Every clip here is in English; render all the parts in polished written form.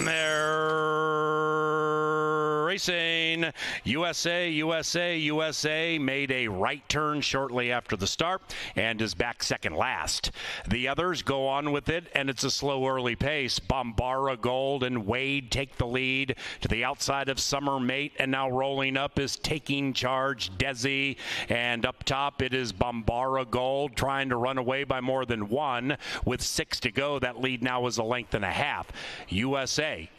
They're racing. USA made a right turn shortly after the start and is back second last. The others go on with it, and it's a slow early pace. Bombara Gold and Wade take the lead to the outside of Summer Mate, and now rolling up is Taking Charge Desi, and up top it is Bombara Gold trying to run away by more than one with 6 to go. That lead now is a length and a half. USA,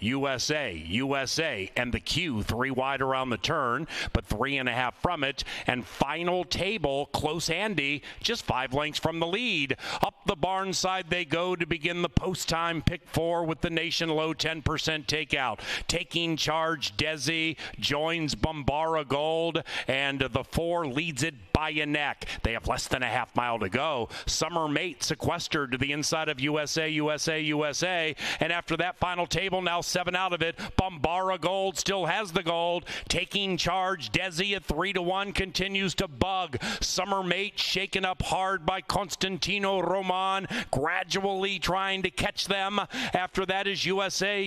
and the Q 3 wide around the turn, but 3.5 from it. And Final Table, close handy, just 5 lengths from the lead. Up the barn side they go to begin the post time pick 4 with the Nation Low 10% takeout. Taking Charge Desi joins Bombara Gold, and the 4 leads it by a neck. They have less than a half mile to go. Summer Mate sequestered to the inside of USA, and after that Final Table, now 7 out of it. Bombara Gold still has the gold. Taking Charge Desi at 3 to 1 continues to bug. Summer Mate shaken up hard by Constantino Roman, gradually trying to catch them. After that is USA,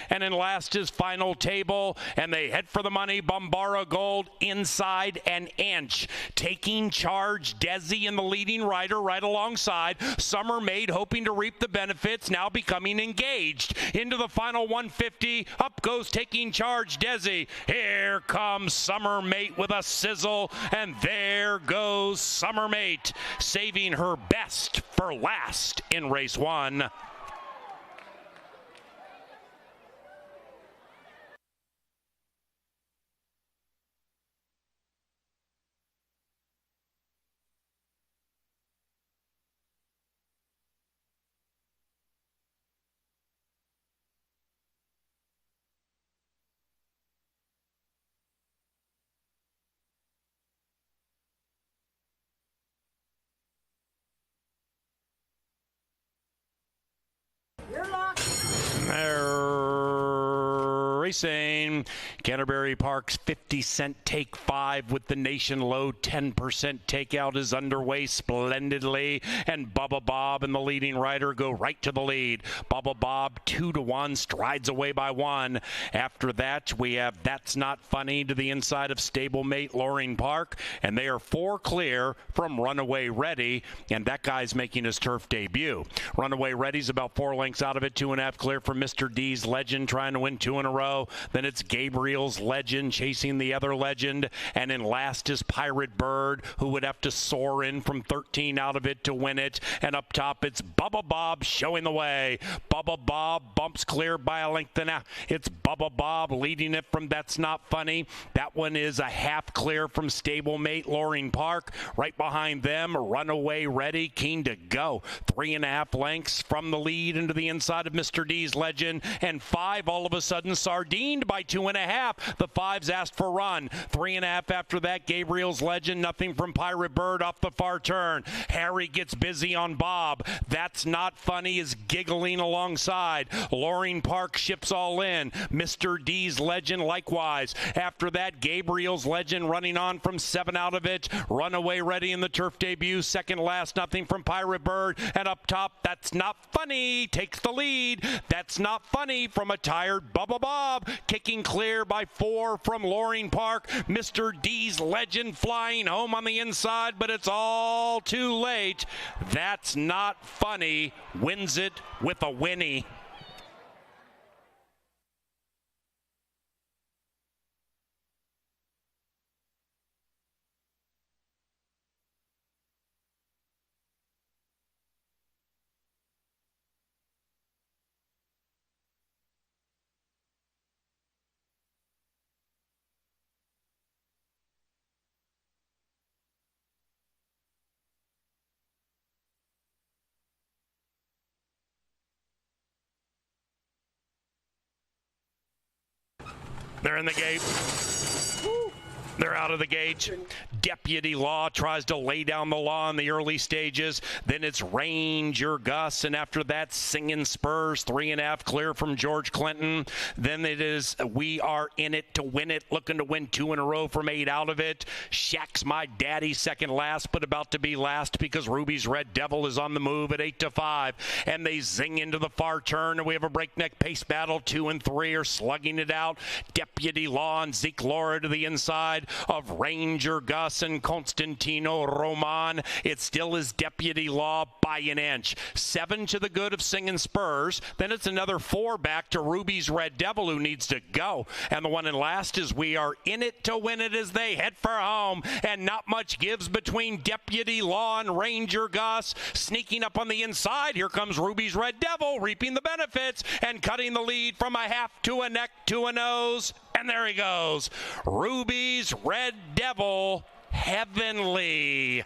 and in last is Final Table, and they head for the money. Bombara Gold inside an inch. Taking Charge Desi and the leading rider right alongside. Summer Mate hoping to reap the benefits, now becoming engaged into the final 150. Up goes Taking Charge Desi. Here comes Summer Mate with a sizzle, and there goes Summer Mate, saving her best for last in race 1. Racing. Canterbury Park's 50-cent take 5 with the Nation Low 10% takeout is underway splendidly, and Bubba Bob and the leading rider go right to the lead. Bubba Bob 2 to 1 strides away by 1. After that we have That's Not Funny to the inside of stablemate Loring Park, and they are 4 clear from Runaway Ready, and that guy's making his turf debut. Runaway Ready's about 4 lengths out of it, 2.5 clear from Mr. D's Legend trying to win 2 in a row. Then it's Gabriel's Legend chasing the other Legend, and in last is Pirate Bird, who would have to soar in from 13 out of it to win it. And up top it's Bubba Bob showing the way. Bubba Bob bumps clear by a length and a half. It's Bubba Bob leading it from That's Not Funny. That one is a half clear from stablemate Loring Park. Right behind them, Runaway Ready, keen to go. 3.5 lengths from the lead into the inside of Mr. D's Legend, and 5 all of a sudden sardined by 2.5. The 5's asked for run. 3.5 after that, Gabriel's Legend, nothing from Pirate Bird off the far turn. Harry gets busy on Bob. That's Not Funny is giggling alongside. Loring Park ships all in. Mr. D's Legend likewise. After that, Gabriel's Legend running on from 7 out of it. Runaway Ready in the turf debut. Second last, nothing from Pirate Bird. And up top, That's Not Funny takes the lead. That's Not Funny from a tired Bubba Bob, kicking clear by 4 from Loring Park. Mr. D's Legend flying home on the inside, but it's all too late. That's Not Funny wins it with a whinny. They're in the gate. They're out of the gate. Deputy Law tries to lay down the law in the early stages. Then it's Ranger Gus, and after that, Singing Spurs, 3.5 clear from George Clinton. Then it is We Are In It to Win It, looking to win 2 in a row from 8 out of it. Shack's My Daddy, second last, but about to be last because Ruby's Red Devil is on the move at 8-5. And they zing into the far turn, and we have a breakneck pace battle. 2 and 3 are slugging it out. Deputy Law and Zeke Laura to the inside of Ranger Gus and Constantino Roman. It still is Deputy Law by an inch. 7 to the good of Singing Spurs. Then it's another 4 back to Ruby's Red Devil, who needs to go. And the one in last is We Are In It to Win It as they head for home. And not much gives between Deputy Law and Ranger Gus. Sneaking up on the inside, here comes Ruby's Red Devil, reaping the benefits and cutting the lead from a half to a neck to a nose. And there he goes. Ruby's Red Devil, Heavenly.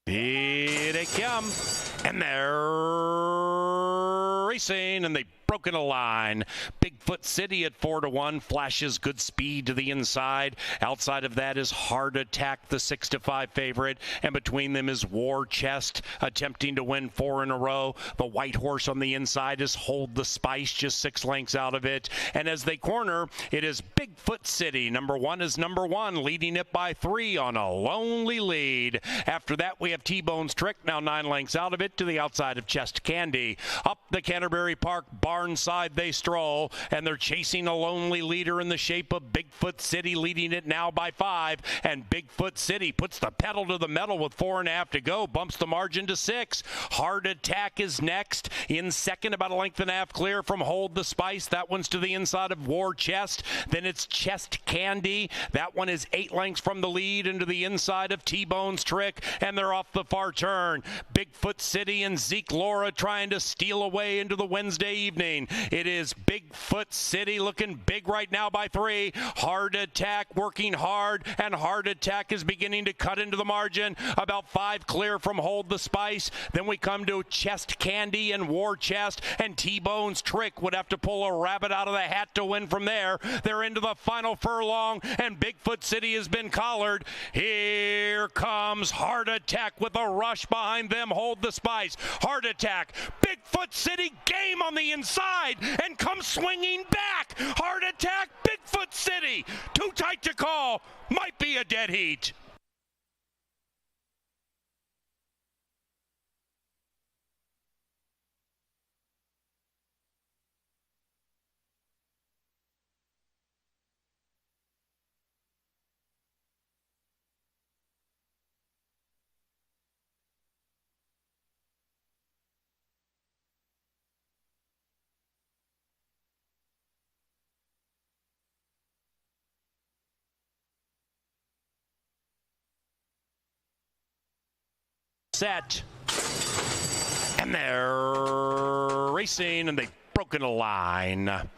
Here they come, and they're racing, and they broken a line. Bigfoot City at 4-1 flashes good speed to the inside. Outside of that is Hard Attack, the 6-5 favorite, and between them is War Chest attempting to win 4 in a row. The white horse on the inside is Hold the Spice, just 6 lengths out of it. And as they corner, it is Bigfoot City. Number 1 is number 1, leading it by 3 on a lonely lead. After that, we have T-Bone's Trick, now 9 lengths out of it to the outside of Chest Candy. Up the Canterbury Park Barnside they stroll, and they're chasing a lonely leader in the shape of Bigfoot City, leading it now by 5. And Bigfoot City puts the pedal to the metal with 4.5 to go, bumps the margin to 6. Hard Attack is next. In second, about a length and a half clear from Hold the Spice. That one's to the inside of War Chest. Then it's Chest Candy. That one is 8 lengths from the lead into the inside of T-Bone's Trick, and they're off the far turn. Bigfoot City and Zeke Laura trying to steal away into the Wednesday evening. It is Bigfoot City looking big right now by 3. Hard Attack working hard, and Hard Attack is beginning to cut into the margin. About 5 clear from Hold the Spice. Then we come to Chest Candy and War Chest, and T-Bone's Trick would have to pull a rabbit out of the hat to win from there. They're into the final furlong, and Bigfoot City has been collared. Here comes Hard Attack with a rush behind them. Hold the Spice. Hard Attack. Bigfoot City game on the inside and comes swinging back. Hard Attack, Bigfoot City. Too tight to call. Might be a dead heat. Set, and they're racing, and they've broken a line.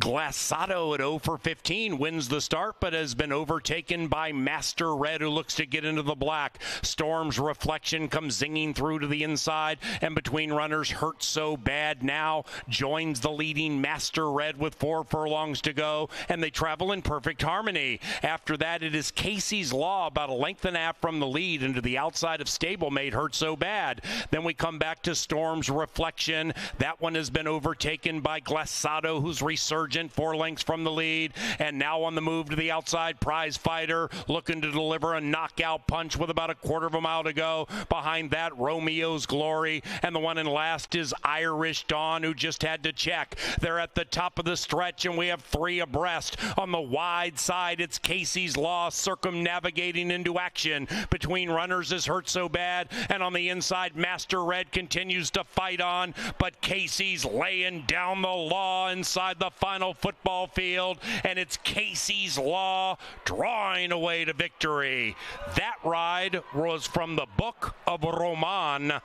Glassado at 0 for 15 wins the start, but has been overtaken by Master Red, who looks to get into the black. Storm's Reflection comes zinging through to the inside, and between runners, Hurt So Bad now joins the leading Master Red with 4 furlongs to go, and they travel in perfect harmony. After that, it is Casey's Law, about a length and a half from the lead into the outside of Stablemate Hurt So Bad. Then we come back to Storm's Reflection. That one has been overtaken by Glassado, who's resurgent, 4 lengths from the lead, and now on the move to the outside, Prize Fighter looking to deliver a knockout punch with about a quarter of a mile to go. Behind that, Romeo's Glory, and the one in last is Irish Dawn, who just had to check. They're at the top of the stretch, and we have 3 abreast. On the wide side, it's Casey's Law circumnavigating into action. Between runners is Hurt So Bad, and on the inside, Master Red continues to fight on, but Casey's laying down the law inside the final final football field, and it's Casey's Law drawing away to victory. That ride was from the Book of Roman.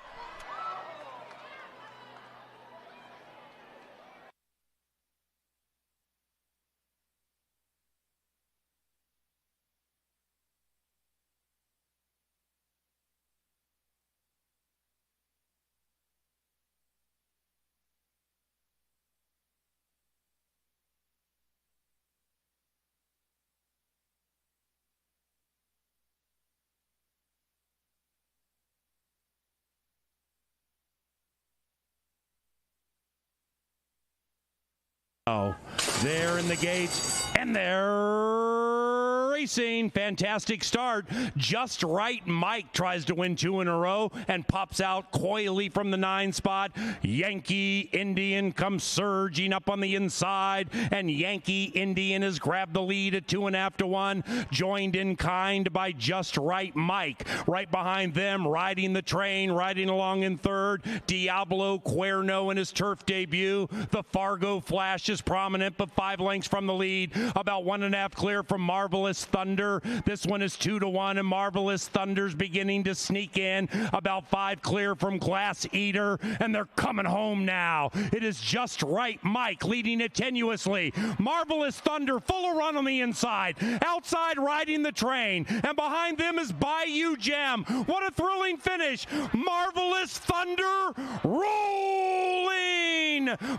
They're in the gates, and they're racing. Fantastic start. Just Right Mike tries to win 2 in a row and pops out coyly from the 9 spot. Yankee Indian comes surging up on the inside, and Yankee Indian has grabbed the lead at 2.5 to 1, joined in kind by Just Right Mike. Right behind them, riding the train, riding along in third, Diablo Cuerno in his turf debut. The Fargo Flash is prominent, but 5 lengths from the lead, about 1.5 clear from Marvelous Thunder. This one is 2 to 1, and Marvelous Thunder's beginning to sneak in, about 5 clear from Glass Eater, and they're coming home now. It is Just Right Mike leading it tenuously. Marvelous Thunder full of run on the inside, outside riding the train, and behind them is Bayou Gem. What a thrilling finish. Marvelous Thunder rolling.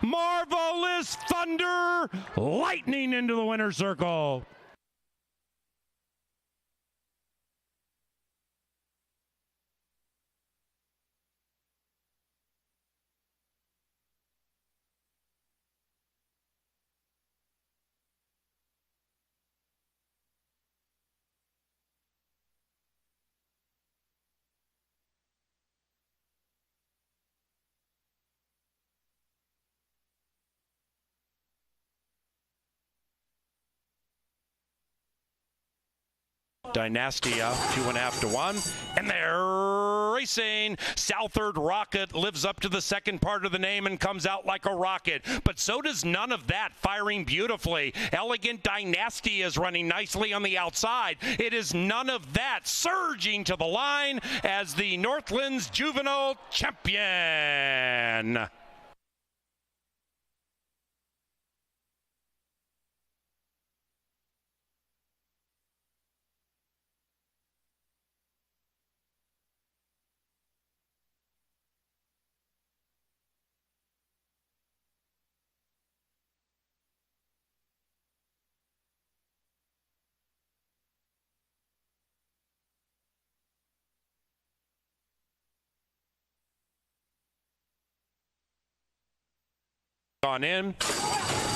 Marvelous Thunder lightning into the winner's circle. Dynastia 2.5 to 1, and they're racing. Southard Rocket lives up to the second part of the name and comes out like a rocket, but so does None of That, firing beautifully. Elegant Dynastia is running nicely on the outside. It is None of That surging to the line as the Northlands Juvenile Champion. On in,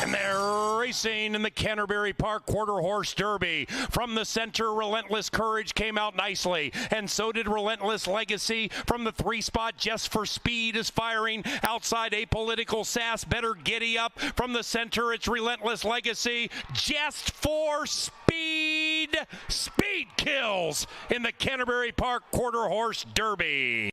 and they're racing in the Canterbury Park Quarter Horse Derby. From the center, Relentless Courage came out nicely, and so did Relentless Legacy. From the 3 spot, Just for Speed is firing. Outside, Apolitical Sass, Better Giddy Up. From the center, it's Relentless Legacy. Just for Speed. Speed kills in the Canterbury Park Quarter Horse Derby.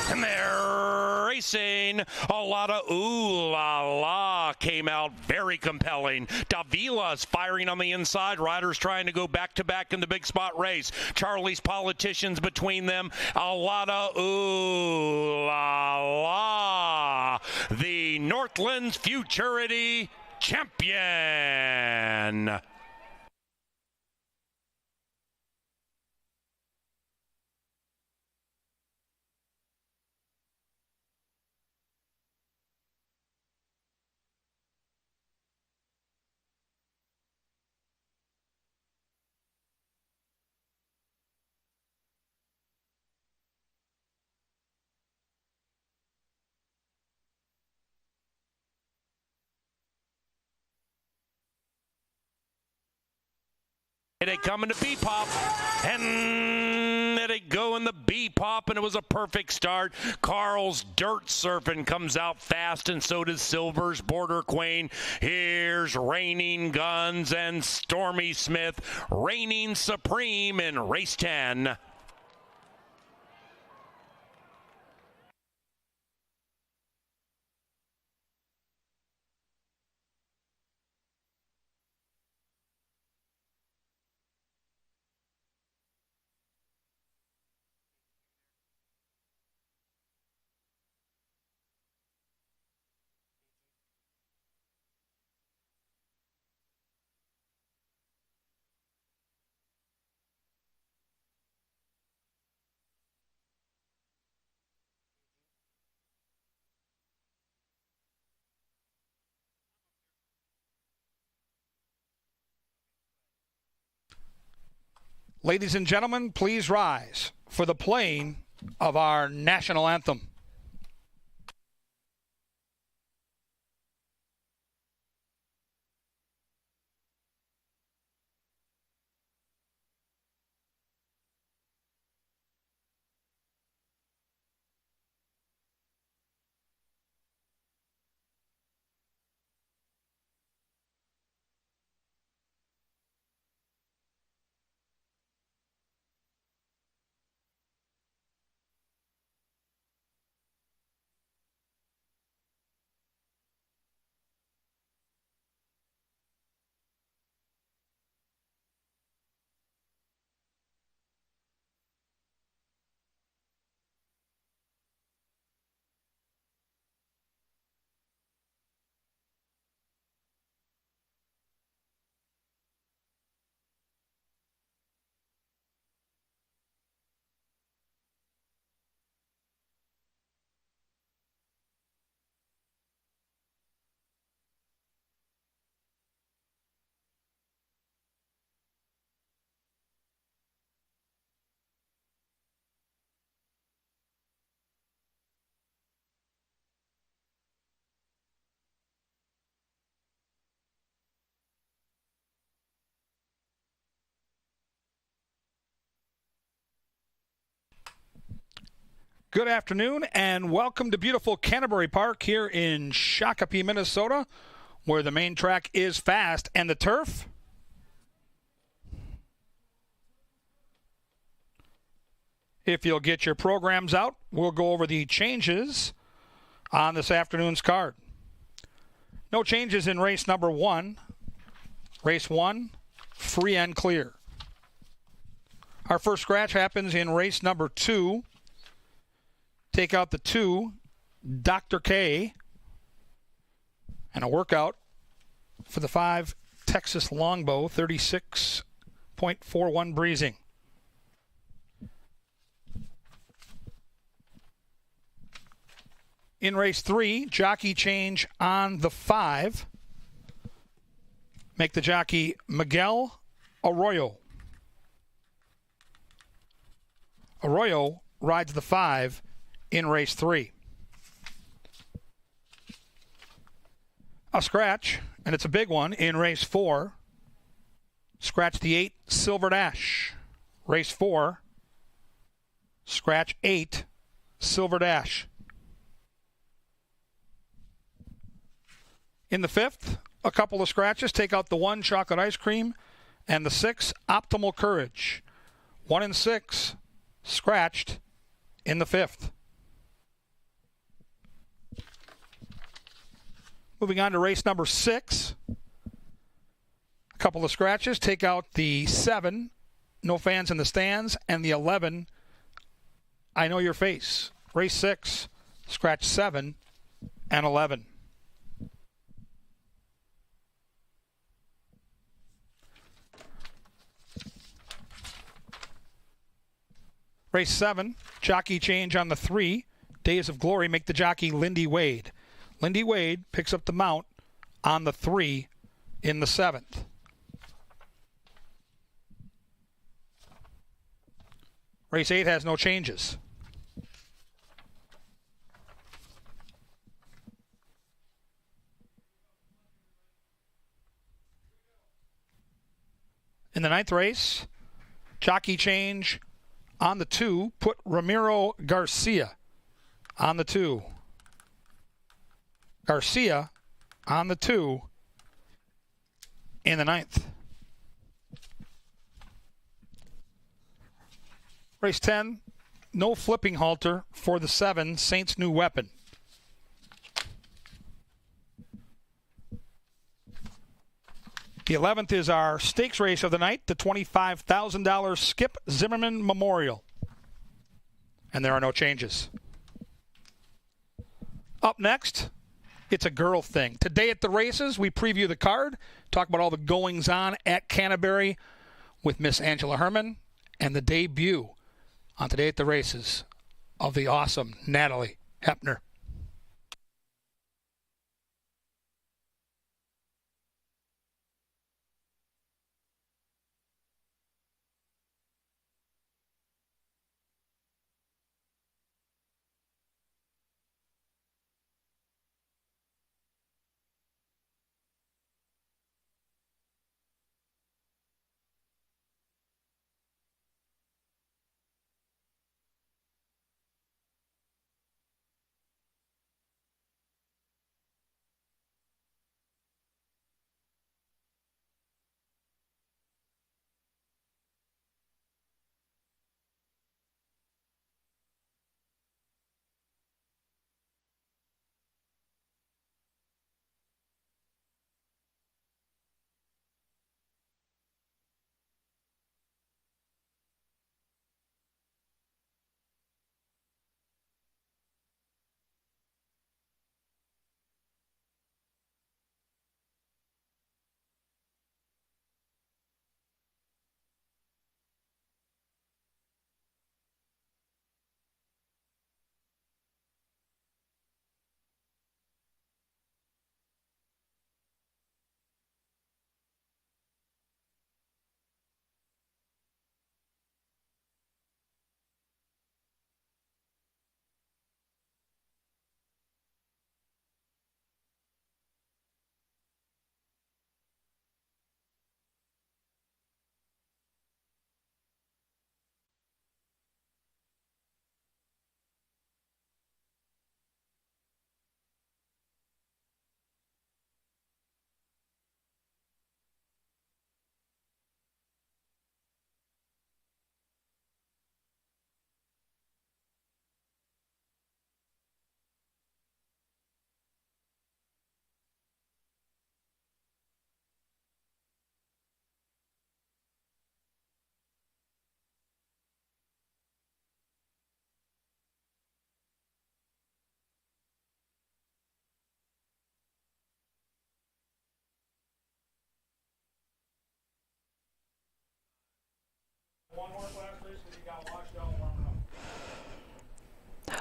And they're racing. A lot of ooh la la came out very compelling. Davila's firing on the inside. Riders trying to go back to back in the big spot race. Charlie's Politicians between them. A lot of ooh la la. The Northlands Futurity champion. They come in the B-pop, and they go in the B-pop, and it was a perfect start. Carl's Dirt Surfing comes out fast, and so does Silver's Border Queen. Here's Raining Guns and Stormy Smith reigning supreme in race 10. Ladies and gentlemen, please rise for the playing of our national anthem. Good afternoon and welcome to beautiful Canterbury Park here in Shakopee, Minnesota, where the main track is fast and the turf. If you'll get your programs out, we'll go over the changes on this afternoon's card. No changes in race number 1. Race 1, free and clear. Our first scratch happens in race number 2. Take out the 2, Dr. K, and a workout for the 5, Texas Longbow, 36.41 breezing. In race 3, jockey change on the 5. Make the jockey Miguel Arroyo. Arroyo rides the 5 in race 3. A scratch, and it's a big one, in race 4. Scratch the 8, Silver Dash. Race 4. Scratch 8, Silver Dash. In the 5th, a couple of scratches. Take out the 1, Chocolate Ice Cream, and the 6, Optimal Courage. 1 and 6, scratched in the 5th. Moving on to race number 6. A couple of scratches. Take out the 7, No Fans in the Stands, and the 11, I Know Your Face. Race 6, scratch 7 and 11. Race 7, jockey change on the 3, Days of Glory. Make the jockey Lindy Wade. Lindy Wade picks up the mount on the 3 in the 7th. Race 8 has no changes. In the 9th race, jockey change on the 2. Put Ramiro Garcia on the 2. Garcia on the 2 in the 9th. Race 10, no flipping halter for the 7, Saints New Weapon. The 11th is our stakes race of the night, the $25,000 Skip Zimmerman Memorial. And there are no changes. Up next, it's a girl thing. Today at the races, we preview the card, talk about all the goings-on at Canterbury with Miss Angela Herman, and the debut on Today at the Races of the awesome Natalie Hepner.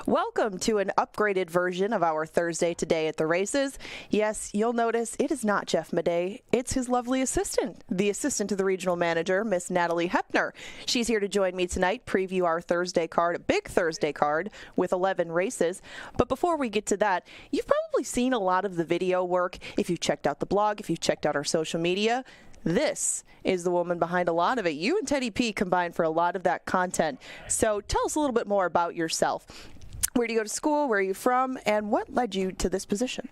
Welcome to an upgraded version of our Thursday Today at the Races. Yes, you'll notice it is not Jeff Madej. It's his lovely assistant, the assistant to the regional manager, Miss Natalie Hepner. She's here to join me tonight, preview our Thursday card, a big Thursday card with 11 races. But before we get to that, you've probably seen a lot of the video work. If you've checked out the blog, if you've checked out our social media, this is the woman behind a lot of it. You and Teddy P combined for a lot of that content. So tell us a little bit more about yourself. Where do you go to school? Where are you from? And what led you to this position?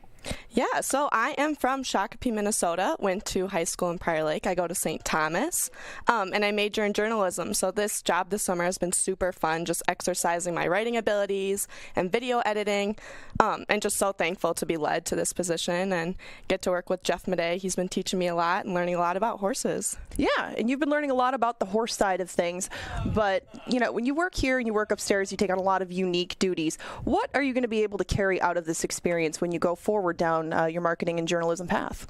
Yeah, so I am from Shakopee, Minnesota, went to high school in Prior Lake. I go to St. Thomas, and I major in journalism. So this job this summer has been super fun, just exercising my writing abilities and video editing, and just so thankful to be led to this position and get to work with Jeff Madej. He's been teaching me a lot and learning a lot about horses. Yeah, and you've been learning a lot about the horse side of things, but you know, when you work here and you work upstairs, you take on a lot of unique duties. What are you going to be able to carry out of this experience when you go forward down your marketing and journalism path?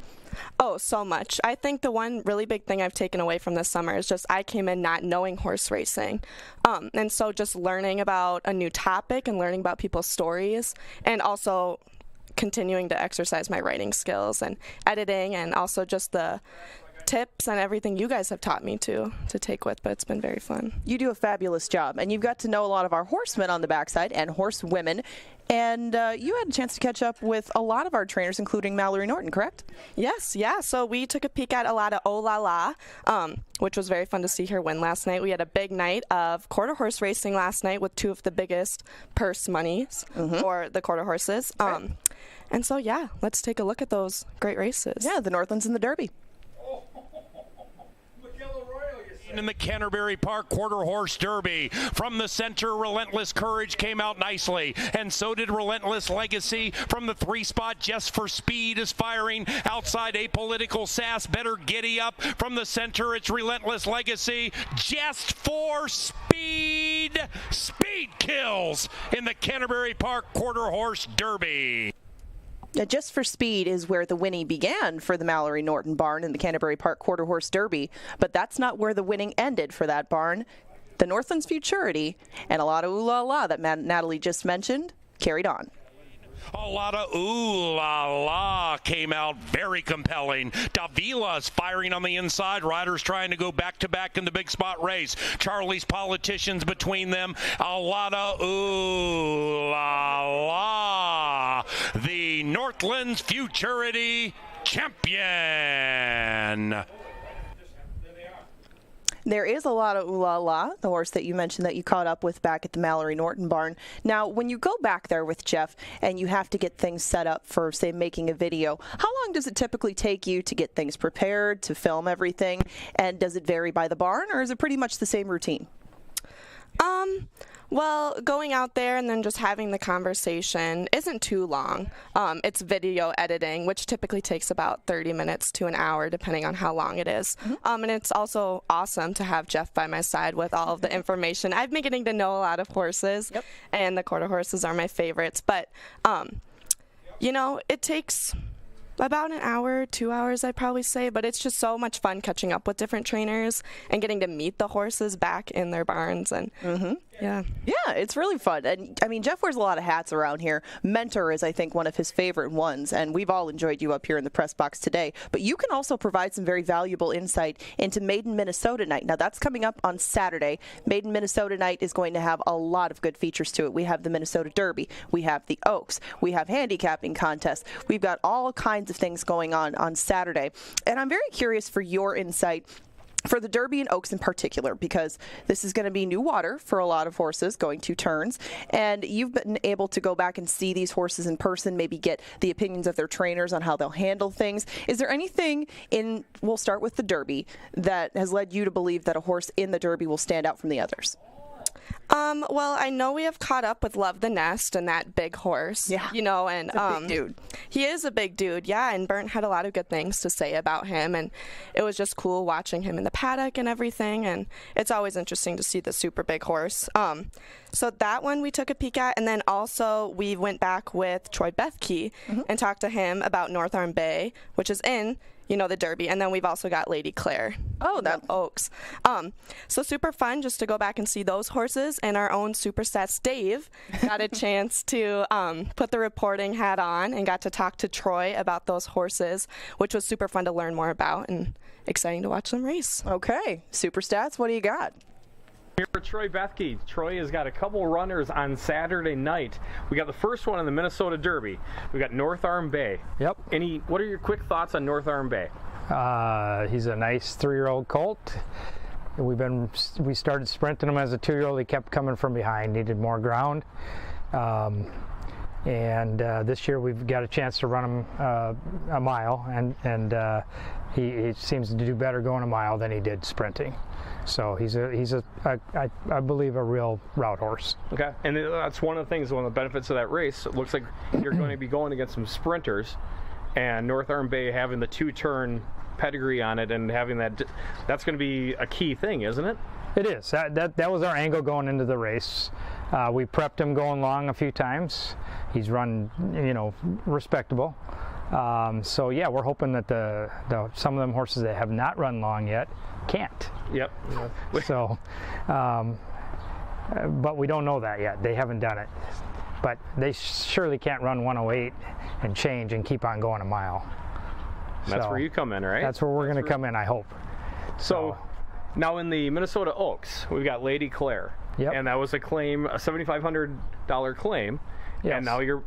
Oh, so much. I think the one really big thing I've taken away from this summer is just I came in not knowing horse racing. And so just learning about a new topic and learning about people's stories, and also continuing to exercise my writing skills and editing, and also just tips and everything you guys have taught me to take with, but it's been very fun. You do a fabulous job, and you've got to know a lot of our horsemen on the backside and horsewomen, and you had a chance to catch up with a lot of our trainers, including Mallory Norton, correct? Yes, yeah. So we took a peek at a lot of Oh La La, which was very fun to see her win last night. We had a big night of quarter horse racing last night with 2 of the biggest purse monies for the quarter horses. And so, yeah, let's take a look at those great races. Yeah, the Northlands and the Derby. In the Canterbury Park Quarter Horse Derby. From the center, Relentless Courage came out nicely, and so did Relentless Legacy. From the 3-spot, Just for Speed is firing. Outside, Apolitical Sass, Better Giddy Up. From the center, it's Relentless Legacy. Just for Speed. Speed kills in the Canterbury Park Quarter Horse Derby. Yeah, Just for Speed is where the winning began for the Mallory Norton barn in the Canterbury Park Quarter Horse Derby, but that's not where the winning ended for that barn. The Northlands Futurity and a lot of ooh la la that Natalie just mentioned carried on. A lot of ooh la la came out very compelling. Davila's firing on the inside. Riders trying to go back-to-back in the big spot race. Charlie's Politicians between them. A lot of ooh la la. The Northlands Futurity champion. There is a lot of ooh la la, the horse that you mentioned that you caught up with back at the Mallory Norton barn. Now, when you go back there with Jeff and you have to get things set up for, say, making a video, how long does it typically take you to get things prepared, to film everything? And does it vary by the barn, or is it pretty much the same routine? Well, going out there and then just having the conversation isn't too long. It's video editing, which typically takes about 30 minutes to an hour, depending on how long it is. And it's also awesome to have Jeff by my side with all of the information. I've been getting to know a lot of horses, and the quarter horses are my favorites. But, you know, it takes about an hour, 2 hours, I'd probably say, but it's just so much fun catching up with different trainers and getting to meet the horses back in their barns. And yeah, it's really fun. And I mean, Jeff wears a lot of hats around here. Mentor is, I think, one of his favorite ones, and we've all enjoyed you up here in the press box today. But you can also provide some very valuable insight into Maiden Minnesota Night. Now, that's coming up on Saturday. Maiden Minnesota Night is going to have a lot of good features to it. We have the Minnesota Derby, we have the Oaks, we have handicapping contests. We've got all kinds of things going on Saturday. And I'm very curious for your insight for the Derby and Oaks in particular, because this is going to be new water for a lot of horses going 2 turns, and you've been able to go back and see these horses in person, maybe get the opinions of their trainers on how they'll handle things. Is there anything we'll start with the Derby, that has led you to believe that a horse in the Derby will stand out from the others? Well, I know we have caught up with Love the Nest and that big horse, you know, and big dude. He is a big dude, yeah, and Burnt had a lot of good things to say about him, and it was just cool watching him in the paddock and everything, and it's always interesting to see the super big horse. So that one we took a peek at, and then also we went back with Troy Bethke and talked to him about North Arm Bay, which is in, you know, the Derby, and then we've also got Lady Claire. The Oaks. So super fun just to go back and see those horses, and our own Super Stats Dave got a chance to put the reporting hat on and got to talk to Troy about those horses, which was super fun to learn more about and exciting to watch them race. Okay, Super Stats, what do you got? Here for Troy Bethke. Troy has got a couple runners on Saturday night. We got the first one in the Minnesota Derby. We got North Arm Bay. Yep. What are your quick thoughts on North Arm Bay? He's a nice 3-year-old colt. We started sprinting him as a 2-year-old. He kept coming from behind, needed more ground. And this year we've got a chance to run him a mile, and he seems to do better going a mile than he did sprinting. So he's I believe a real route horse. Okay, and that's one of the benefits of that race. It looks like you're going to be going against some sprinters, and North Arm Bay having the 2-turn pedigree on it and having that's going to be a key thing, isn't it? It is. That was our angle going into the race. We prepped him going long a few times. He's run, you know, respectable. So yeah, we're hoping that some of them horses that have not run long yet can't. Yep. So, but we don't know that yet. They haven't done it. But they surely can't run 108 and change and keep on going a mile. That's So where you come in, right? That's where we're going to come in, I hope. So now in the Minnesota Oaks, we've got Lady Claire. Yep. And that was a claim, a $7,500 claim. Yes. And now you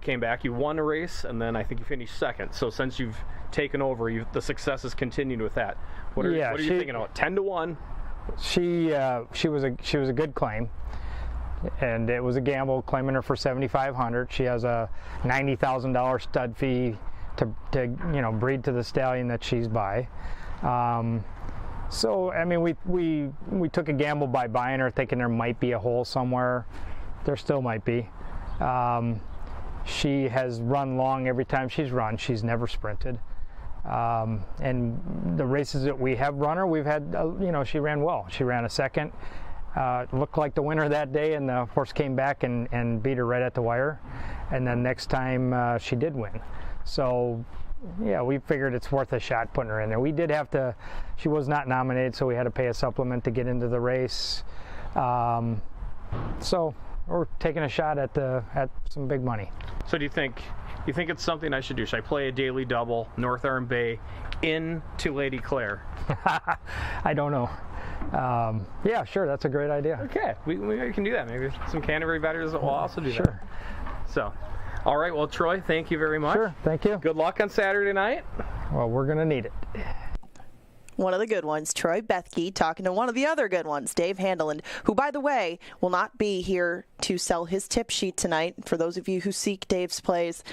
came back, you won a race, and then I think you finished second. So since you've taken over, the success has continued with that. What are you thinking about? 10-1. She was a good claim, and it was a gamble claiming her for $7,500. She has a $90,000 stud fee to breed to the stallion that she's by. So I mean, we took a gamble by buying her, thinking there might be a hole somewhere. There still might be. She has run long every time she's run. She's never sprinted. And the races that we have run her, we've had, she ran well. She ran a second, looked like the winner that day, and the horse came back and beat her right at the wire. And then next time she did win. So, yeah, we figured it's worth a shot putting her in there. We did have to, she was not nominated, so we had to pay a supplement to get into the race. So we're taking a shot at some big money. So do you think it's something I should do? Should I play a daily double, North Arm Bay, into Lady Claire? I don't know. Yeah, sure, that's a great idea. Okay, we can do that. Maybe some Canterbury bettors will also do that. Sure. So, all right, well, Troy, thank you very much. Sure, thank you. Good luck on Saturday night. Well, we're going to need it. One of the good ones, Troy Bethke, talking to one of the other good ones, Dave Handeland, who, by the way, will not be here to sell his tip sheet tonight. For those of you who seek Dave's plays,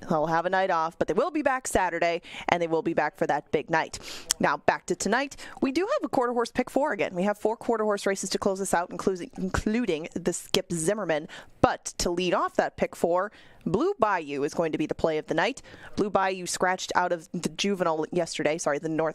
he'll have a night off, but they will be back Saturday, and they will be back for that big night. Now, back to tonight. We do have a quarter horse pick 4 again. We have 4 quarter horse races to close us out, including the Skip Zimmerman. But to lead off that pick 4, Blue Bayou is going to be the play of the night. Blue Bayou scratched out of the juvenile yesterday, the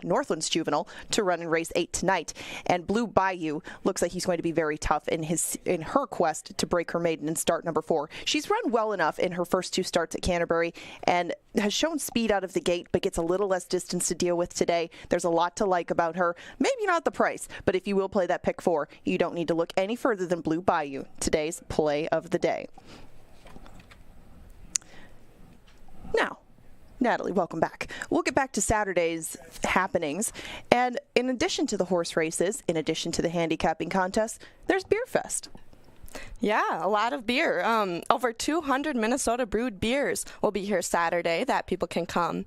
Northlands juvenile, to run in race 8 tonight. And Blue Bayou looks like he's going to be very tough in her quest to break her maiden in start number 4. She's run well enough in her first 2 starts at Canterbury and has shown speed out of the gate, but gets a little less distance to deal with today. There's a lot to like about her. Maybe not the price, but if you will play that pick 4, you don't need to look any further than Blue Bayou, today's play of the day. Now, Natalie, welcome back. We'll get back to Saturday's happenings. And in addition to the horse races, in addition to the handicapping contest, there's Beer Fest. Yeah, a lot of beer. Over 200 Minnesota brewed beers will be here Saturday that people can come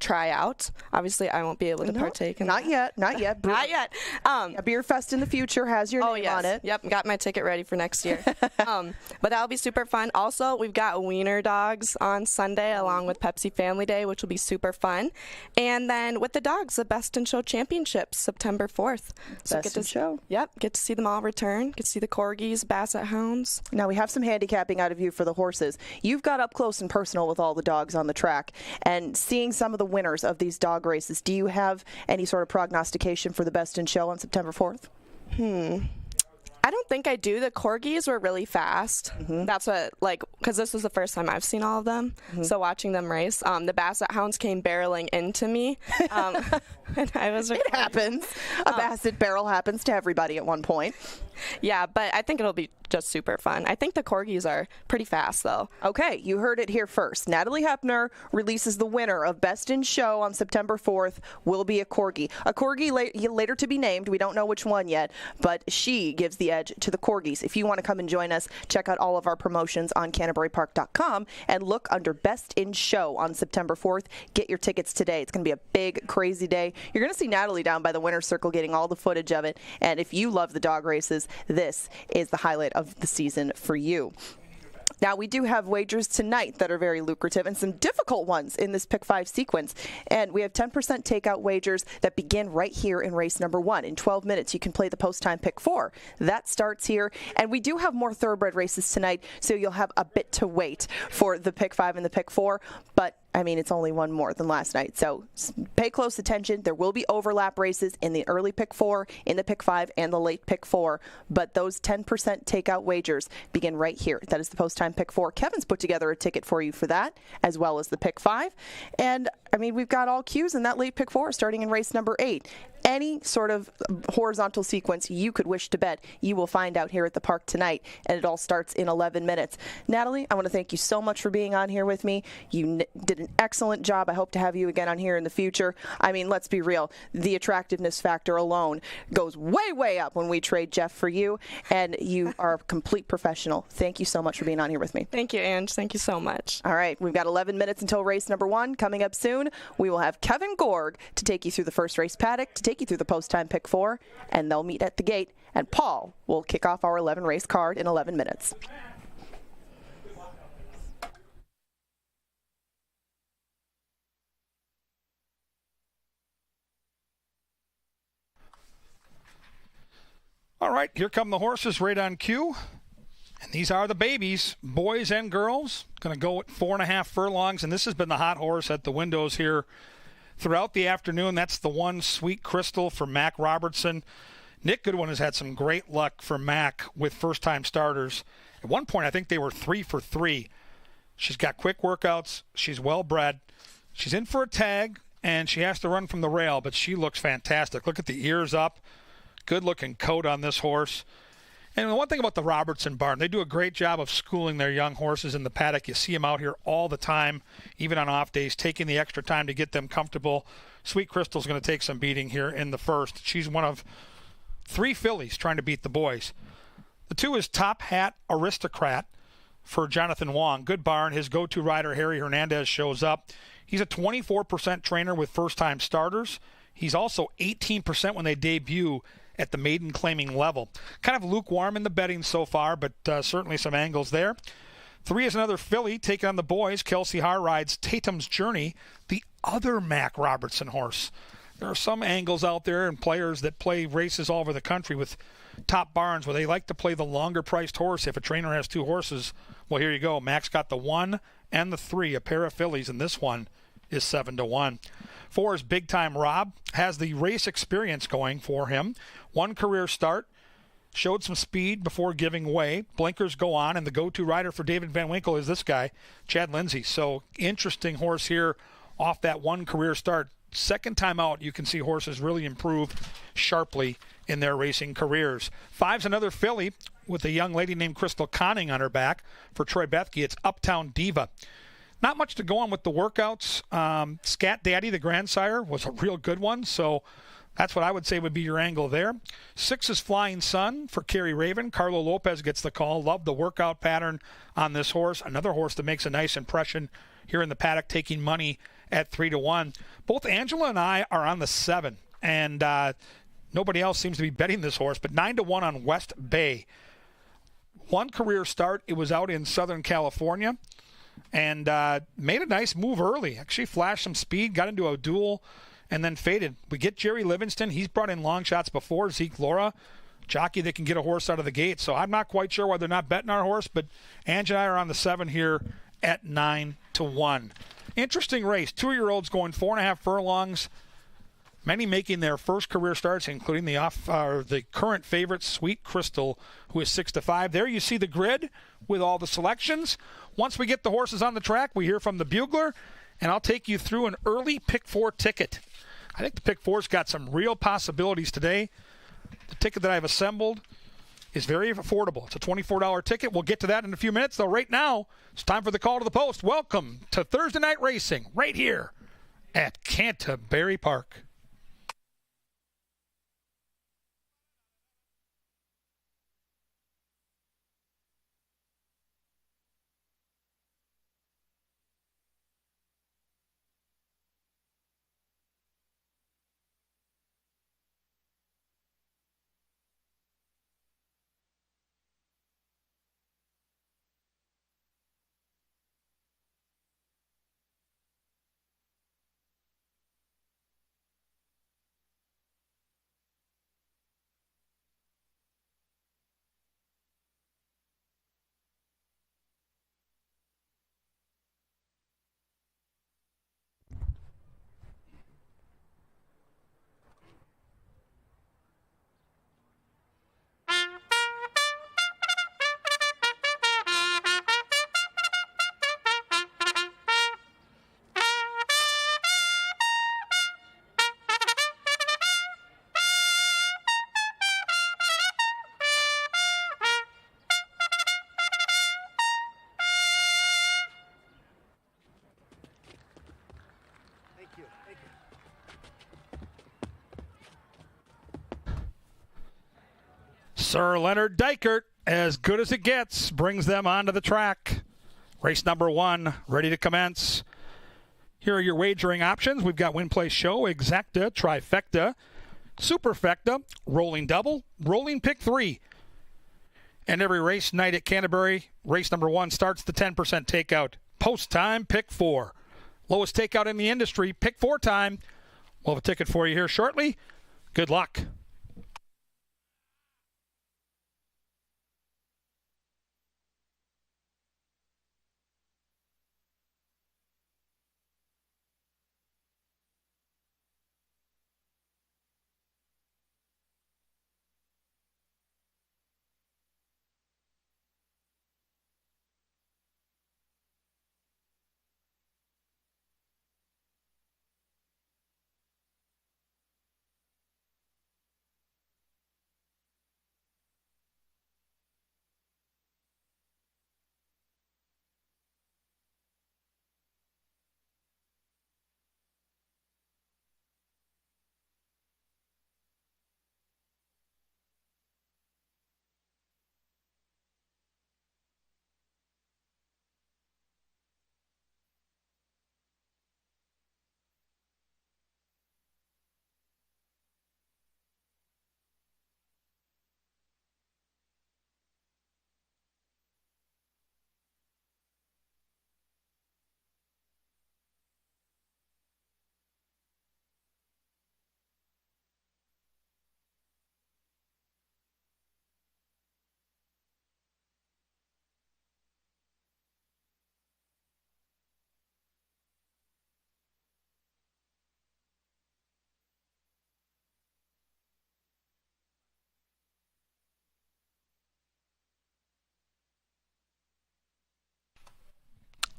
try out. Obviously, I won't be able to partake in Not yet. Not yet. A Beer Fest in the future has your name on it. Yep, got my ticket ready for next year. But that'll be super fun. Also, we've got wiener dogs on Sunday along with Pepsi Family Day, which will be super fun. And then with the dogs, the Best in Show Championships, September 4th. So Best in Show. Yep, get to see them all return. Get to see the corgis, Basset Hounds. Now, we have some handicapping out of you for the horses. You've got up close and personal with all the dogs on the track and seeing some of the winners of these dog races. Do you have any sort of prognostication for the Best in Show on September 4th? I don't think I do. The corgis were really fast. That's what, because this was the first time I've seen all of them. So watching them race, the Basset Hounds came barreling into me. And I was It happens. A Basset barrel happens to everybody at one point. Yeah, but I think it'll be just super fun. I think the corgis are pretty fast, though. Okay, you heard it here first. Natalie Hepner releases the winner of Best in Show on September 4th will be a corgi. A corgi later to be named. We don't know which one yet, but she gives the edge to the corgis. If you want to come and join us, check out all of our promotions on CanterburyPark.com and look under Best in Show on September 4th. Get your tickets today. It's going to be a big, crazy day. You're going to see Natalie down by the winner's circle getting all the footage of it. And if you love the dog races, this is the highlight of the season for you. Now, we do have wagers tonight that are very lucrative and some difficult ones in this Pick 5 sequence. And we have 10% takeout wagers that begin right here in race number 1. In 12 minutes, you can play the post-time Pick 4. That starts here. And we do have more thoroughbred races tonight, so you'll have a bit to wait for the Pick 5 and the Pick 4. But I mean, it's only one more than last night. So pay close attention. There will be overlap races in the early Pick 4, in the Pick 5, and the late Pick 4. But those 10% takeout wagers begin right here. That is the post-time Pick 4. Kevin's put together a ticket for you for that, as well as the Pick 5. And, I mean, we've got all cues in that late Pick 4 starting in race number 8. any sort of horizontal sequence you could wish to bet, you will find out here at the park tonight, and it all starts in 11 minutes. Natalie, I want to thank you so much for being on here with me. You did an excellent job. I hope to have you again on here in the future. I mean, let's be real. The attractiveness factor alone goes way, way up when we trade Jeff for you, and you are a complete professional. Thank you so much for being on here with me. Thank you, Ange. Thank you so much. All right, we've got 11 minutes until race number 1. Coming up soon, we will have Kevin Gorg to take you through the first race paddock, to take you through the post-time pick 4, and they'll meet at the gate, and Paul will kick off our 11 race card in 11 minutes. All right, here come the horses right on cue. And these are the babies, boys and girls. Going to go at 4.5 furlongs, and this has been the hot horse at the windows here throughout the afternoon. That's the one, Sweet Crystal, for Mac Robertson. Nick Goodwin has had some great luck for Mac with first-time starters. At one point, I think they were 3 for 3. She's got quick workouts. She's well-bred. She's in for a tag, and she has to run from the rail, but she looks fantastic. Look at the ears up. Good-looking coat on this horse. And the one thing about the Robertson barn, they do a great job of schooling their young horses in the paddock. You see them out here all the time, even on off days, taking the extra time to get them comfortable. Sweet Crystal's going to take some beating here in the first. She's one of 3 fillies trying to beat the boys. The 2 is Top Hat Aristocrat for Jonathan Wong. Good barn. His go-to rider, Harry Hernandez, shows up. He's a 24% trainer with first-time starters. He's also 18% when they debut at the maiden claiming level. Kind of lukewarm in the betting so far, but certainly some angles there. 3 is another filly taking on the boys. Kelsey Har rides Tatum's Journey, the other Mac Robertson horse. There are some angles out there and players that play races all over the country with top barns where they like to play the longer priced horse if a trainer has 2 horses. Well, here you go. Mac's got the 1 and the 3, a pair of fillies, and this one is 7-1. 4 is Big Time Rob, has the race experience going for him. 1 career start, showed some speed before giving way. Blinkers go on, and the go-to rider for David Van Winkle is this guy, Chad Lindsay. So interesting horse here off that 1 career start. Second time out, you can see horses really improve sharply in their racing careers. 5's another filly with a young lady named Crystal Conning on her back for Troy Bethke. It's Uptown Diva. Not much to go on with the workouts. Scat Daddy, the grandsire, was a real good one, so that's what I would say would be your angle there. 6 is Flying Sun for Kerry Raven. Carlo Lopez gets the call. Love the workout pattern on this horse. Another horse that makes a nice impression here in the paddock, taking money at 3-1. Both Angela and I are on the 7, and nobody else seems to be betting this horse, but 9-1 on West Bay. 1 career start. It was out in Southern California. And made a nice move early. Actually flashed some speed, got into a duel, and then faded. We get Jerry Livingston. He's brought in long shots before. Zeke Laura, jockey that can get a horse out of the gate. So I'm not quite sure why they're not betting our horse, but Ange and I are on the 7 here at 9-1. Interesting race. 2-year-olds going 4.5 furlongs. Many making their first career starts, including the current favorite, Sweet Crystal, who is 6-5. There you see the grid with all the selections. Once we get the horses on the track, we hear from the bugler, and I'll take you through an early Pick 4 ticket. I think the Pick 4's got some real possibilities today. The ticket that I've assembled is very affordable. It's a $24 ticket. We'll get to that in a few minutes, though right now it's time for the call to the post. Welcome to Thursday Night Racing right here at Canterbury Park. Sir Leonard Dykert, as good as it gets, brings them onto the track. Race number 1, ready to commence. Here are your wagering options. We've got Win Play Show, Exacta, Trifecta, Superfecta, Rolling Double, Rolling Pick 3. And every race night at Canterbury, race number 1 starts the 10% takeout. Post time, Pick 4. Lowest takeout in the industry, Pick 4 time. We'll have a ticket for you here shortly. Good luck.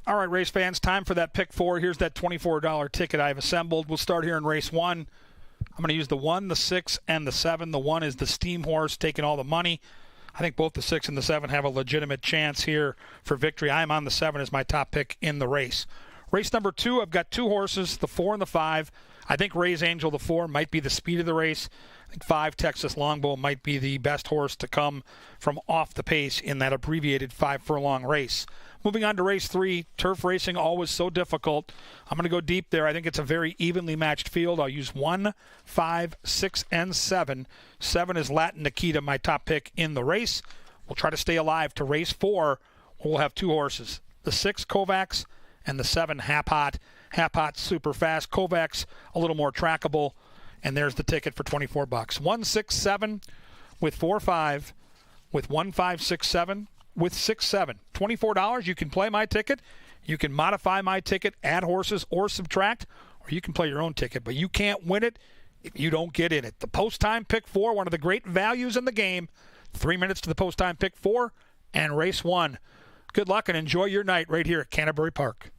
All right, race fans, time for that Pick 4. Here's that $24 ticket I've assembled. We'll start here in race 1. I'm going to use the 1, the 6, and the 7. The 1 is the Steam Horse, taking all the money. I think both the 6 and the 7 have a legitimate chance here for victory. I'm on the 7 as my top pick in the race. Race number 2, I've got 2 horses, the 4 and the 5. I think Ray's Angel, the 4, might be the speed of the race. I think 5, Texas Longbow, might be the best horse to come from off the pace in that abbreviated 5-furlong race. Moving on to race 3, turf racing always so difficult. I'm going to go deep there. I think it's a very evenly matched field. I'll use 1, 5, 6, and 7. 7 is Latin Nikita, my top pick in the race. We'll try to stay alive to race 4, where we'll have 2 horses. The 6, Kovacs, and the 7, Hap Hot. Hap Hot, super fast. Kovacs, a little more trackable. And there's the ticket for $24. 1, 6, 7 with 4, 5, with 1, 5, 6, 7. With 6, 7. $24, you can play my ticket. You can modify my ticket, add horses or subtract, or you can play your own ticket. But you can't win it if you don't get in it. The post-time Pick 4, one of the great values in the game. 3 minutes to the post-time Pick 4 and race 1. Good luck and enjoy your night right here at Canterbury Park.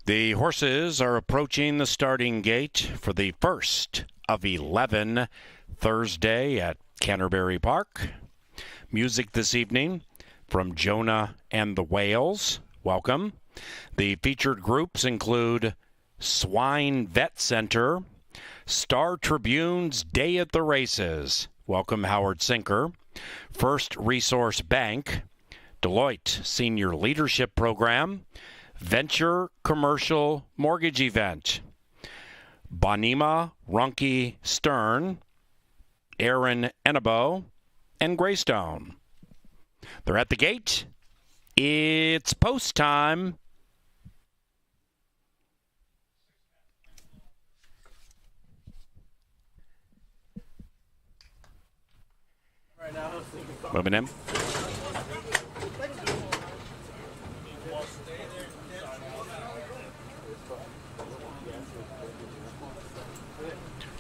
The horses are approaching the starting gate for the first of 11 Thursday at Canterbury Park. Music this evening from Jonah and the Whales. Welcome. The featured groups include Swine Vet Center, Star Tribune's Day at the Races. Welcome Howard Sinker. First Resource Bank, Deloitte Senior Leadership Program, Venture Commercial Mortgage Event, Bonema Runkey Stern, Aaron Enabo, and Greystone. They're at the gate. It's post time. Moving in.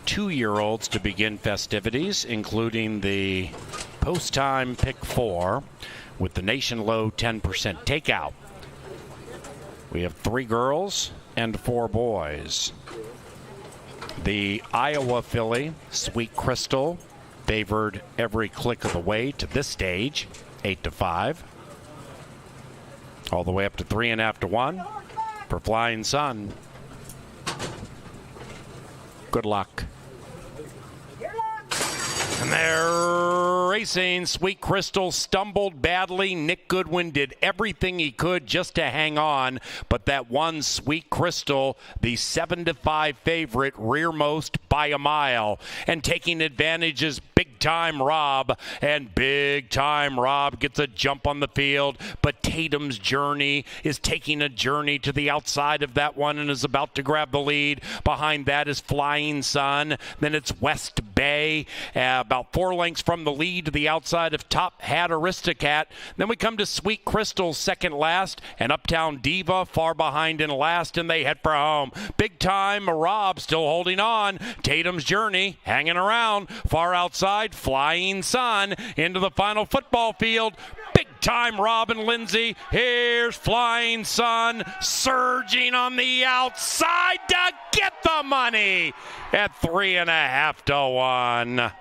Two-year-olds to begin festivities, including the post-time pick 4 with the nation low 10% takeout. We have 3 girls and 4 boys. The Iowa filly, Sweet Crystal, favored every click of the way to this stage, 8-5. All the way up to 3.5-1 for Flying Sun. Good luck. And they're racing. Sweet Crystal stumbled badly. Nick Goodwin did everything he could just to hang on, but that one Sweet Crystal, the 7-5 favorite, rearmost by a mile, and taking advantage is Big Time Rob, and Big Time Rob gets a jump on the field, but Tatum's Journey is taking a journey to the outside of that one and is about to grab the lead. Behind that is Flying Sun. Then it's West Bay, about 4 lengths from the lead to the outside of Top Hat Aristocat. Then we come to Sweet Crystal second last, and Uptown Diva far behind in last, and they head for home. Big Time Rob still holding on. Tatum's Journey hanging around. Far outside, Flying Sun into the final football field. Big Time Rob and Lindsay. Here's Flying Sun surging on the outside to get the money at 3.5-1.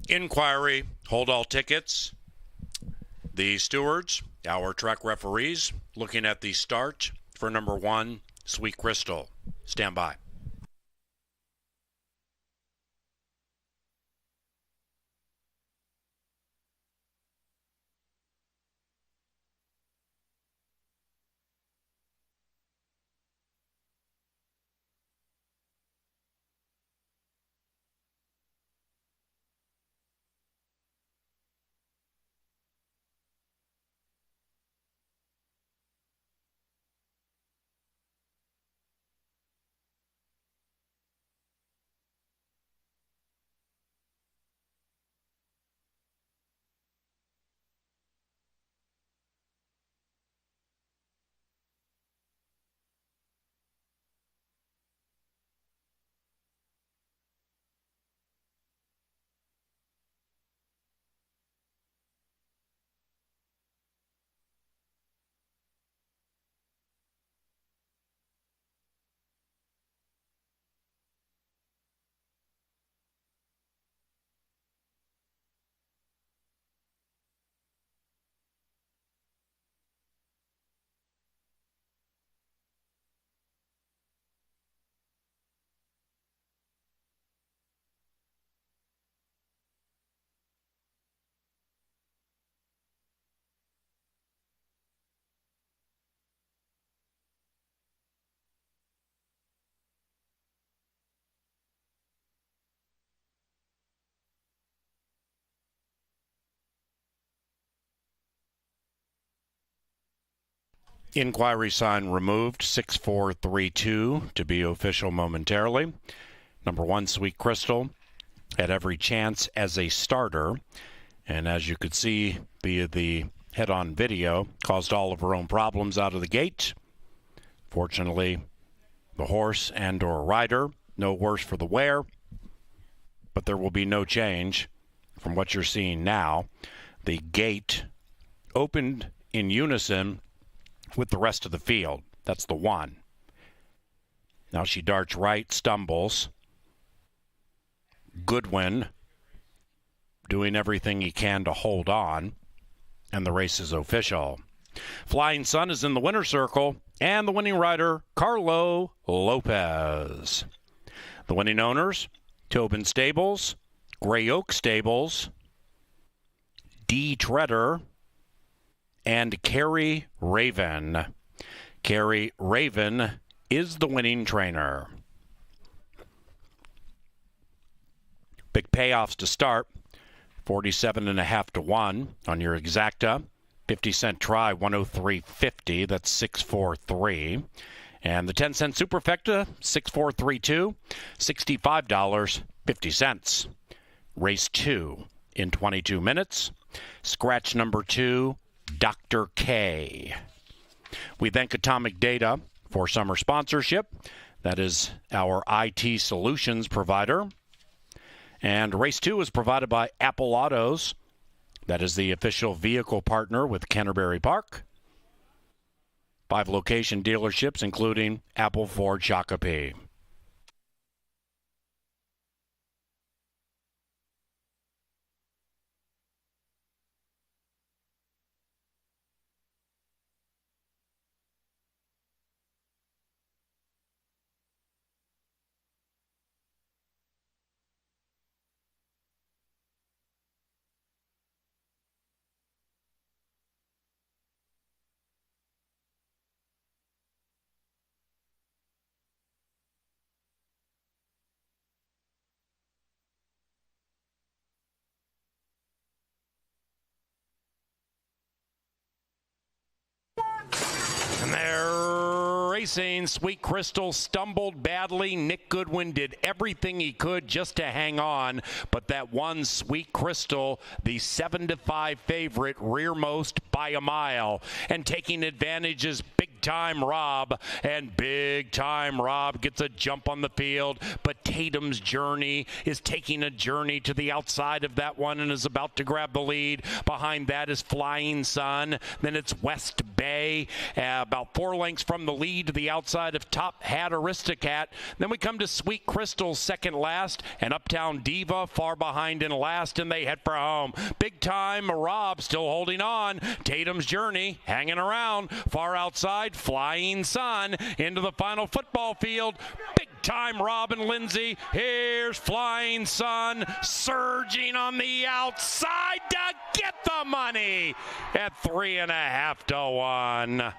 Inquiry, hold all tickets. The stewards, our track referees, looking at the start for number 1, Sweet Crystal. Stand by. Inquiry sign removed, 6432 to be official momentarily. Number 1, Sweet Crystal, had every chance as a starter. And as you could see via the head-on video, caused all of her own problems out of the gate. Fortunately, the horse and or rider, no worse for the wear. But there will be no change from what you're seeing now. The gate opened in unison with the rest of the field. That's the 1. Now she darts right, stumbles. Goodwin doing everything he can to hold on, and the race is official. Flying Sun is in the winner's circle, and the winning rider, Carlo Lopez. The winning owners, Tobin Stables, Gray Oak Stables, D. Treader, and Carrie Raven. Carrie Raven is the winning trainer. Big payoffs to start. 47.5 to 1 on your exacta. 50-cent try, 103.50. That's 643. And the 10-cent superfecta, 6432, $65.50. Race 2 in 22 minutes. Scratch number 2, Dr. K. We thank Atomic Data for summer sponsorship. That is our IT solutions provider. And race 2 is provided by Apple Autos. That is the official vehicle partner with Canterbury Park. 5 location dealerships, including Apple, Ford, Shakopee. And they're racing. Sweet Crystal stumbled badly. Nick Goodwin did everything he could just to hang on, but that one Sweet Crystal, the 7-5 favorite, rearmost by a mile, and taking advantage is Big Time Rob, and Big Time Rob gets a jump on the field, but Tatum's Journey is taking a journey to the outside of that one and is about to grab the lead. Behind that is Flying Sun. Then it's West Bay, about 4 lengths from the lead to the outside of Top Hat Aristocat. Then we come to Sweet Crystal second last, and Uptown Diva far behind in last, and they head for home. Big Time Rob still holding on. Tatum's Journey hanging around. Far outside, Flying Sun into the final football field. Big Time Rob and Lindsay. Here's Flying Sun surging on the outside to get the money at 3.5 to 1.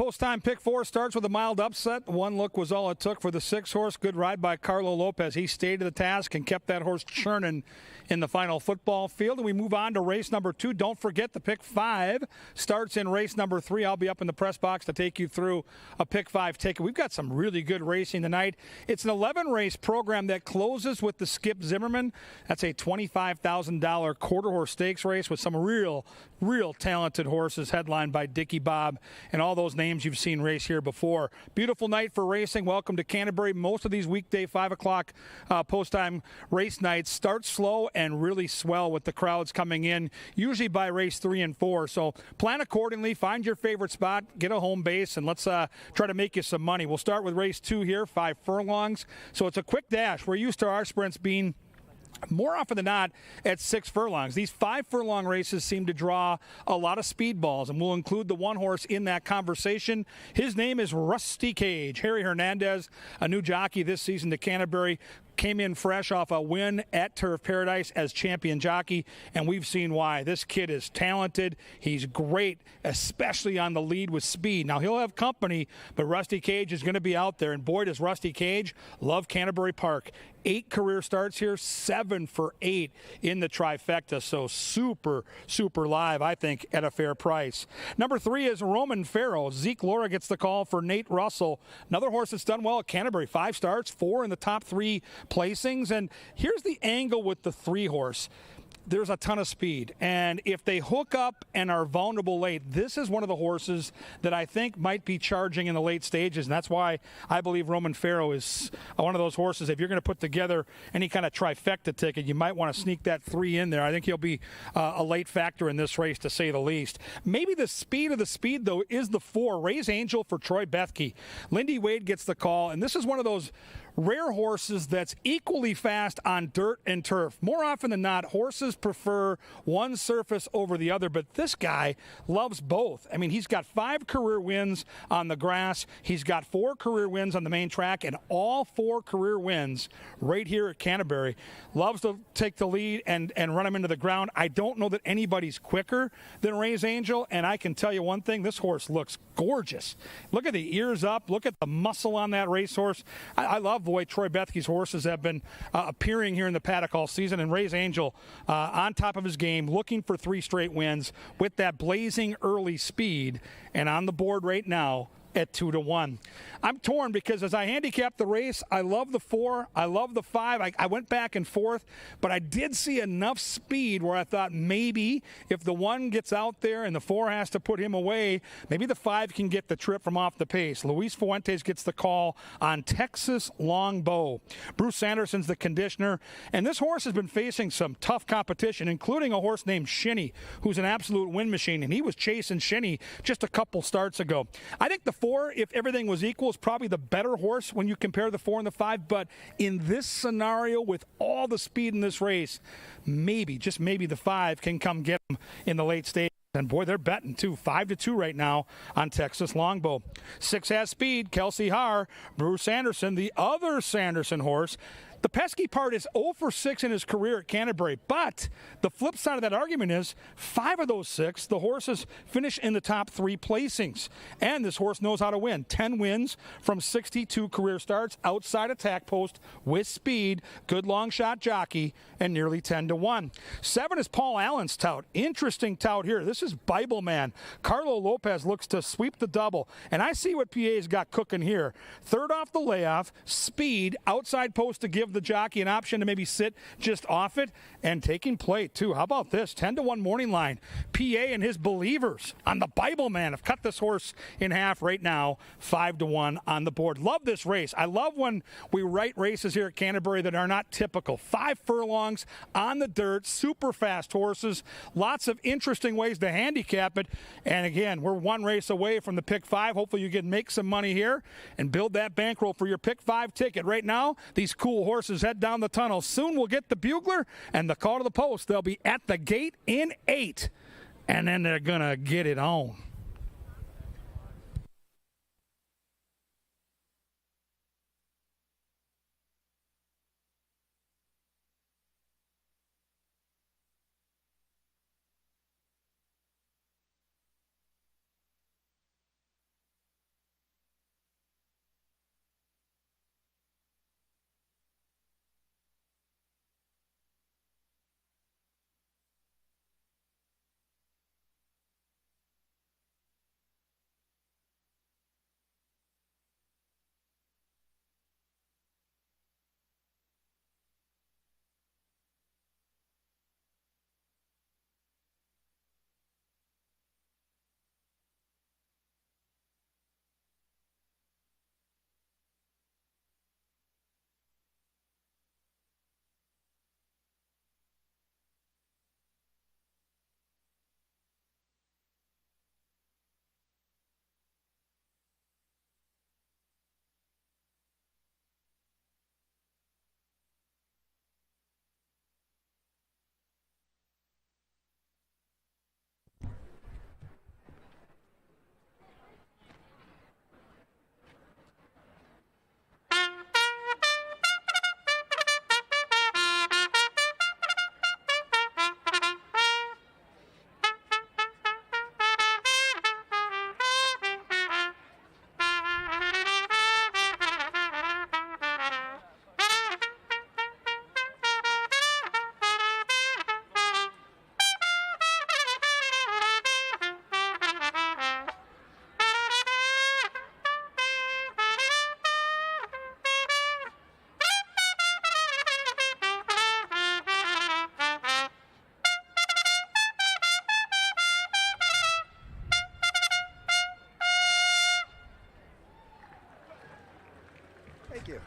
post-time pick 4 starts with a mild upset. One look was all it took for the 6-horse. Good ride by Carlo Lopez. He stayed to the task and kept that horse churning in the final football field. And we move on to race number 2. Don't forget the pick 5 starts in race number 3. I'll be up in the press box to take you through a pick 5 ticket. We've got some really good racing tonight. It's an 11-race program that closes with the Skip Zimmerman. That's a $25,000 quarter-horse stakes race with some real talented horses headlined by Dickie Bob and all those names you've seen race here before. Beautiful night for racing. Welcome to Canterbury. Most of these weekday 5 o'clock post-time race nights start slow and really swell with the crowds coming in, usually by race 3 and 4. So plan accordingly. Find your favorite spot, get a home base, and let's try to make you some money. We'll start with race 2 here, 5 furlongs. So it's a quick dash. We're used to our sprints being more often than not at 6 furlongs. These 5 furlong races seem to draw a lot of speedballs, and we'll include the one horse in that conversation. His name is Rusty Cage. Harry Hernandez, a new jockey this season to Canterbury, came in fresh off a win at Turf Paradise as champion jockey, and we've seen why. This kid is talented. He's great, especially on the lead with speed. Now, he'll have company, but Rusty Cage is going to be out there, and boy, does Rusty Cage love Canterbury Park. 8 career starts here, 7 for 8 in the trifecta, so super live, I think, at a fair price. Number 3 is Roman Pharaoh. Zeke Laura gets the call for Nate Russell. Another horse that's done well at Canterbury. 5 starts, 4 in the top 3 placings. And here's the angle with the 3-horse. There's a ton of speed, and if they hook up and are vulnerable late, this is one of the horses that I think might be charging in the late stages, and that's why I believe Roman Pharaoh is one of those horses. If you're going to put together any kind of trifecta ticket, you might want to sneak that 3 in there. I think he'll be a late factor in this race, to say the least. Maybe the speed of the speed, though, is the 4, Raise Angel for Troy Bethke. Lindy Wade gets the call, and this is one of those rare horses that's equally fast on dirt and turf. More often than not, horses prefer one surface over the other, but this guy loves both. I mean, he's got 5 career wins on the grass. He's got 4 career wins on the main track, and all 4 career wins right here at Canterbury. Loves to take the lead and run him into the ground. I don't know that anybody's quicker than Raise Angel, and I can tell you one thing, this horse looks gorgeous. Look at the ears up. Look at the muscle on that racehorse. I love the way Troy Bethke's horses have been appearing here in the paddock all season, and Raise Angel on top of his game, looking for 3 straight wins with that blazing early speed, and on the board right now at 2-1. I'm torn because as I handicapped the race, I love the 4, I love the 5. I went back and forth, but I did see enough speed where I thought maybe if the 1 gets out there and the 4 has to put him away, maybe the 5 can get the trip from off the pace. Luis Fuentes gets the call on Texas Longbow. Bruce Sanderson's the conditioner, and this horse has been facing some tough competition, including a horse named Shinny, who's an absolute win machine, and he was chasing Shinny just a couple starts ago. I think the 4, if everything was equal, is probably the better horse when you compare the 4 and the 5, but in this scenario with all the speed in this race, maybe, just maybe, the 5 can come get him in the late stage. And boy, they're betting too. 5-2 right now on Texas Longbow. 6 has speed. Kelsey Haar, Bruce Sanderson, the other Sanderson horse. The pesky part is 0 for 6 in his career at Canterbury, but the flip side of that argument is 5 of those 6, the horses finish in the top 3 placings. And this horse knows how to win. 10 wins from 62 career starts outside attack post with speed, good long shot jockey, and nearly 10-1. 7 is Paul Allen's tout. Interesting tout here. This is Bible Man. Carlo Lopez looks to sweep the double, and I see what PA's got cooking here. 3rd off the layoff, speed, outside post to give the jockey an option to maybe sit just off it, and taking plate too. How about this? 10-1 morning line. PA and his believers on the Bible Man have cut this horse in half right now. 5-1 on the board. Love this race. I love when we write races here at Canterbury that are not typical. 5 furlongs on the dirt, super fast horses, lots of interesting ways to handicap it. And again, we're 1 race away from the pick 5. Hopefully you can make some money here and build that bankroll for your pick 5 ticket. Right now, these cool horses head down the tunnel. Soon we'll get the bugler and the call to the post. They'll be at the gate in 8, and then they're going to get it on. Thank you.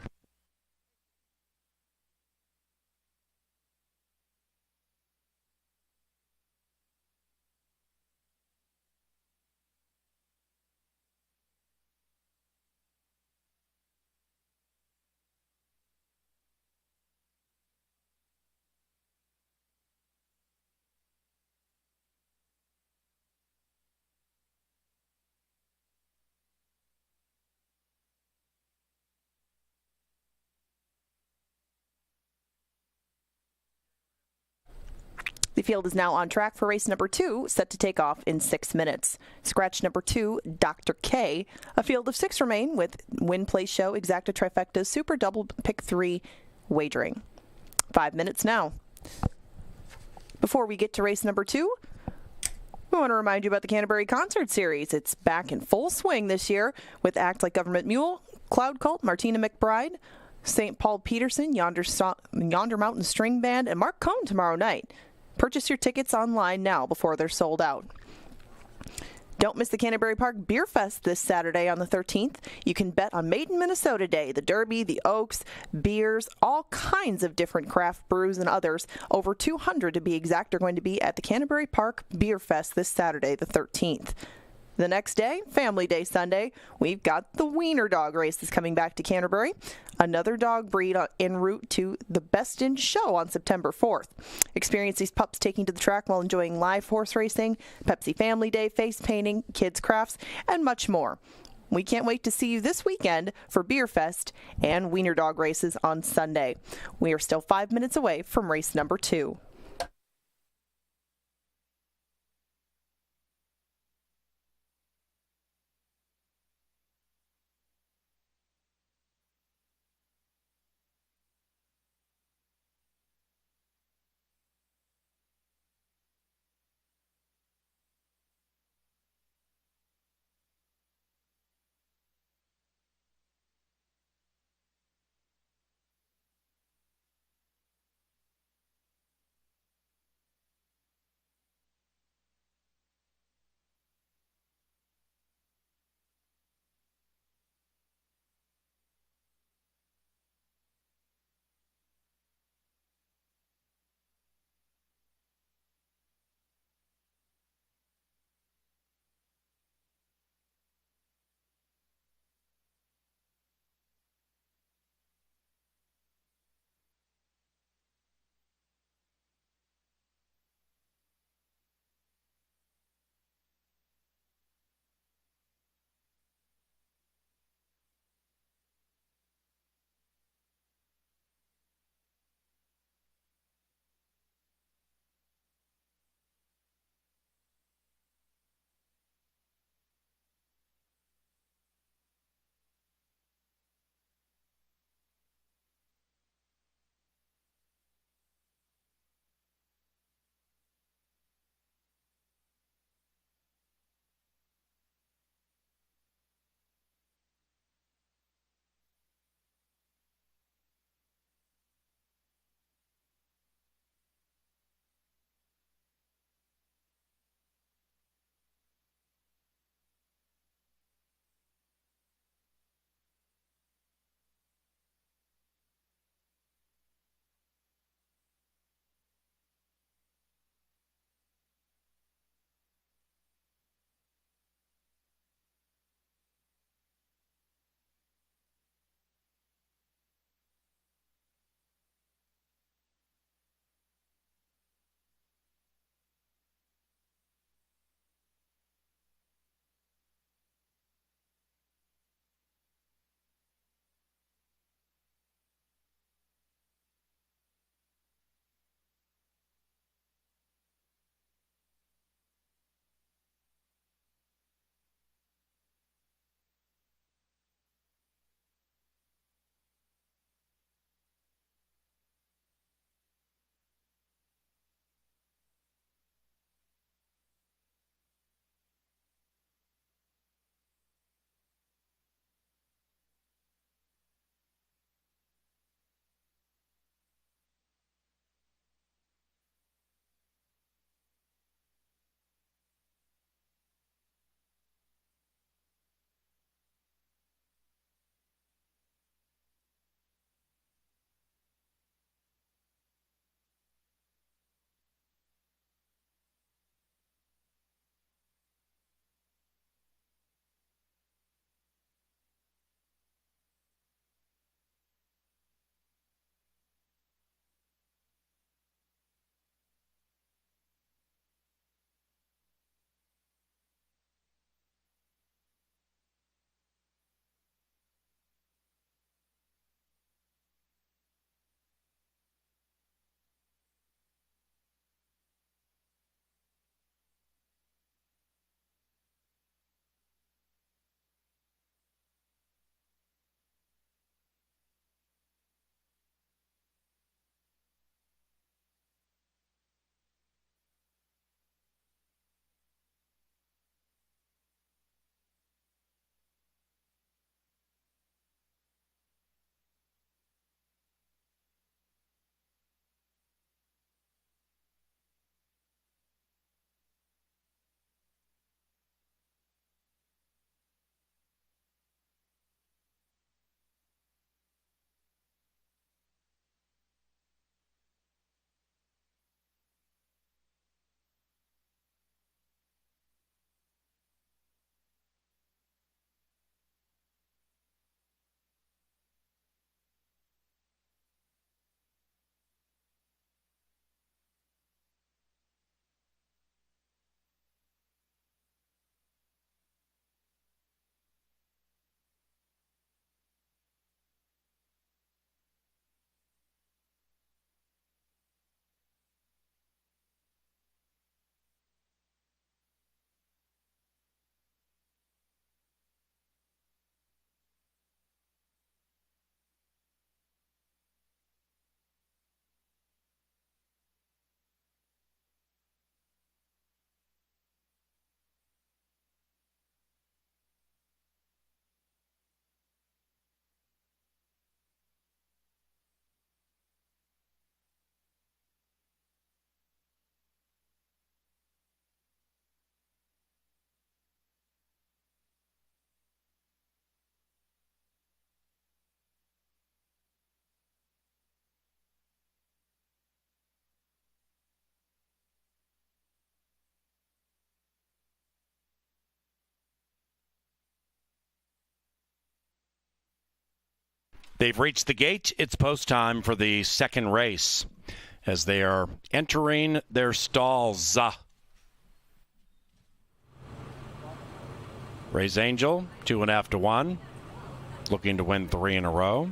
The field is now on track for race number 2, set to take off in 6 minutes. Scratch number 2, Dr. K. A field of 6 remain with Win Play Show, Exacta Trifecta, Super Double Pick 3 wagering. 5 minutes now. Before we get to race number 2, we want to remind you about the Canterbury Concert Series. It's back in full swing this year with acts like Government Mule, Cloud Cult, Martina McBride, St. Paul Peterson, Yonder Mountain String Band, and Mark Cohn tomorrow night. Purchase your tickets online now before they're sold out. Don't miss the Canterbury Park Beer Fest this Saturday on the 13th. You can bet on Made in Minnesota Day, the Derby, the Oaks, beers, all kinds of different craft brews and others. Over 200 to be exact are going to be at the Canterbury Park Beer Fest this Saturday, the 13th. The next day, Family Day Sunday, we've got the Wiener Dog race that's coming back to Canterbury. Another dog breed en route to the Best in Show on September 4th. Experience these pups taking to the track while enjoying live horse racing, Pepsi Family Day, face painting, kids crafts, and much more. We can't wait to see you this weekend for Beer Fest and Wiener Dog races on Sunday. We are still 5 minutes away from race number 2. They've reached the gate. It's post time for the second race as they are entering their stalls. Raise Angel, 2.5 to 1, looking to win 3 in a row.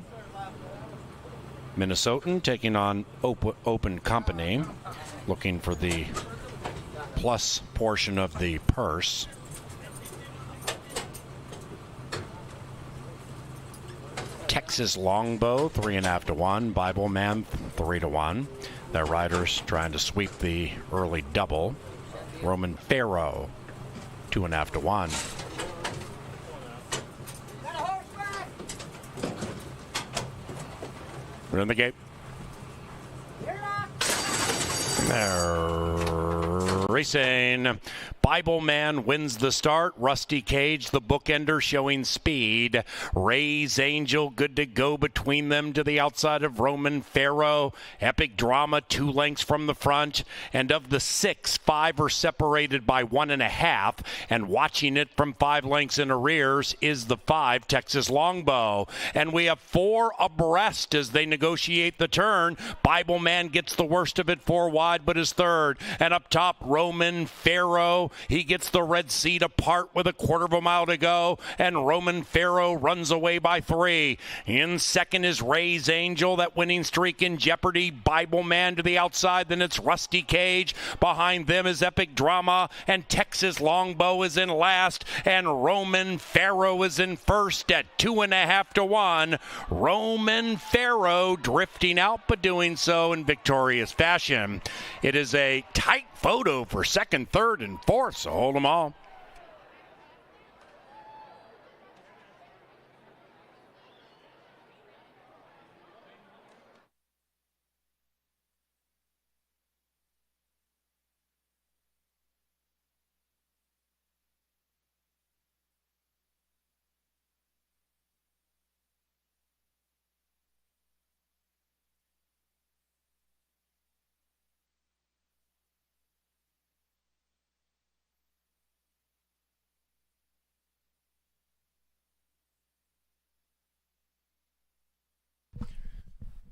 Minnesotan taking on Open Company, looking for the plus portion of the purse. Texas Longbow, 3.5 to 1. Bible Man, 3 to 1. Their riders trying to sweep the early double. Roman Pharaoh, 2.5 to 1. We're in the gate. They're racing. Bible Man wins the start. Rusty Cage, the bookender, showing speed. Raise Angel, good to go between them to the outside of Roman Pharaoh. Epic Drama, 2 lengths from the front. And of the 6, 5 are separated by 1.5. And watching it from 5 lengths in arrears is the 5, Texas Longbow. And we have 4 abreast as they negotiate the turn. Bible Man gets the worst of it, 4 wide, but is third. And up top, Roman Pharaoh. He gets the red seat apart with 1/4 mile to go, and Roman Pharaoh runs away by 3. In second is Raise Angel, that winning streak in jeopardy. Bible Man to the outside, then it's Rusty Cage. Behind them is Epic Drama, and Texas Longbow is in last, and Roman Pharaoh is in first at 2.5 to 1. Roman Pharaoh drifting out, but doing so in victorious fashion. It is a tight photo for second, third, and fourth, so hold them all.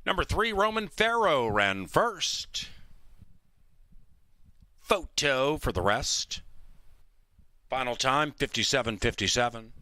Number 3, Roman Pharaoh ran first. Photo for the rest. Final time, 57:57.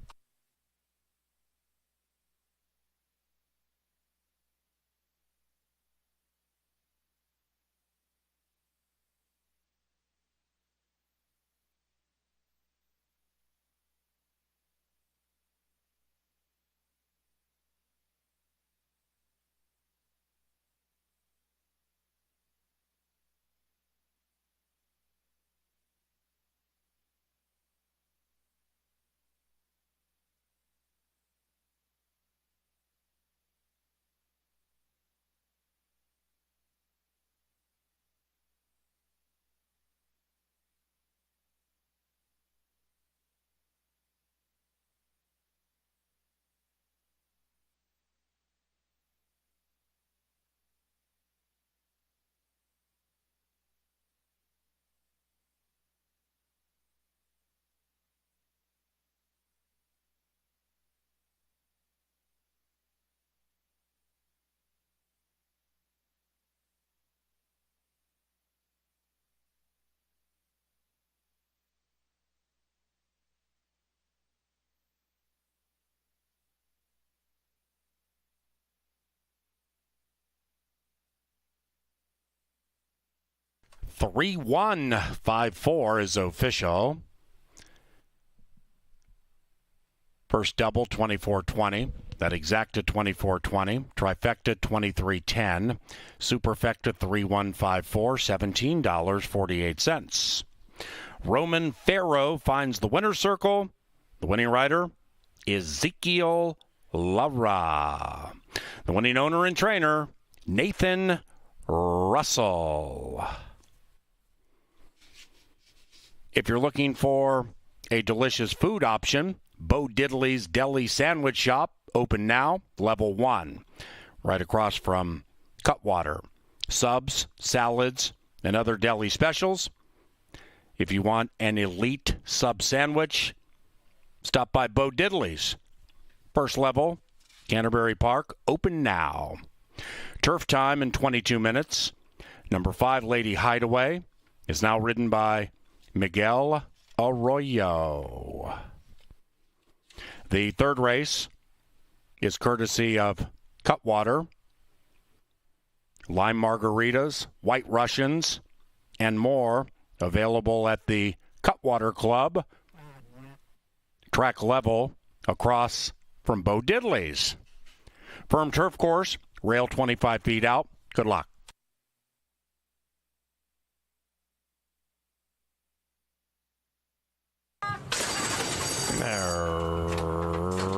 Three 1-5-4 is official. First double 24-20. That exacta 24-20. Trifecta 23-10. Superfecta 3-1-5-4. $17.48. Roman Pharaoh finds the winner's circle. The winning rider is Ezekiel Lara. The winning owner and trainer, Nathan Russell. If you're looking for a delicious food option, Bo Diddley's Deli Sandwich Shop, open now, level 1, right across from Cutwater. Subs, salads, and other deli specials. If you want an elite sub sandwich, stop by Bo Diddley's. First level, Canterbury Park, open now. Turf time in 22 minutes. Number 5, Lady Hideaway, is now ridden by Miguel Arroyo. The third race is courtesy of Cutwater, Lime Margaritas, White Russians, and more, available at the Cutwater Club, track level across from Bo Diddley's. Firm turf course, rail 25 feet out. Good luck.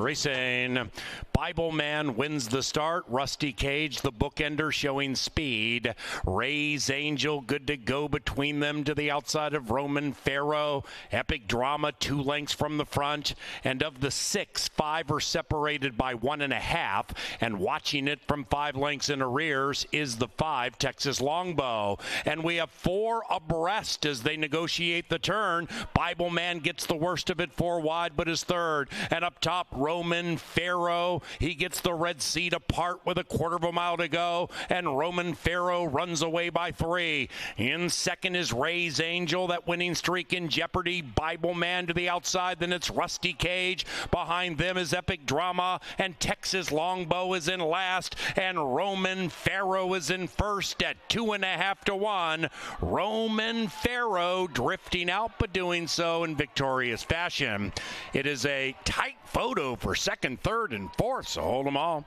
Racing. Bible Man wins the start. Rusty Cage, the bookender, showing speed. Ray's Angel, good to go between them to the outside of Roman Pharaoh. Epic Drama, 2 lengths from the front. And of the 6, 5 are separated by 1.5. And watching it from 5 lengths in arrears is the 5, Texas Longbow. And we have 4 abreast as they negotiate the turn. Bible Man gets the worst of it, 4 wide, but is third. And up top, Roman Pharaoh. He gets the red seat apart with a 1/4 of a mile to go, and Roman Pharaoh runs away by 3. In second is Ray's Angel, that winning streak in jeopardy. Bible Man to the outside, then it's Rusty Cage. Behind them is Epic Drama, and Texas Longbow is in last, and Roman Pharaoh is in first at 2.5 to 1. Roman Pharaoh drifting out, but doing so in victorious fashion. It is a tight photo for second, third, and fourth, so hold them all.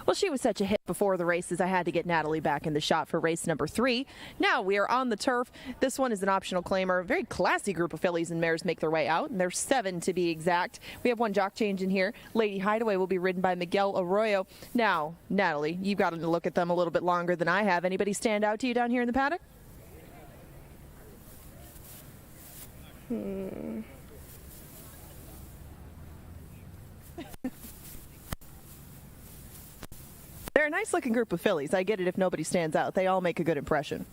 Well, she was such a hit before the races, I had to get Natalie back in the shot for race number 3. Now we are on the turf. This one is an optional claimer. A very classy group of fillies and mares make their way out, and there's 7 to be exact. We have one jock change in here. Lady Hideaway will be ridden by Miguel Arroyo. Now, Natalie, you've gotten to look at them a little bit longer than I have. Anybody stand out to you down here in the paddock? They're a nice looking group of fillies. I get it if nobody stands out. They all make a good impression.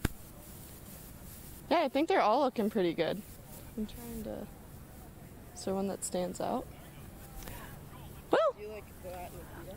Yeah, I think they're all looking pretty good. I'm trying to... Is there one that stands out? Well,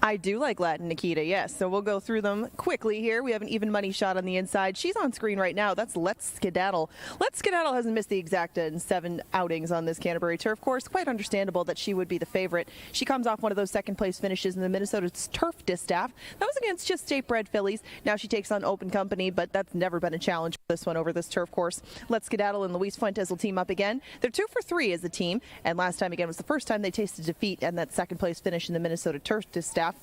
I do like Latin Nikita, yes. So we'll go through them quickly here. We have an even money shot on the inside. She's on screen right now. That's Let's Skedaddle. Let's Skedaddle hasn't missed the exacta in 7 outings on this Canterbury turf course. Quite understandable that she would be the favorite. She comes off one of those second place finishes in the Minnesota Turf Distaff. That was against just state-bred fillies. Now she takes on open company, but that's never been a challenge for this one over this turf course. Let's Skedaddle and Luis Fuentes will team up again. They're 2 for 3 as a team, and last time again was the first time they tasted defeat and that second place finish in the Minnesota Turf Distaff.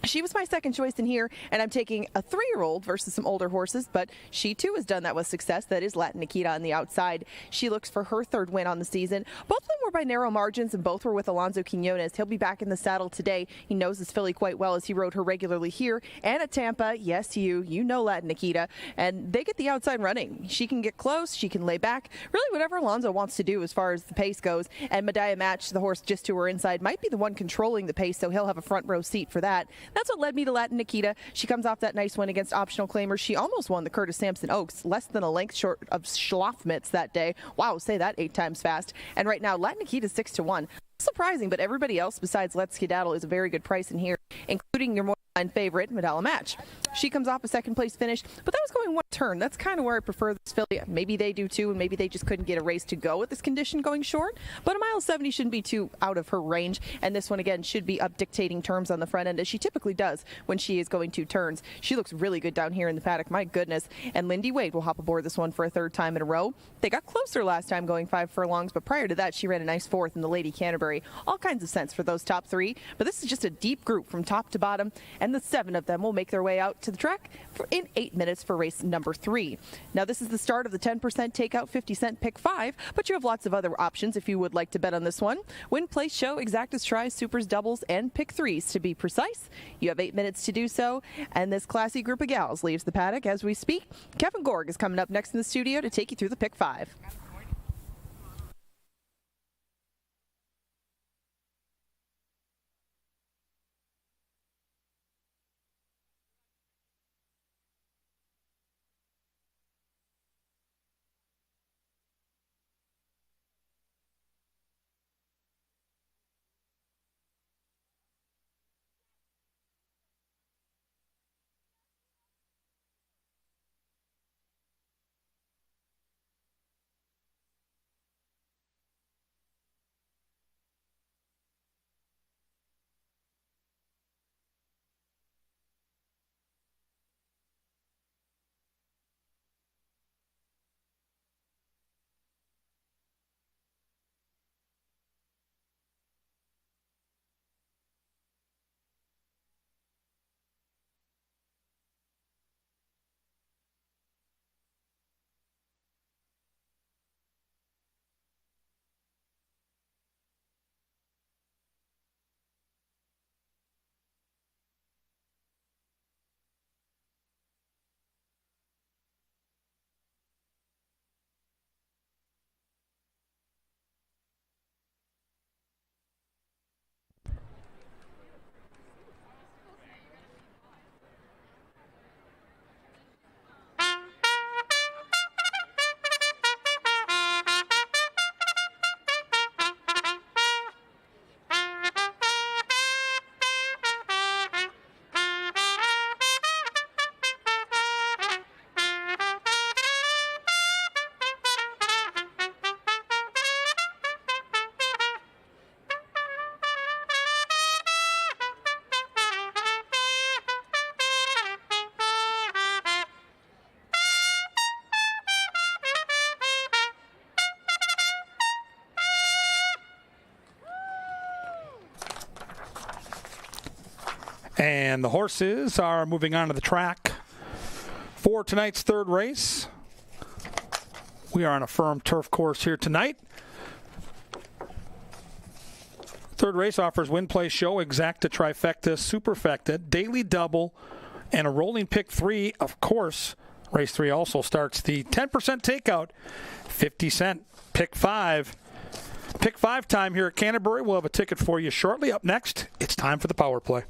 She was my second choice in here, and I'm taking a 3-year-old versus some older horses, but she too has done that with success. That is Latin Nikita on the outside. She looks for her 3rd win on the season. Both of them were by narrow margins, and both were with Alonso Quinones. He'll be back in the saddle today. He knows his filly quite well as he rode her regularly here and at Tampa. Yes, you know Latin Nikita, and they get the outside running. She can get close, she can lay back, really whatever Alonso wants to do as far as the pace goes, and Medalla Match, the horse just to her inside, might be the one controlling the pace, so he'll have a front row seat for that. That's what led me to Latin Nikita. She comes off that nice win against optional claimers. She almost won the Curtis Sampson Oaks, less than a length short of Schlafmitz that day. Wow, say that 8 times fast. And right now, Latin Nikita 6-1. Surprising, but everybody else besides Let's Skedaddle is a very good price in here, including your more favorite, Medalla Match. She comes off a second place finish, but that was going 1 turn. That's kind of where I prefer this filly. Maybe they do too, and maybe they just couldn't get a race to go with this condition going short, but a mile 70 shouldn't be too out of her range, and this one again should be up dictating terms on the front end, as she typically does when she is going 2 turns. She looks really good down here in the paddock, my goodness, and Lindy Wade will hop aboard this one for a 3rd time in a row. They got closer last time going 5 furlongs, but prior to that she ran a nice 4th in the Lady Canterbury. All kinds of sense for those top 3, but this is just a deep group from top to bottom, and the 7 of them will make their way out to the track in 8 minutes for race number 3. Now this is the start of the 10% takeout 50-cent pick 5, but you have lots of other options if you would like to bet on this one. Win, place, show, exactas, tries, supers, doubles, and pick 3s to be precise. You have 8 minutes to do so, and this classy group of gals leaves the paddock as we speak. Kevin Gorg is coming up next in the studio to take you through the pick 5. And the horses are moving on to the track for tonight's third race. We are on a firm turf course here tonight. Third race offers win, play, show, exacta, trifecta, superfecta, daily double, and a rolling pick 3. Of course, race 3 also starts the 10% takeout, 50 cent pick 5. Pick 5 time here at Canterbury. We'll have a ticket for you shortly. Up next, it's time for the power play.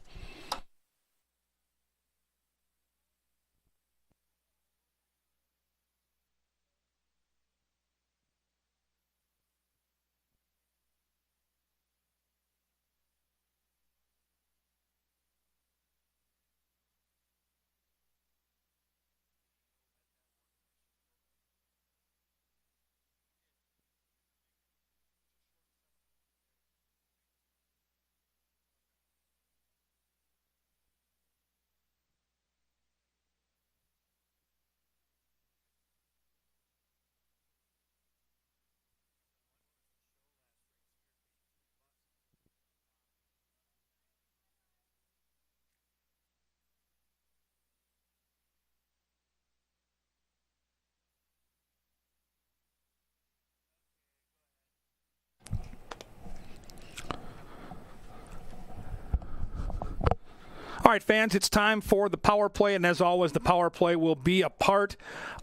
All right, fans, it's time for the power play, and as always, the power play will be a part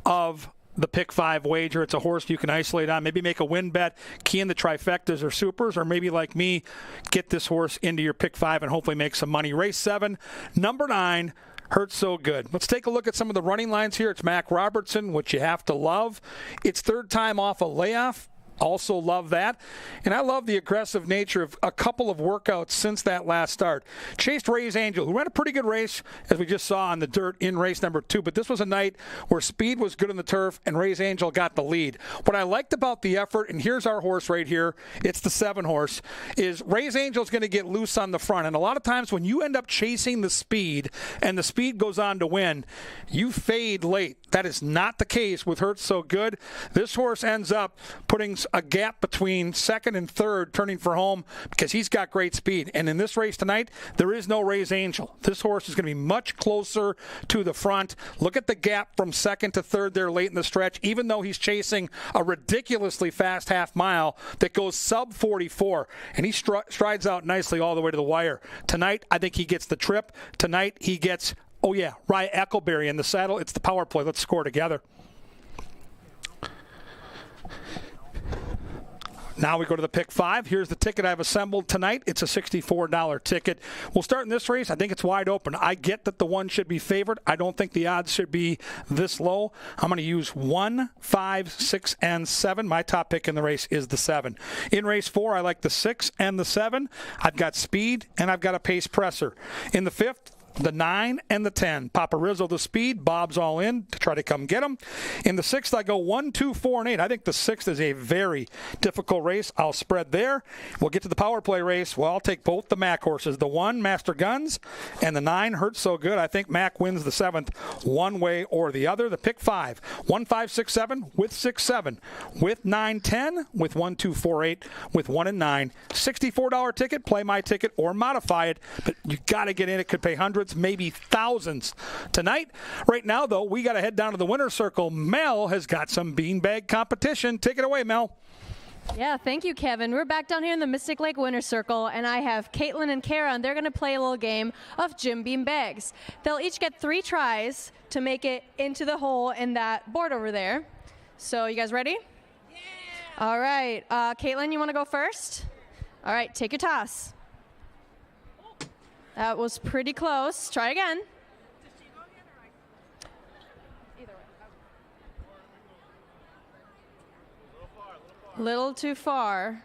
of the pick 5 wager. It's a horse you can isolate on, maybe make a win bet, key in the trifectas or supers, or maybe like me, get this horse into your pick 5 and hopefully make some money. Race 7, number 9, Hurts So Good. Let's take a look at some of the running lines here. It's Mac Robertson, which you have to love. It's third time off a layoff. Also love that. And I love the aggressive nature of a couple of workouts since that last start. Chased Ray's Angel, who ran a pretty good race, as we just saw on the dirt in race number 2. But this was a night where speed was good on the turf, and Ray's Angel got the lead. What I liked about the effort, and here's our horse right here, it's the 7 horse, is Ray's Angel's going to get loose on the front. And a lot of times when you end up chasing the speed, and the speed goes on to win, you fade late. That is not the case with Hurts So Good. This horse ends up putting a gap between second and third, turning for home, because he's got great speed. And in this race tonight, there is no Ray's Angel. This horse is going to be much closer to the front. Look at the gap from second to third there late in the stretch, even though he's chasing a ridiculously fast half mile that goes sub 44. And he strides out nicely all the way to the wire. Tonight, I think he gets the trip. Tonight, he gets, Rye Eccleberry in the saddle. It's the power play. Let's score together. Now we go to the pick 5. Here's the ticket I've assembled tonight. It's a $64 ticket. We'll start in this race. I think it's wide open. I get that the 1 should be favored. I don't think the odds should be this low. I'm going to use 1, 5, 6, and 7. My top pick in the race is the 7. In race 4, I like the 6 and the 7. I've got speed, and I've got a pace presser. In the 5th, the 9 and the 10. Papa Rizzo, the speed. Bob's all in to try to come get him. In the 6th, I go 1, 2, 4, and 8. I think the 6th is a very difficult race. I'll spread there. We'll get to the power play race. Well, I'll take both the Mac horses. The 1, Master Guns, and the 9, Hurts So Good. I think Mac wins the 7th one way or the other. The pick 5, 1, 5, 6, 7, with 6, 7, with 9, 10, with 1, 2, 4, 8, with 1 and 9. $64 ticket. Play my ticket or modify it, but you got to get in. It could pay hundreds, maybe thousands tonight. Right now, though, we got to head down to the winner's circle. Mel has got some beanbag competition. Take it away, Mel. Yeah, thank you, Kevin. We're back down here in the Mystic Lake Winner's Circle, and I have Caitlin and Kara, and they're going to play a little game of Jim Beam Bags. They'll each get 3 tries to make it into the hole in that board over there. So, you guys ready? Yeah! All right. Caitlin, you want to go first? All right, take your toss. That was pretty close. Try again. Does she go again or I? Either way. Little too far.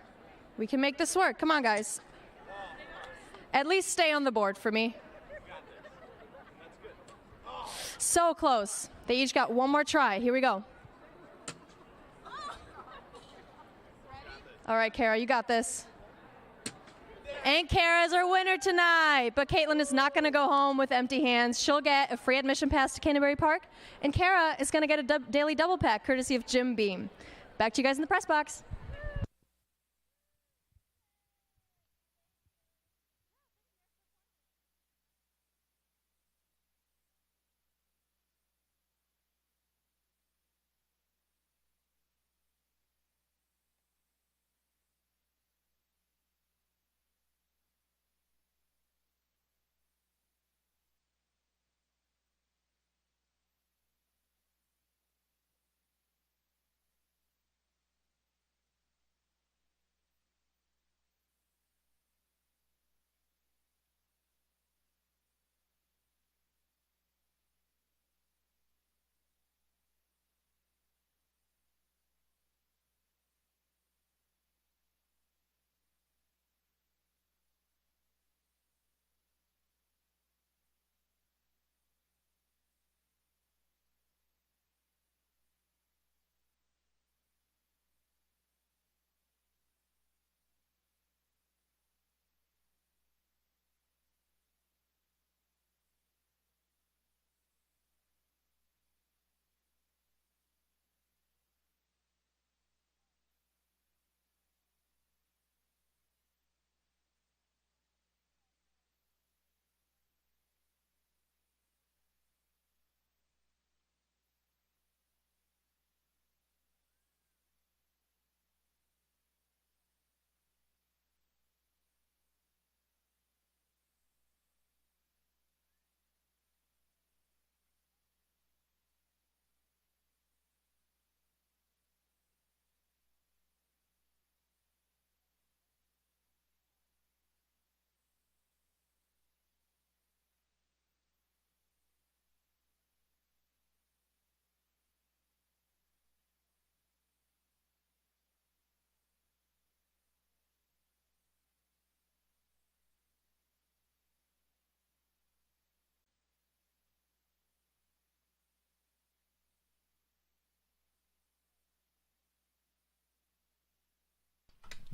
We can make this work. Come on, guys. At least stay on the board for me. So close. They each got 1 more try. Here we go. All right, Kara, you got this. And Kara's our winner tonight. But Caitlin is not going to go home with empty hands. She'll get a free admission pass to Canterbury Park. And Kara is going to get a daily double pack courtesy of Jim Beam. Back to you guys in the press box.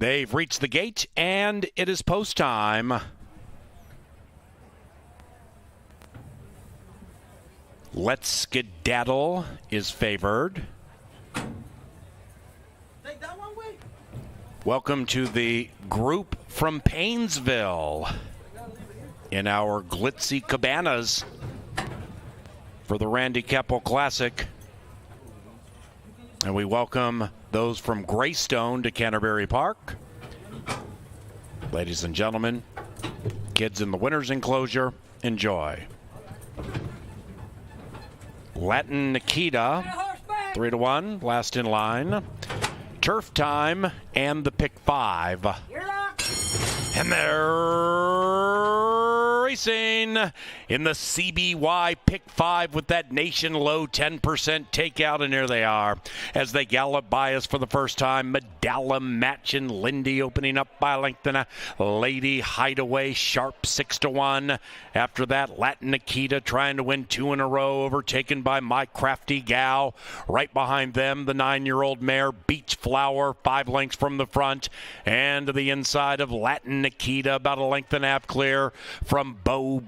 They've reached the gate, and it is post time. Let's Skedaddle is favored. Welcome to the group from Paynesville in our glitzy cabanas for the Randy Keppel Classic. And we welcome those from Greystone to Canterbury Park. Ladies and gentlemen, kids in the winner's enclosure, enjoy. Latin Nikita, 3-1, last in line. Turf Time and the pick 5. And they're racing in the CBY pick 5 with that nation low 10% takeout, and here they are as they gallop by us for the first time. Medalla Match and Lindy opening up by a length and a Lady Hideaway sharp 6-1. After that, Latin Nikita trying to win 2 in a row, overtaken by My Crafty Gal. Right behind them, the 9-year-old mare Beach Flower, 5 lengths from the front, and to the inside of Latin Nikita, about a length and a half clear from Bo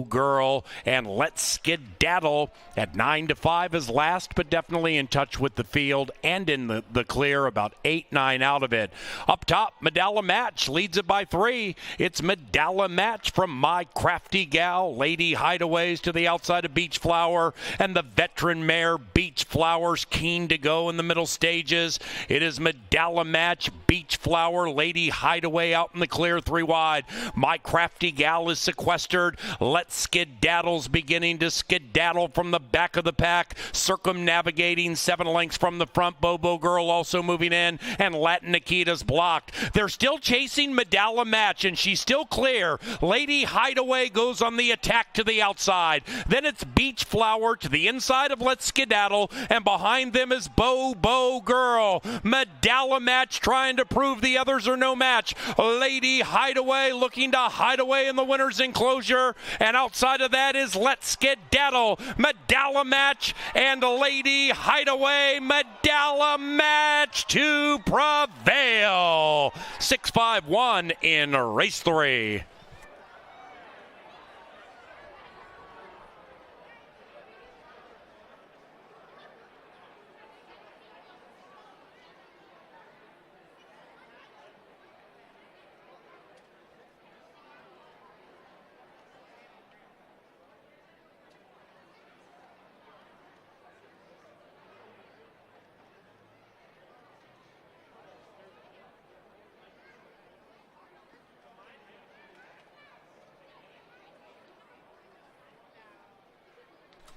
Girl. And Let's Skedaddle at 9-5 is last, but definitely in touch with the field and in the clear, about 8-9 out of it. Up top, Medalla Match leads it by 3. It's Medalla Match from My Crafty Gal. Lady Hideaways to the outside of Beach Flower, and the veteran mare Beach Flower's keen to go in the middle stages. It is Medalla Match, Beach Flower, Lady Hideaway out in the clear 3 wide. My Crafty Gal is sequestered. Let's Skedaddle's beginning to skedaddle from the back of the pack, circumnavigating 7 lengths from the front. Bobo Girl also moving in, and Latin Nikita's blocked. They're still chasing Medalla Match, and she's still clear. Lady Hideaway goes on the attack to the outside. Then it's Beach Flower to the inside of Let's Skedaddle, and behind them is Bobo Girl. Medalla Match trying to prove the others are no match. Lady Hideaway looking to hide away in the winner's enclosure, and outside of that is Let's Skedaddle, Medalla Match, and Lady Hideaway. Medalla Match to prevail. 6-5-1 in race 3.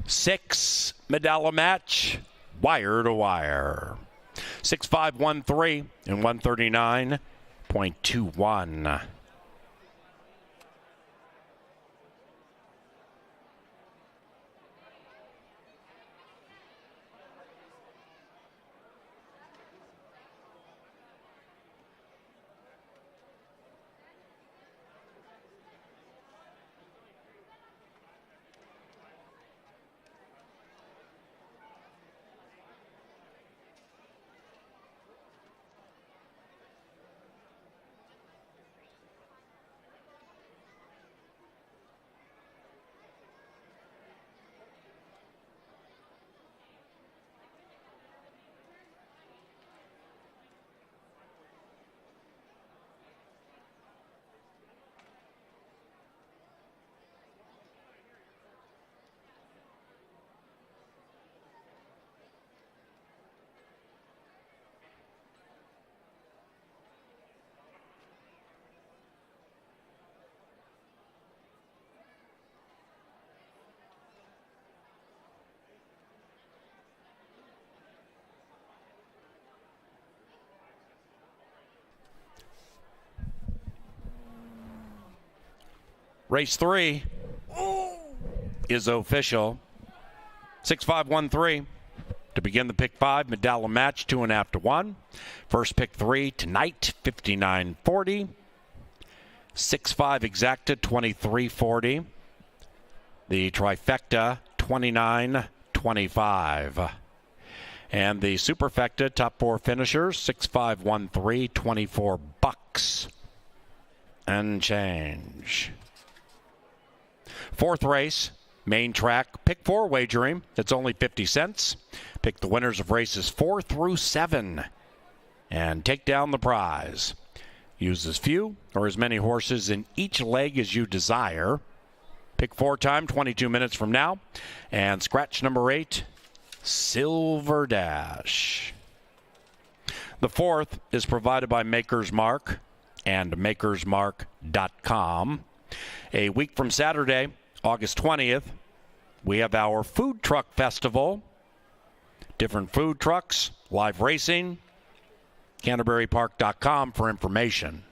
Six, Medalla Match, wire to wire. 6-5-1-3 and 139.21. Race 3 is official. 6-5-1-3 to begin the pick 5. Medalla Match 2.5 to 1. First pick 3 tonight, 59.40. 6-5 Exacta 23.40. The trifecta 29.25. And the Superfecta top 4 finishers, 6513, 24 bucks and change. 4th race, main track, pick 4 wagering. It's only 50 cents. Pick the winners of races 4 through 7 and take down the prize. Use as few or as many horses in each leg as you desire. Pick 4 time, 22 minutes from now. And scratch number 8, Silver Dash. The 4th is provided by Maker's Mark and makersmark.com. A week from Saturday, August 20th, we have our food truck festival. Different food trucks, live racing, CanterburyPark.com for information.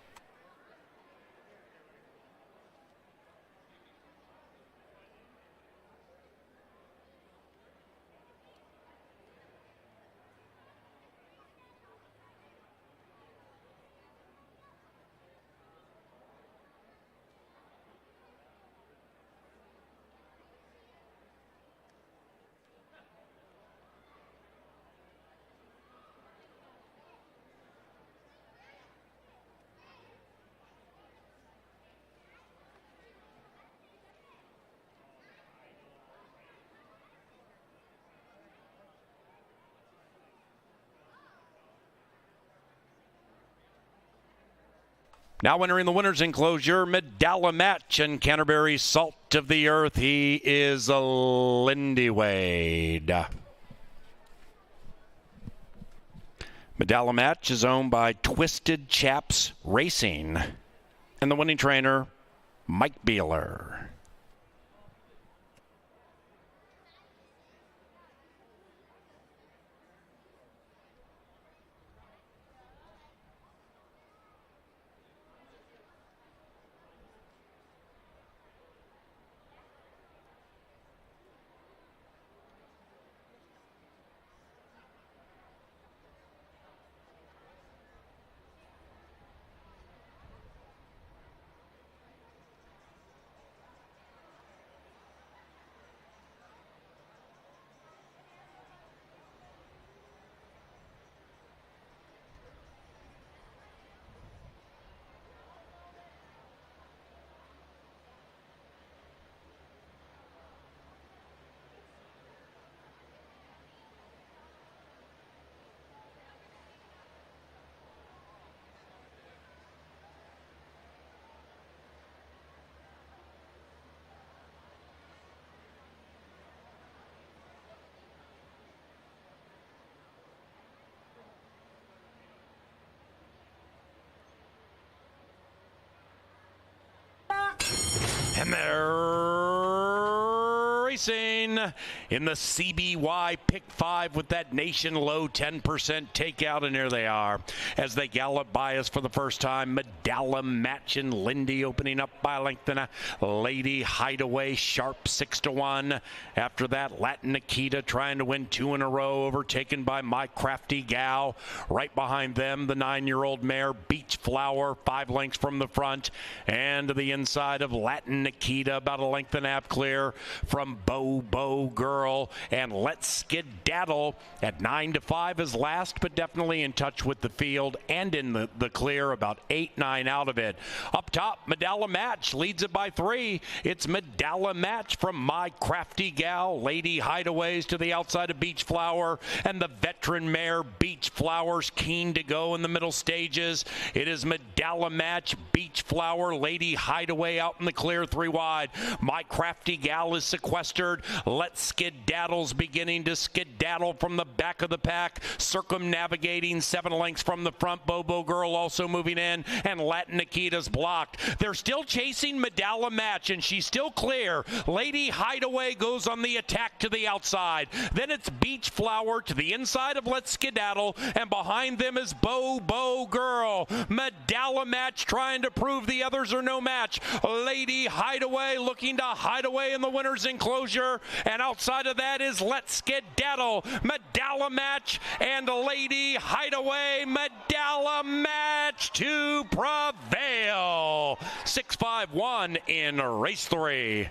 Now entering the winner's enclosure, Medalla Match and Canterbury Salt of the Earth. He is a Lindy Wade. Medalla Match is owned by Twisted Chaps Racing and the winning trainer, Mike Beeler. And they're racing in the CBY Pick 5 with that nation low 10% takeout, and here they are as they gallop by us for the first time. Medalla Match and Lindy opening up by a length and a Lady Hideaway sharp 6-1. After that, Latin Nikita trying to win 2 in a row, overtaken by My Crafty Gal. Right behind them, the 9-year-old mare Beach Flower, 5 lengths from the front, and to the inside of Latin Nikita, about a length and a half clear from Bo Girl, and Let's Skedaddle at 9-5 is last, but definitely in touch with the field and in the clear, about 8-9 out of it. Up top, Medalla Match leads it by 3. It's Medalla Match from My Crafty Gal, Lady Hideaways to the outside of Beach Flower, and the veteran mare Beach Flower's keen to go in the middle stages. It is Medalla Match, Beach Flower, Lady Hideaway out in the clear 3 wide. My Crafty Gal is sequestered. Let's Skedaddle's beginning to skedaddle from the back of the pack, circumnavigating 7 lengths from the front. Bobo Girl also moving in, and Latin Nikita's blocked. They're still chasing Medalla Match, and she's still clear. Lady Hideaway goes on the attack to the outside. Then it's Beach Flower to the inside of Let's Skedaddle, and behind them is Bobo Girl. Medalla Match trying to prove the others are no match. Lady Hideaway looking to hide away in the winner's enclosure, and outside of that is Let's Skedaddle, Medalla Match, and Lady Hideaway. Medalla Match to prevail. 6-5-1 in race 3.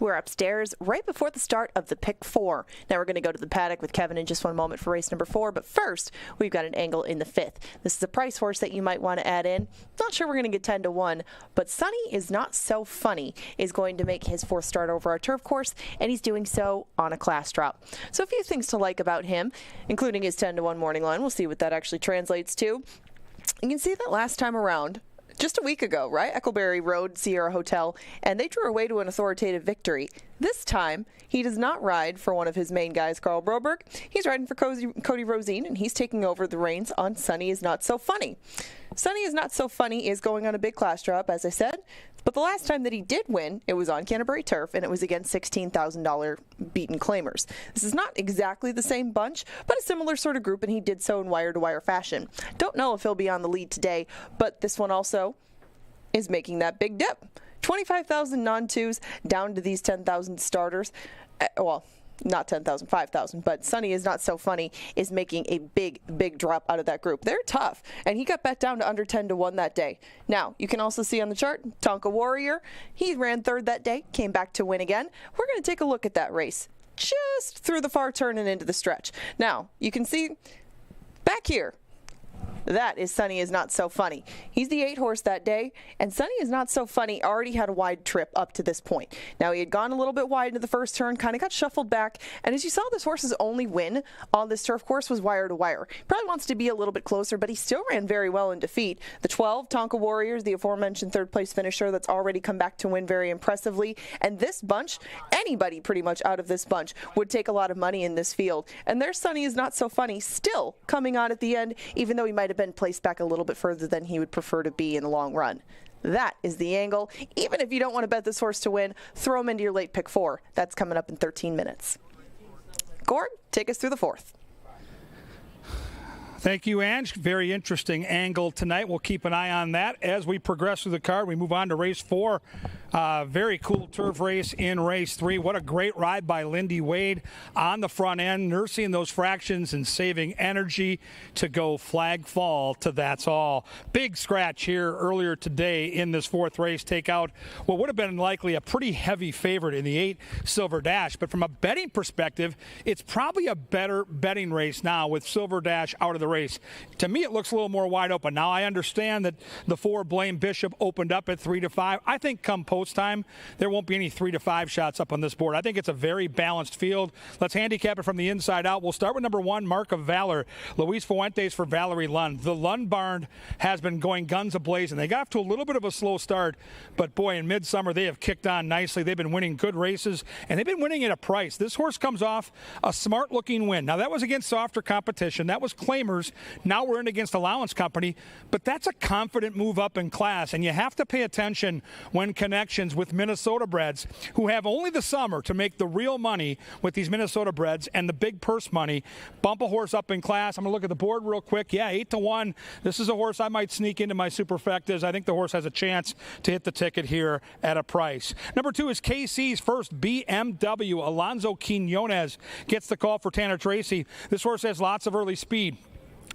We're upstairs right before the start of the pick 4. Now we're going to go to the paddock with Kevin in just one moment for race number 4, but first we've got an angle in the 5th. This is a price horse that you might want to add in. Not sure we're going to get 10 to 1, but Sunny Is Not So Funny is going to make his 4th start over our turf course, and he's doing so on a class drop. So a few things to like about him, including his 10 to 1 morning line. We'll see what that actually translates to. You can see that last time around, just a week ago, right? Eckleberry rode Sierra Hotel, and they drew away to an authoritative victory. This time, he does not ride for one of his main guys, Carl Broberg. He's riding for Cody Rosine, and he's taking over the reins on Sunny Is Not So Funny. Sunny Is Not So Funny is going on a big class drop, as I said, but the last time that he did win, it was on Canterbury turf, and it was against $16,000 beaten claimers. This is not exactly the same bunch, but a similar sort of group, and he did so in wire-to-wire fashion. Don't know if he'll be on the lead today, but this one also is making that big dip. 25,000 non-twos down to these 10,000 starters. Well, not 10,000, 5,000, but Sunny Is Not So Funny is making a big drop out of that group. They're tough, and he got bet down to under 10 to 1 that day. Now, you can also see on the chart, Tonka Warrior, he ran 3rd that day, came back to win again. We're going to take a look at that race just through the far turn and into the stretch. Now, you can see back here, that is Sunny Is Not So Funny. He's the 8 horse that day, and Sunny Is Not So Funny already had a wide trip up to this point. Now, he had gone a little bit wide into the first turn, kind of got shuffled back, and as you saw, this horse's only win on this turf course was wire to wire. He probably wants to be a little bit closer, but he still ran very well in defeat. The 12, Tonka Warriors, the aforementioned 3rd place finisher that's already come back to win very impressively, and this bunch, anybody pretty much out of this bunch would take a lot of money in this field. And there's Sunny Is Not So Funny still coming on at the end, even though he might have been placed back a little bit further than he would prefer to be in the long run. That is the angle. Even if you don't want to bet this horse to win, throw him into your late pick 4. That's coming up in 13 minutes. Gord, take us through the 4th. Thank you, Ange. Very interesting angle tonight. We'll keep an eye on that as we progress through the card. We move on to race 4. Very cool turf race in race 3. What a great ride by Lindy Wade on the front end, nursing those fractions and saving energy to go flag fall to That's All. Big scratch here earlier today in this 4th race. Take out what would have been likely a pretty heavy favorite in the 8 Silver Dash. But from a betting perspective, it's probably a better betting race now with Silver Dash out of the race. To me, it looks a little more wide open. Now, I understand that the 4 Blame Bishop opened up at 3 to 5. I think come post time, there won't be any 3 to 5 shots up on this board. I think it's a very balanced field. Let's handicap it from the inside out. We'll start with number 1, Mark of Valor. Luis Fuentes for Valerie Lund. The Lund barn has been going guns a-blazing. They got off to a little bit of a slow start, but boy, in midsummer, they have kicked on nicely. They've been winning good races, and they've been winning at a price. This horse comes off a smart-looking win. Now, that was against softer competition. That was claimers. Now we're in against Allowance Company, but that's a confident move up in class, and you have to pay attention when connections with Minnesota breds who have only the summer to make the real money with these Minnesota breds and the big purse money. Bump a horse up in class. I'm going to look at the board real quick. Yeah, 8 to 1. This is a horse I might sneak into my superfectas. I think the horse has a chance to hit the ticket here at a price. Number 2 is KC's first BMW. Alonzo Quinones gets the call for Tanner Tracy. This horse has lots of early speed.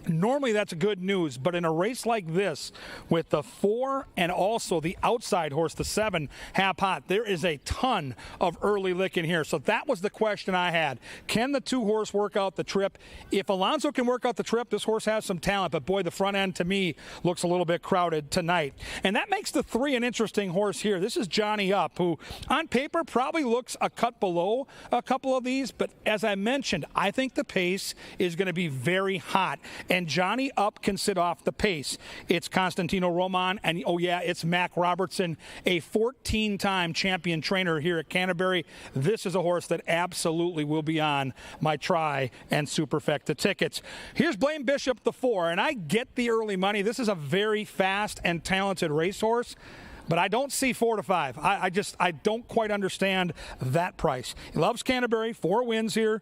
Normally that's good news, but in a race like this with the 4 and also the outside horse, the 7, Hap Hot, there is a ton of early lick in here. So that was the question I had. Can the 2 horse work out the trip? If Alonso can work out the trip, this horse has some talent, but boy, the front end to me looks a little bit crowded tonight. And that makes the 3 an interesting horse here. This is Johnny Up, who on paper probably looks a cut below a couple of these, but as I mentioned, I think the pace is going to be very hot. And Johnny Up can sit off the pace. It's Constantino Roman, and oh yeah, it's Mac Robertson, a 14-time champion trainer here at Canterbury. This is a horse that absolutely will be on my try and superfecta tickets. Here's Blame Bishop, the 4, and I get the early money. This is a very fast and talented racehorse, but I don't see 4 to 5. I don't quite understand that price. He loves Canterbury, 4 wins here.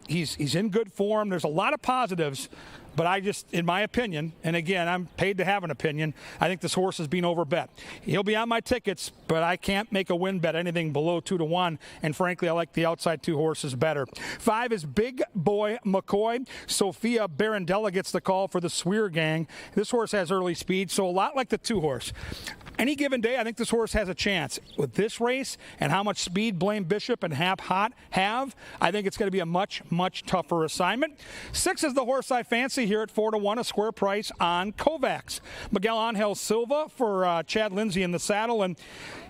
He's in good form. There's a lot of positives, but I just, in my opinion, and again, I'm paid to have an opinion, I think this horse is being overbet. He'll be on my tickets, but I can't make a win bet anything below 2 to 1, and frankly, I like the outside 2 horses better. 5 is Big Boy McCoy. Sophia Barandella gets the call for the Swear Gang. This horse has early speed, so a lot like the 2 horse. Any given day, I think this horse has a chance. With this race and how much speed Blaine Bishop and Hap Hot have, I think it's going to be a much, much tougher assignment. 6 is the horse I fancy here at 4-1, a square price on Kovacs. Miguel Angel Silva for Chad Lindsay in the saddle. And,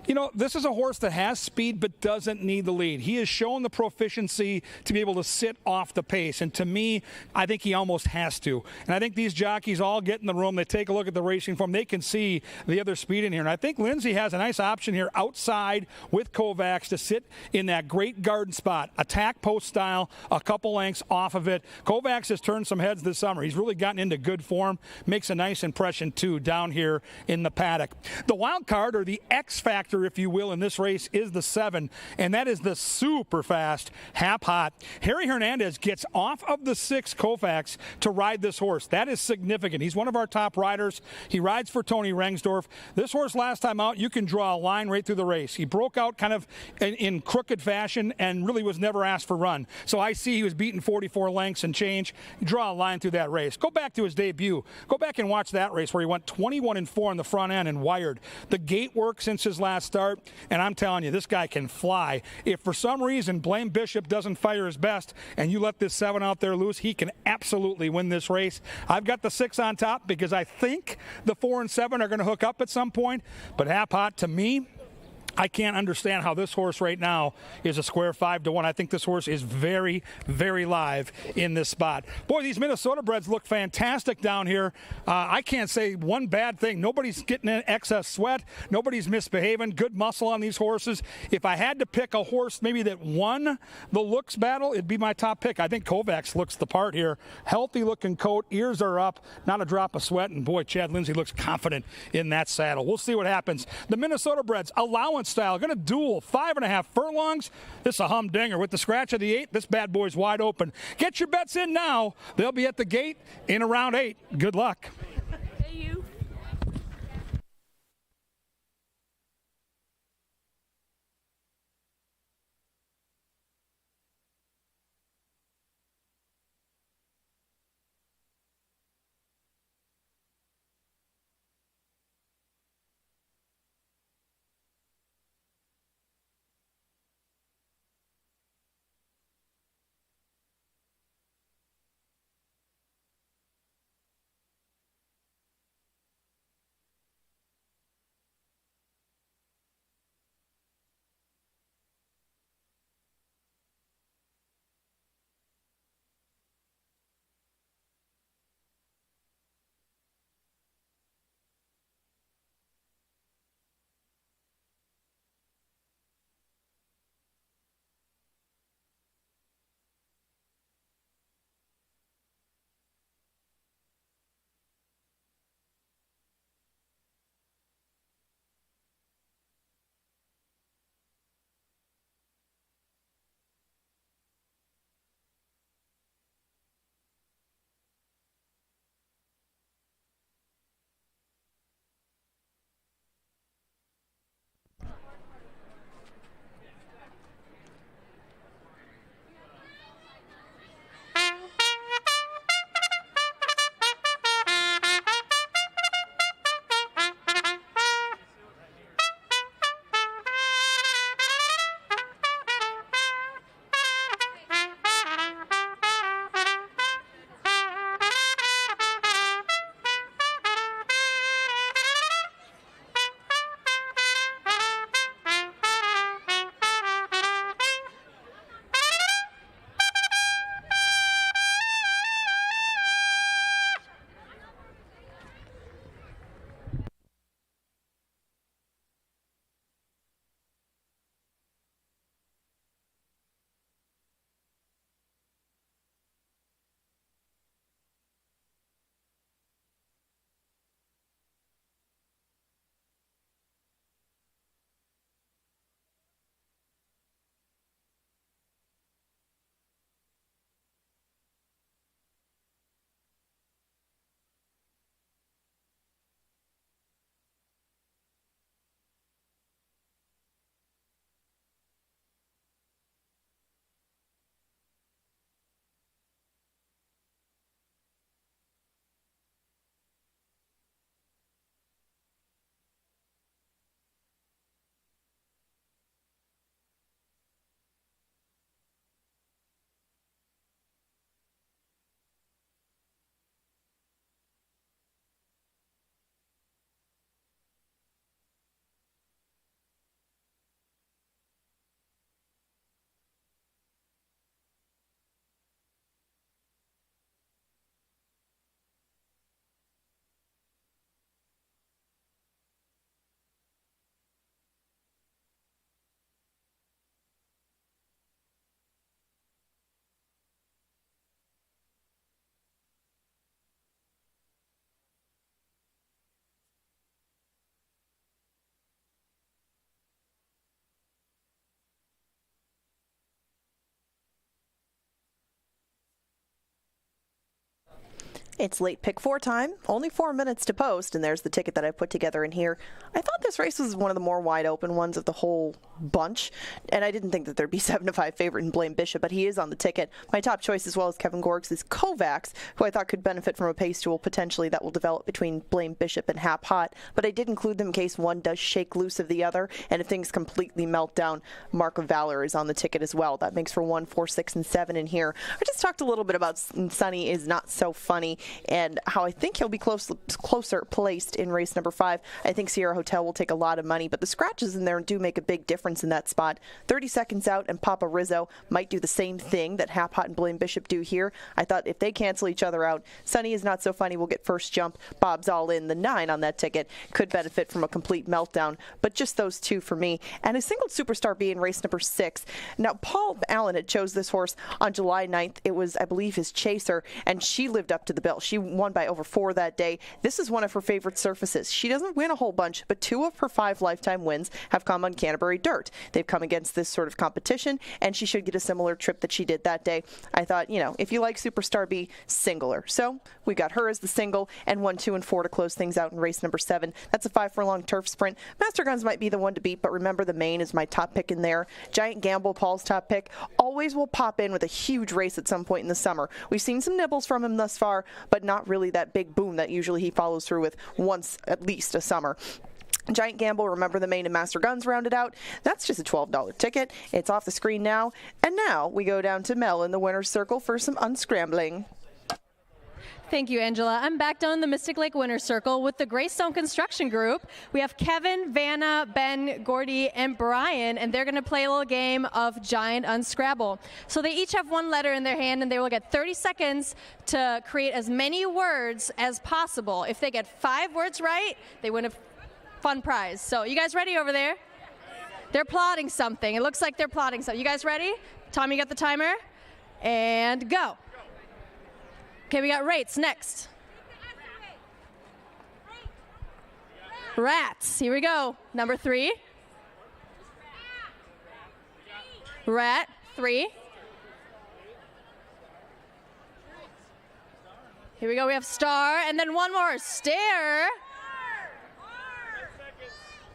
you know, this is a horse that has speed but doesn't need the lead. He has shown the proficiency to be able to sit off the pace. And to me, I think he almost has to. And I think these jockeys all get in the room, they take a look at the racing form, they can see the other speed in here. And I think Lindsay has a nice option here outside with Kovacs to sit in that great garden spot, attack post style, a couple lengths off of it. Kovacs has turned some heads this summer. He's really gotten into good form, makes a nice impression too down here in the paddock. The wild card, or the X factor, if you will, in this race is the 7, and that is the super fast Hap Hot. Harry Hernandez gets off of the 6 Kovacs to ride this horse. That is significant. He's one of our top riders. He rides for Tony Rengsdorf. This horse last time out, you can draw a line right through the race. He broke out kind of in crooked fashion and really was never asked for run. So I see he was beaten 44 lengths and change. Draw a line through that race. Go back to his debut. Go back and watch that race where he went 21-4 in the front end and wired. The gate work since his last start, and I'm telling you, this guy can fly. If for some reason Blaine Bishop doesn't fire his best and you let this 7 out there loose, he can absolutely win this race. I've got the 6 on top because I think the 4 and 7 are going to hook up at some point, but Hap Hot, to me, I can't understand how this horse right now is a square 5-1. I think this horse is very, very live in this spot. Boy, these Minnesota breds look fantastic down here. I can't say one bad thing. Nobody's getting in excess sweat. Nobody's misbehaving. Good muscle on these horses. If I had to pick a horse maybe that won the looks battle, it'd be my top pick. I think Kovacs looks the part here. Healthy looking coat. Ears are up. Not a drop of sweat. And boy, Chad Lindsay looks confident in that saddle. We'll see what happens. The Minnesota breds, allowance style, going to duel 5.5 furlongs. This is a humdinger. With the scratch of the 8, this bad boy's wide open. Get your bets in now. They'll be at the gate in around 8. Good luck. It's late pick 4 time, only 4 minutes to post, and there's the ticket that I put together in here. I thought this race was one of the more wide open ones of the whole bunch, and I didn't think that there'd be 7-5 favorite in Blaine Bishop, but he is on the ticket. My top choice, as well as Kevin Gorgs, is Kovacs, who I thought could benefit from a pace duel potentially that will develop between Blaine Bishop and Hap Hot, but I did include them in case one does shake loose of the other, and if things completely melt down, Mark of Valor is on the ticket as well. That makes for 1, 4, 6, and 7 in here. I just talked a little bit about Sunny is Not So Funny, and how I think he'll be closer placed in race number 5. I think Sierra Hotel will take a lot of money, but the scratches in there do make a big difference in that spot. 30 seconds out, and Papa Rizzo might do the same thing that Hap Hot and Blaine Bishop do here. I thought if they cancel each other out, Sunny is Not So Funny will get first jump. Bob's All In, the 9 on that ticket, could benefit from a complete meltdown, but just those two for me. And a single superstar B in race number 6. Now, Paul Allen had chose this horse on July 9th. It was, I believe, his chaser, and she lived up to the bill. She won by over 4 that day. This is one of her favorite surfaces. She doesn't win a whole bunch, but 2 of her 5 lifetime wins have come on Canterbury dirt. They've come against this sort of competition, and she should get a similar trip that she did that day. I thought, you know, if you like Superstar B, single her. So we got her as the single, and 1, 2, and 4 to close things out in race number 7. That's a 5 furlong turf sprint. Master Guns might be the one to beat, but remember the main is my top pick in there. Giant Gamble, Paul's top pick, always will pop in with a huge race at some point in the summer. We've seen some nibbles from him thus far, but not really that big boom that usually he follows through with once at least a summer. Giant Gamble, remember the main and Master Guns rounded out. That's just a $12 ticket. It's off the screen now. And now we go down to Mel in the winner's circle for some unscrambling. Thank you, Angela. I'm back down in the Mystic Lake Winner's Circle with the Greystone Construction Group. We have Kevin, Vanna, Ben, Gordy, and Brian, and they're going to play a little game of Giant Unscrabble. So they each have 1 letter in their hand, and they will get 30 seconds to create as many words as possible. If they get 5 words right, they win a fun prize. So you guys ready over there? They're plotting something. It looks like they're plotting something. You guys ready? Tom, you got the timer? And go. Okay, we got rates next. Rats. Here we go. Number 3. Rat. 3. Here we go. We have star. And then 1 more. Stare.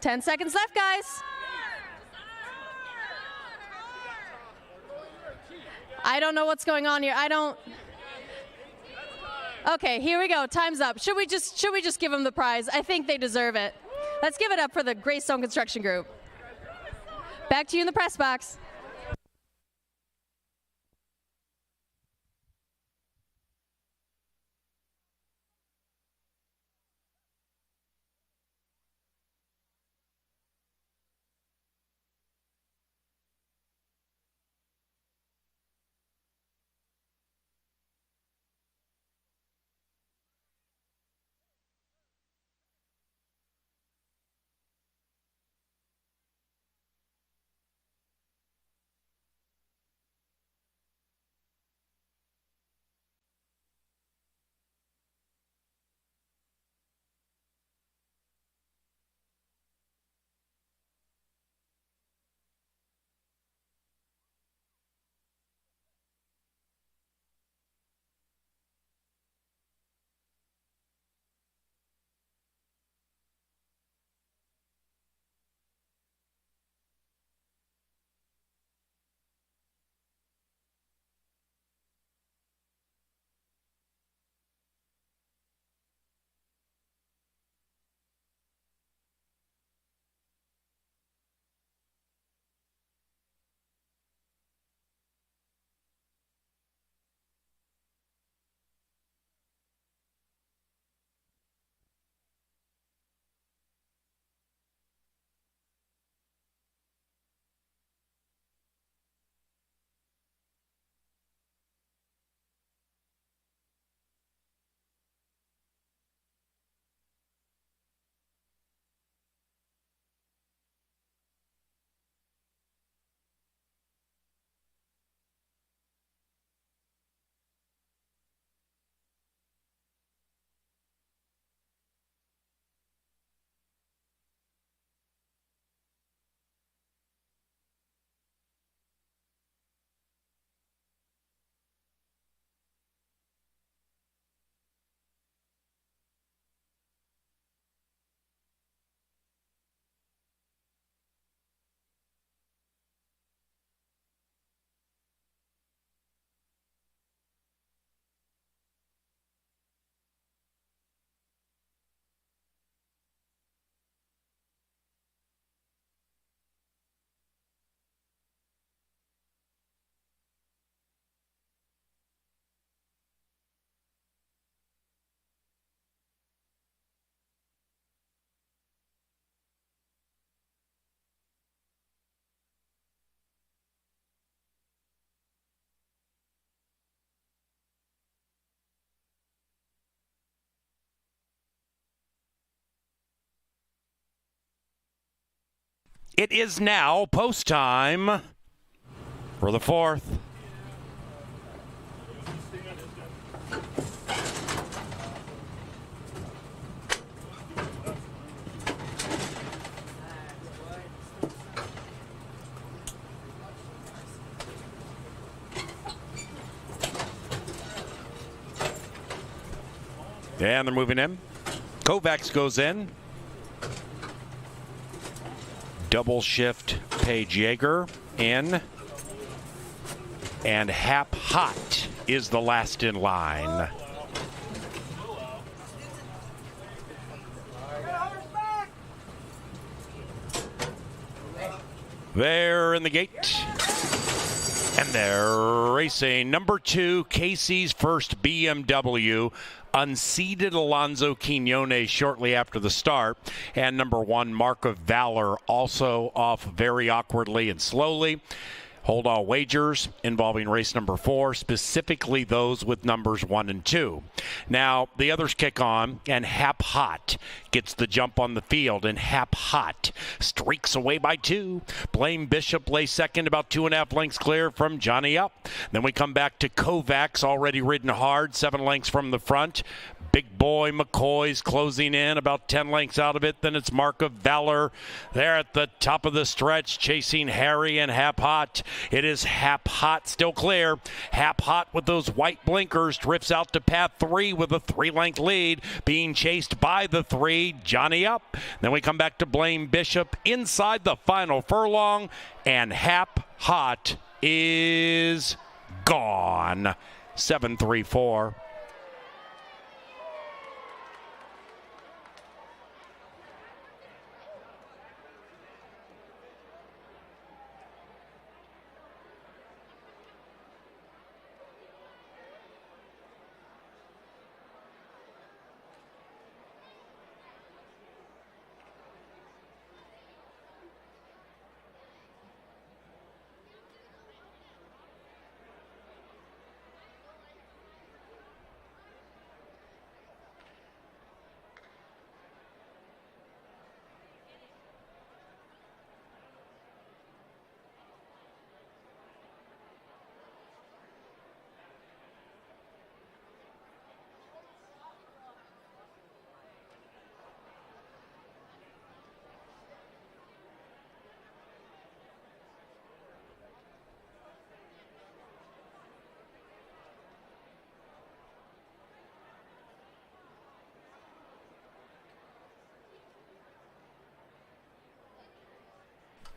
10 seconds left, guys. I don't know what's going on here. Okay, here we go. Time's up. Should we just give them the prize? I think they deserve it. Let's give it up for the Greystone Construction Group. Back to you in the press box. It is now post time for the 4th. And they're moving in. Kovacs goes in. Double shift Paige Yeager in. And Hap Hot is the last in line. They're in the gate. And they're racing. Number 2, Casey's first BMW. Unseated Alonzo Quinones shortly after the start. And number 1, Mark of Valor, also off very awkwardly and slowly. Hold all wagers involving race number 4, specifically those with numbers 1 and 2. Now, the others kick on, and Hap Hot gets the jump on the field, and Hap Hot streaks away by 2. Blame Bishop lays second, about 2.5 lengths clear from Johnny Up. Then we come back to Kovacs, already ridden hard, 7 lengths from the front. Big boy McCoy's closing in, about 10 lengths out of it. Then it's Mark of Valor there at the top of the stretch, chasing Harry and Hap Hot. It is Hap Hot still clear. Hap Hot with those white blinkers drifts out to path 3 with a 3-length lead, being chased by the 3, Johnny Up. Then we come back to Blame Bishop inside the final furlong, and Hap Hot is gone. 7-3-4.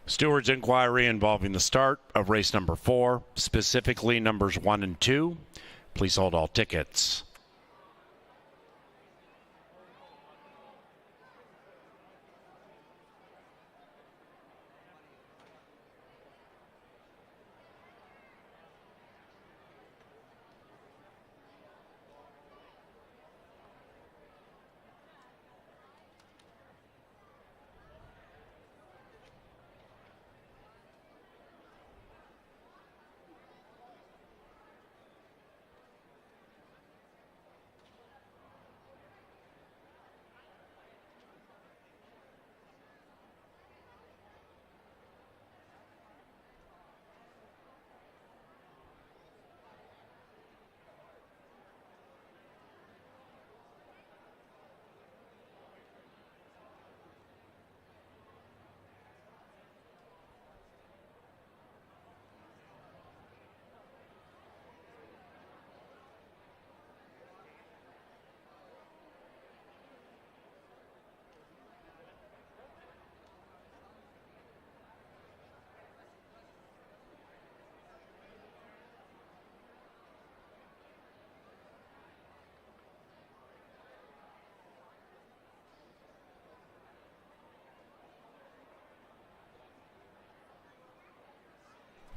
Steward's inquiry involving the start of race number 4, specifically numbers 1 and 2. Please hold all tickets.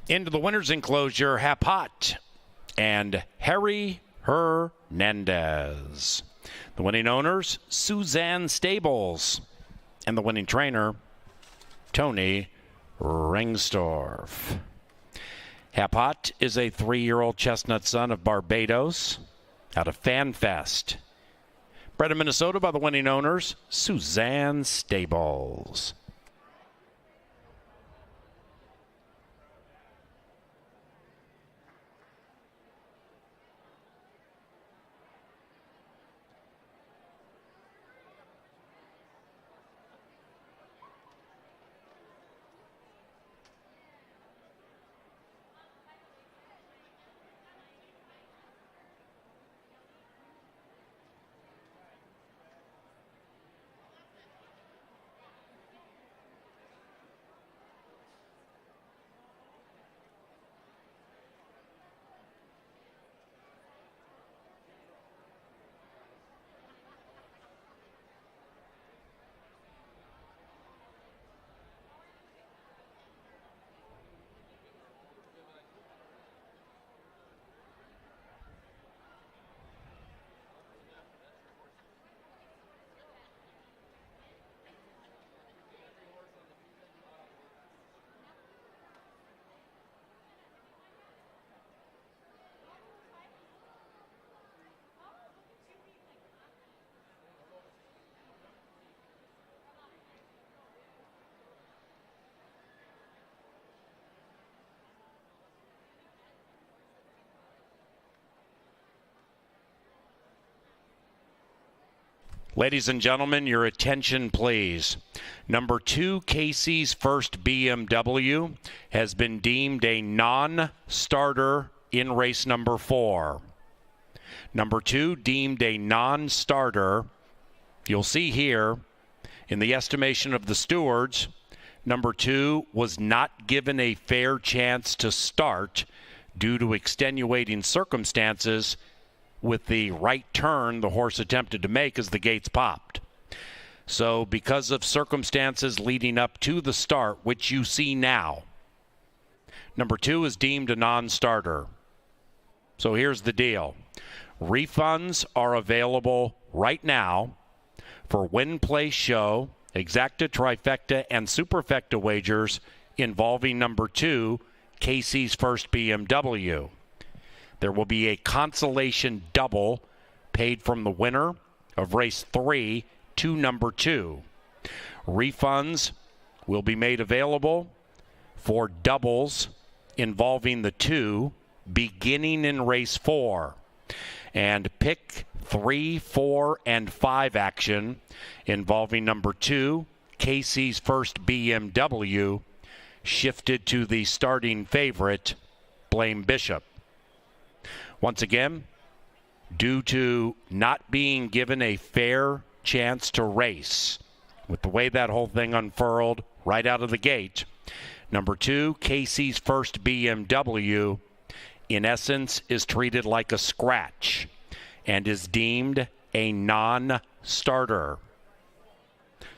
Into the winner's enclosure, Hap Hot and Harry Hernandez. The winning owners, Suzanne Stables. And the winning trainer, Tony Rengstorff. Hap Hot is a 3-year-old chestnut son of Barbados out of FanFest. Bred in Minnesota by the winning owners, Suzanne Stables. Ladies and gentlemen, your attention, please. Number 2, Casey's First BMW, has been deemed a non-starter in race number 4. Number 2, deemed a non-starter. You'll see here, in the estimation of the stewards, number 2 was not given a fair chance to start due to extenuating circumstances with the right turn the horse attempted to make as the gates popped. So because of circumstances leading up to the start, which you see now, number 2 is deemed a non-starter. So here's the deal. Refunds are available right now for win, play, show, exacta, trifecta, and superfecta wagers involving number 2, Casey's First BMW. There will be a consolation double paid from the winner of race 3 to number 2. Refunds will be made available for doubles involving the 2 beginning in race 4. And pick 3, 4, and 5 action involving number 2, Casey's First BMW, shifted to the starting favorite, Blame Bishop. Once again, due to not being given a fair chance to race, with the way that whole thing unfurled right out of the gate, number 2, Casey's First BMW, in essence, is treated like a scratch and is deemed a non-starter.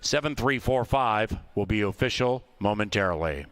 7-3-4-5 will be official momentarily.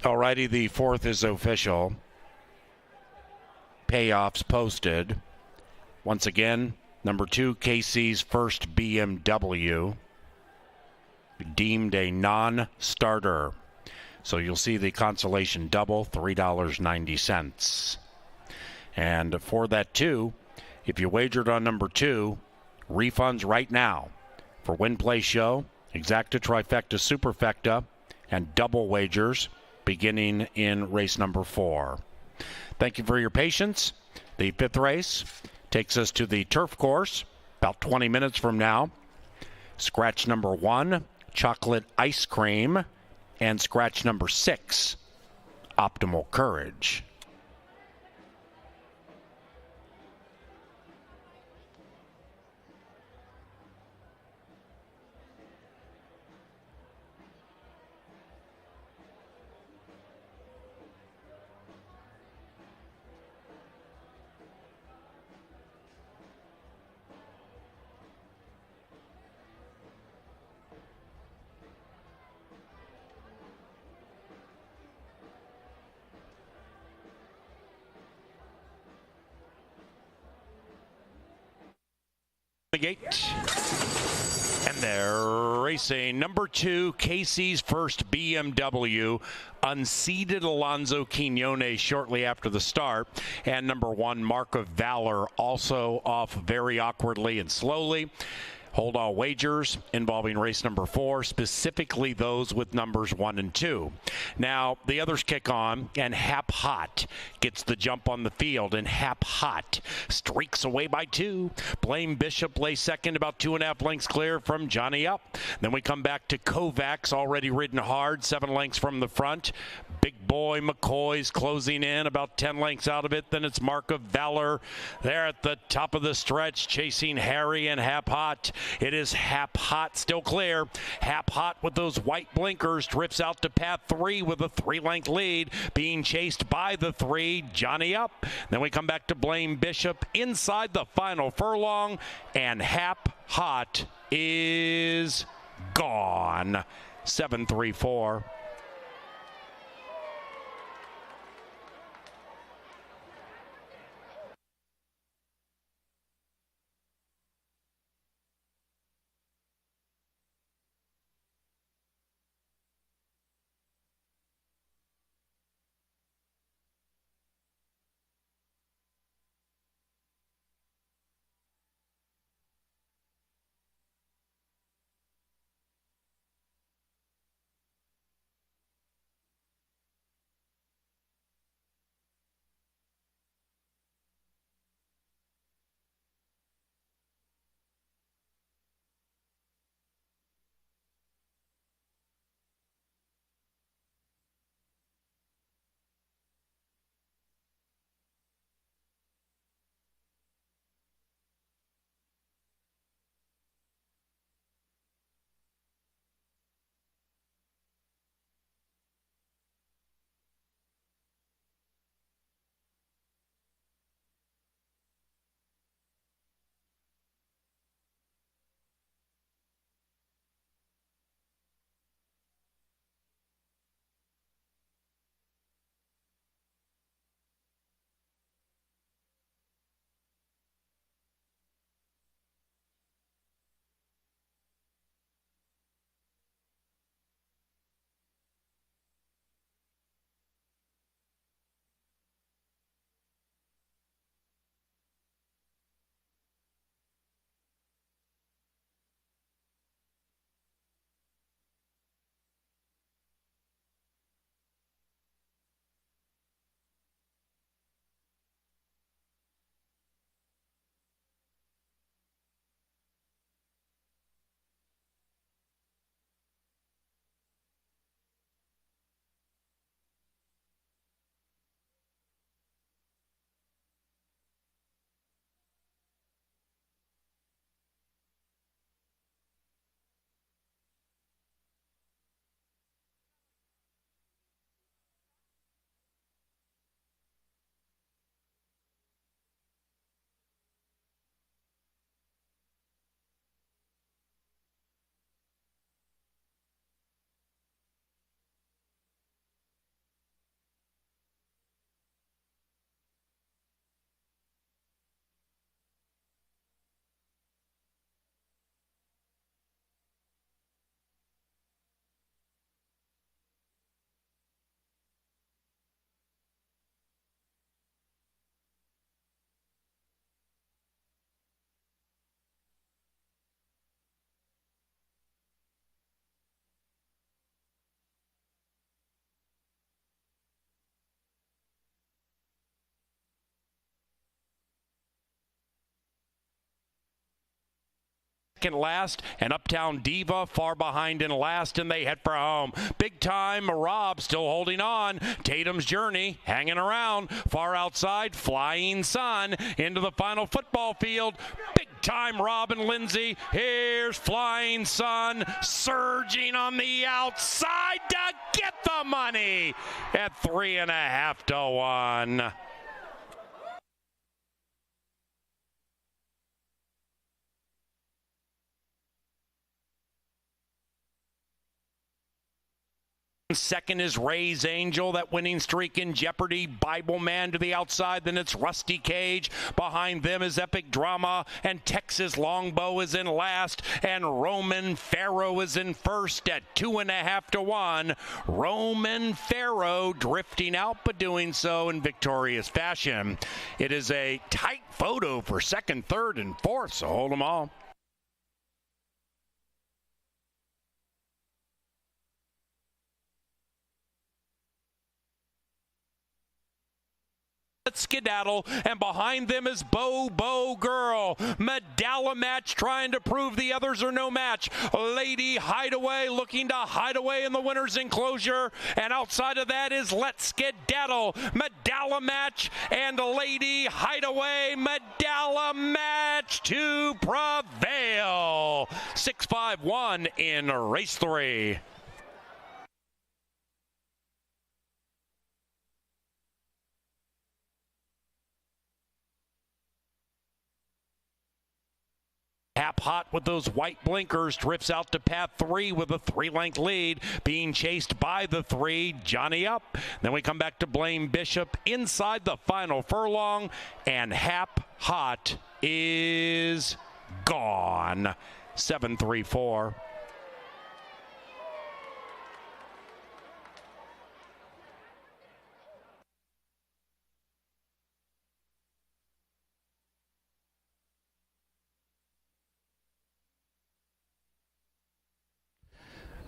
Alrighty, the fourth is official. Payoffs posted. Once again, number 2, Casey's first BMW, deemed a non-starter. So you'll see the consolation double, $3.90. And for that 2, if you wagered on number 2, refunds right now for Win Play Show, Exacta, Trifecta, Superfecta, and double wagers beginning in race number 4. Thank you for your patience. The 5th race takes us to the turf course about 20 minutes from now. Scratch number 1, Chocolate Ice Cream, and scratch number 6, Optimal Courage. The gate, and they're racing. Number 2, Casey's first BMW, unseated Alonzo Quinones shortly after the start, and number 1, Mark of Valor, also off very awkwardly and slowly. Hold all wagers involving race number 4, specifically those with numbers 1 and 2. Now, the others kick on, and Hap Hot gets the jump on the field, and Hap Hot streaks away by 2. Blame Bishop lays second, about 2.5 lengths clear from Johnny Up. Then we come back to Kovacs, already ridden hard, 7 lengths from the front. Big boy McCoy's closing in, about 10 lengths out of it. Then it's Mark of Valor there at the top of the stretch, chasing Harry and Hap Hot. It is Hap Hot still clear. Hap Hot with those white blinkers drifts out to path 3 with a 3-length lead, being chased by the 3, Johnny Up. Then we come back to Blame Bishop inside the final furlong, and Hap Hot is gone. 7-3-4. last, and Uptown Diva far behind in last, and they head for home. Big Time Rob still holding on. Tatum's Journey hanging around. Far outside, Flying Sun into the final football field. Big Time Rob and Lindsay. Here's Flying Sun surging on the outside to get the money at 3.5 to 1. Second is Ray's Angel, that winning streak in jeopardy. Bible Man to the outside, then it's Rusty Cage. Behind them is Epic Drama, and Texas Longbow is in last, and Roman Pharaoh is in first at 2.5 to 1. Roman Pharaoh drifting out, but doing so in victorious fashion. It is a tight photo for second, third, and fourth, so hold them all. Skedaddle, and behind them is Bo Girl. Medalla Match trying to prove the others are no match. Lady Hideaway looking to hide away in the winner's enclosure, and outside of that is Let's Skedaddle. Medalla Match and Lady Hideaway. Medalla Match to prevail. 6-5-1 in race 3. Hap Hot with those white blinkers drifts out to path 3 with a 3-length lead, being chased by the 3, Johnny Up. Then we come back to Blaine Bishop inside the final furlong, and Hap Hot is gone. 7-3-4.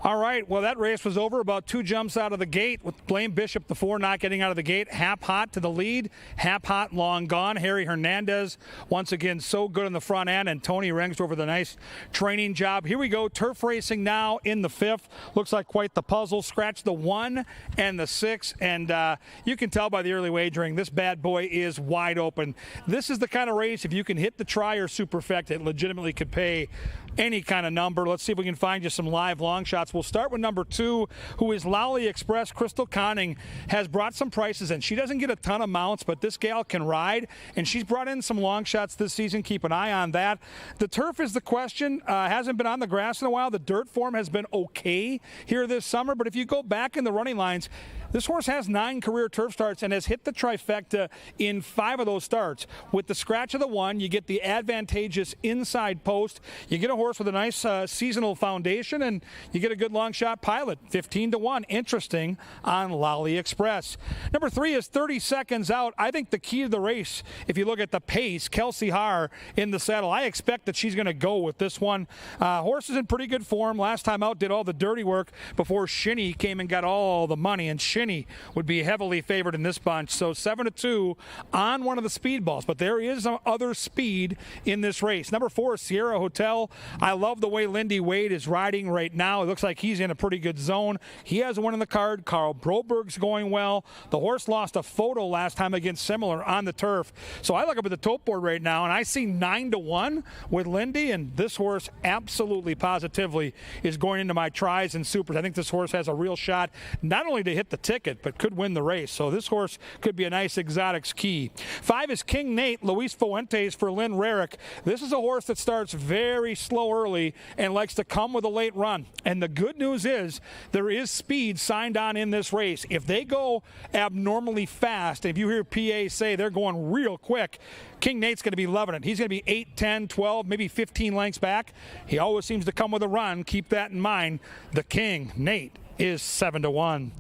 All right, well, that race was over. About 2 jumps out of the gate with Blaine Bishop, the 4, not getting out of the gate. Hap Hot to the lead. Hap Hot long gone. Harry Hernandez, once again, so good in the front end, and Tony Rengsdorf with a nice training job. Here we go, turf racing now in the 5th. Looks like quite the puzzle. Scratch the 1 and the 6, and you can tell by the early wagering, this bad boy is wide open. This is the kind of race, if you can hit the try or superfect, it legitimately could pay any kind of number. Let's see if we can find you some live long shots. We'll start with number 2, who is Lolly Express. Crystal Conning has brought some prices in. She doesn't get a ton of mounts, but this gal can ride, and she's brought in some long shots this season. Keep an eye on that. The turf is the question. Hasn't been on the grass in a while. The dirt form has been okay here this summer, but if you go back in the running lines, this horse has 9 career turf starts and has hit the trifecta in 5 of those starts. With the scratch of the 1, you get the advantageous inside post. You get a horse with a nice seasonal foundation, and you get a good long shot pilot. 15 to 1. Interesting on Lolly Express. Number 3 is 30 seconds out. I think the key to the race, if you look at the pace, Kelsey Haar in the saddle. I expect that she's going to go with this one. Horse is in pretty good form. Last time out, did all the dirty work before Shinny came and got all the money, and Shinny would be heavily favored in this bunch. So 7-2 on one of the speed balls, but there is other speed in this race. Number 4 is Sierra Hotel. I love the way Lindy Wade is riding right now. It looks like he's in a pretty good zone. He has one in the card. Carl Broberg's going well. The horse lost a photo last time against Similar on the turf. So I look up at the tote board right now, and I see 9-1 with Lindy, and this horse absolutely positively is going into my tries and supers. I think this horse has a real shot not only to hit the ticket, but could win the race. So this horse could be a nice exotics key. 5 is King Nate, Luis Fuentes for Lynn Rarick. This is a horse that starts very slow early and likes to come with a late run. And the good news is there is speed signed on in this race. If they go abnormally fast, if you hear PA say they're going real quick, King Nate's going to be loving it. He's going to be 8, 10, 12, maybe 15 lengths back. He always seems to come with a run. Keep that in mind. The King Nate is 7-1.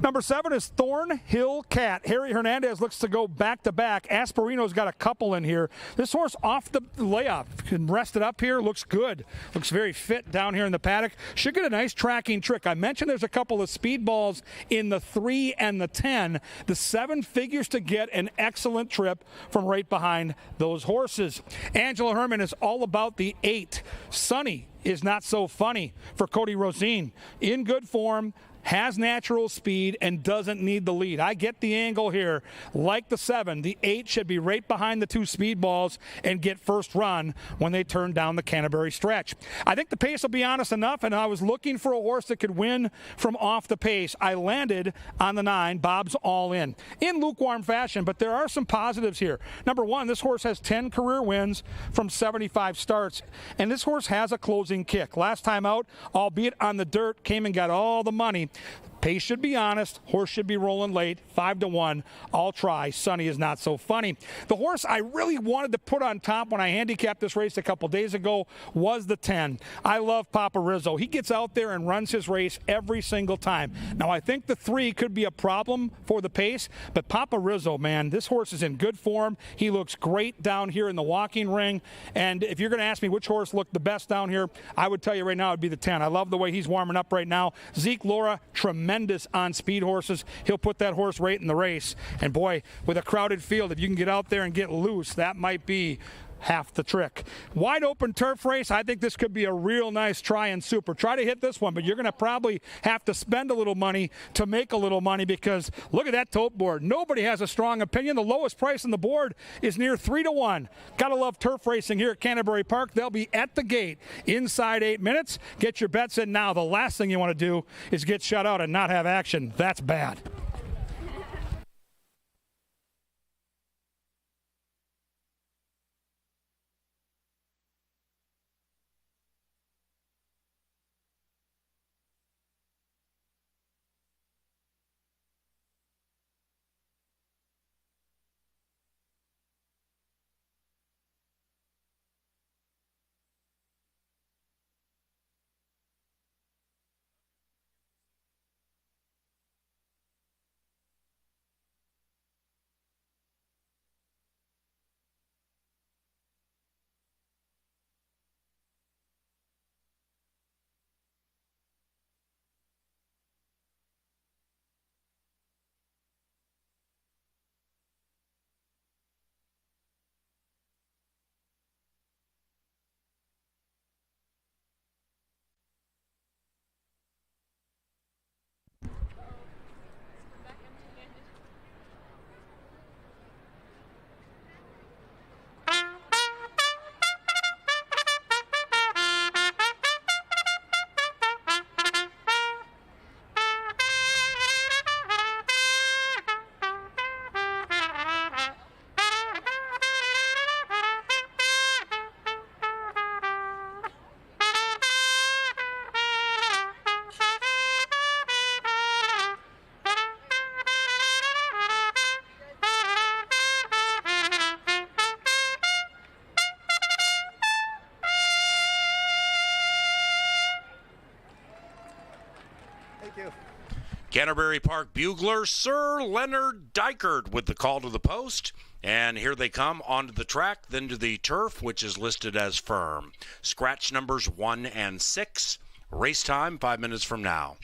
Number 7 is Thornhill Cat. Harry Hernandez looks to go back-to-back. Asperino's got a couple in here. This horse off the layoff can rest it up here. Looks good. Looks very fit down here in the paddock. Should get a nice tracking trick. I mentioned there's a couple of speed balls in the 3 and the 10. The 7 figures to get an excellent trip from right behind those horses. Angela Herman is all about the 8. Sunny is not so funny for Cody Rosine. In good form, has natural speed, and doesn't need the lead. I get the angle here. Like the 7, the 8 should be right behind the 2 speed balls and get first run when they turn down the Canterbury stretch. I think the pace will be honest enough, and I was looking for a horse that could win from off the pace. I landed on the 9, Bob's All In lukewarm fashion, but there are some positives here. Number 1, this horse has 10 career wins from 75 starts, and this horse has a closing kick. Last time out, albeit on the dirt, came and got all the money. Pace should be honest. Horse should be rolling late. 5-1. I'll try. Sunny is not so funny. The horse I really wanted to put on top when I handicapped this race a couple days ago was the 10. I love Papa Rizzo. He gets out there and runs his race every single time. Now, I think the 3 could be a problem for the pace, but Papa Rizzo, man, this horse is in good form. He looks great down here in the walking ring. And if you're going to ask me which horse looked the best down here, I would tell you right now it would be the 10. I love the way he's warming up right now. Zeke Laura, tremendous on speed horses. He'll put that horse right in the race. And boy, with a crowded field, if you can get out there and get loose, that might be half the trick. Wide open turf race. I think this could be a real nice try and super. Try to hit this one, but you're going to probably have to spend a little money to make a little money, because look at that tote board. Nobody has a strong opinion. The lowest price on the board is near 3-1. Gotta love turf racing here at Canterbury Park. They'll be at the gate inside 8 minutes. Get your bets in now. The last thing you want to do is get shut out and not have action. That's bad. Canterbury Park bugler Sir Leonard Dykert with the call to the post. And here they come onto the track, then to the turf, which is listed as firm. Scratch numbers 1 and 6. Race time 5 minutes from now.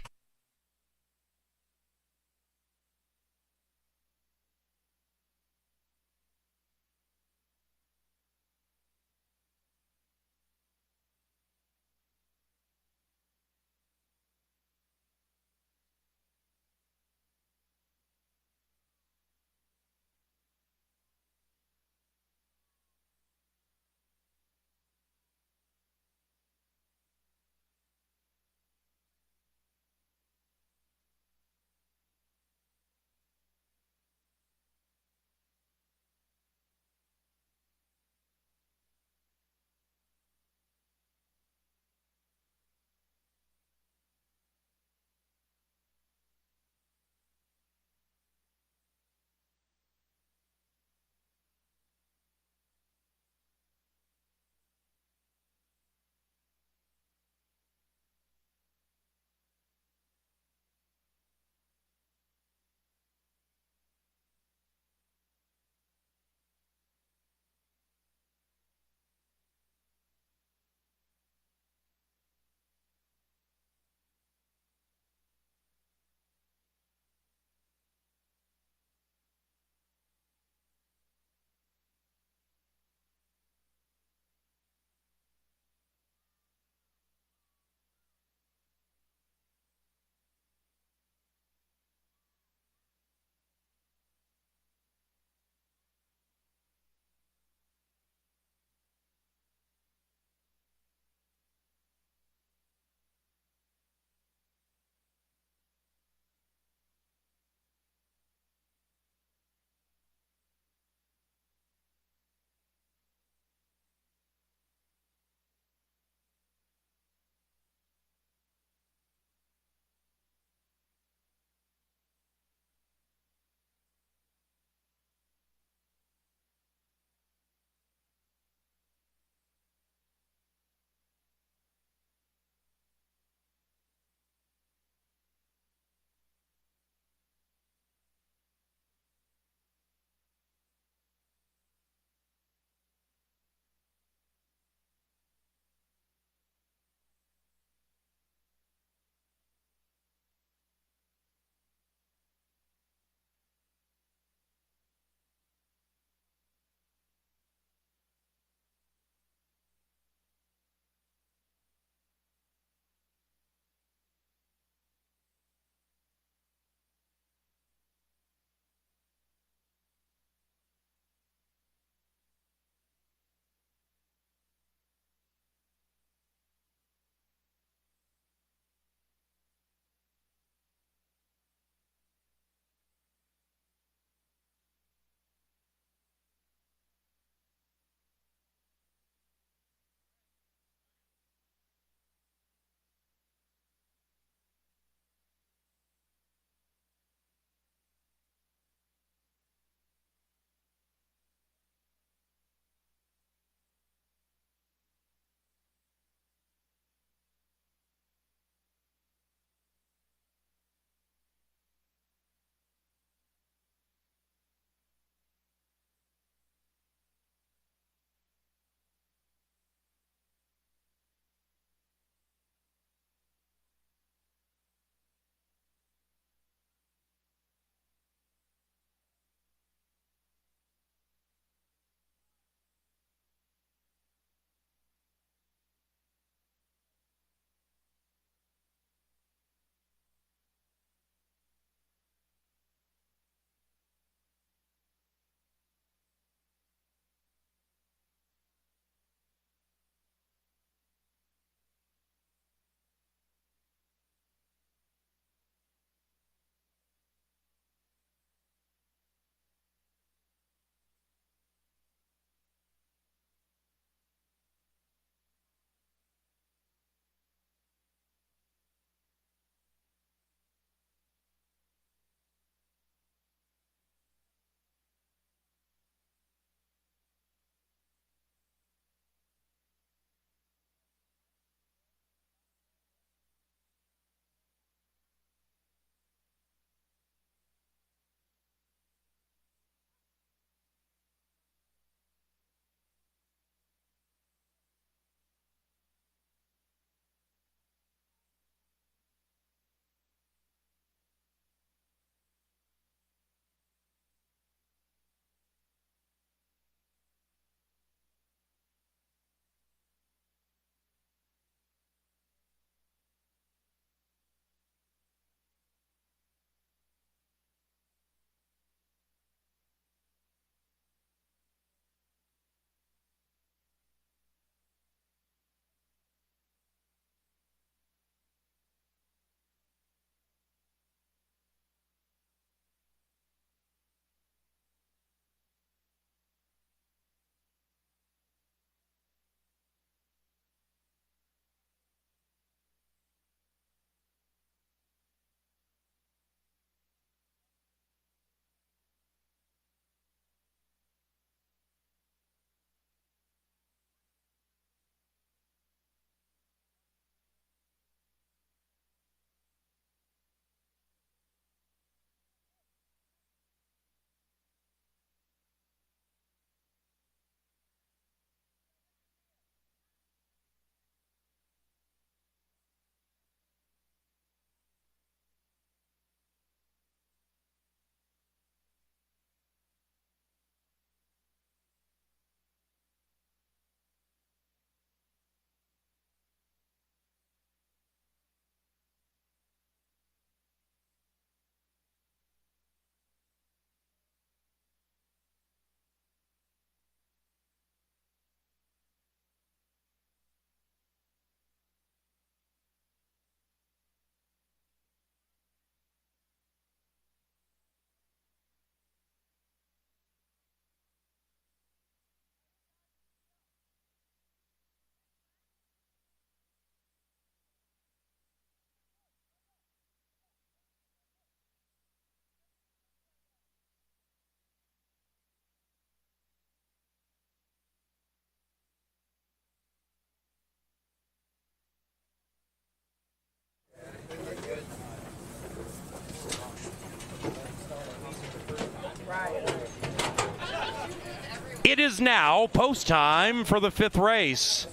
It is now post time for the 5th race.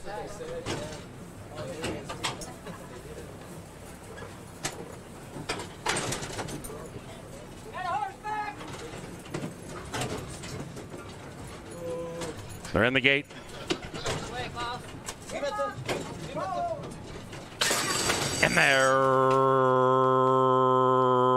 They're in the gate. And they're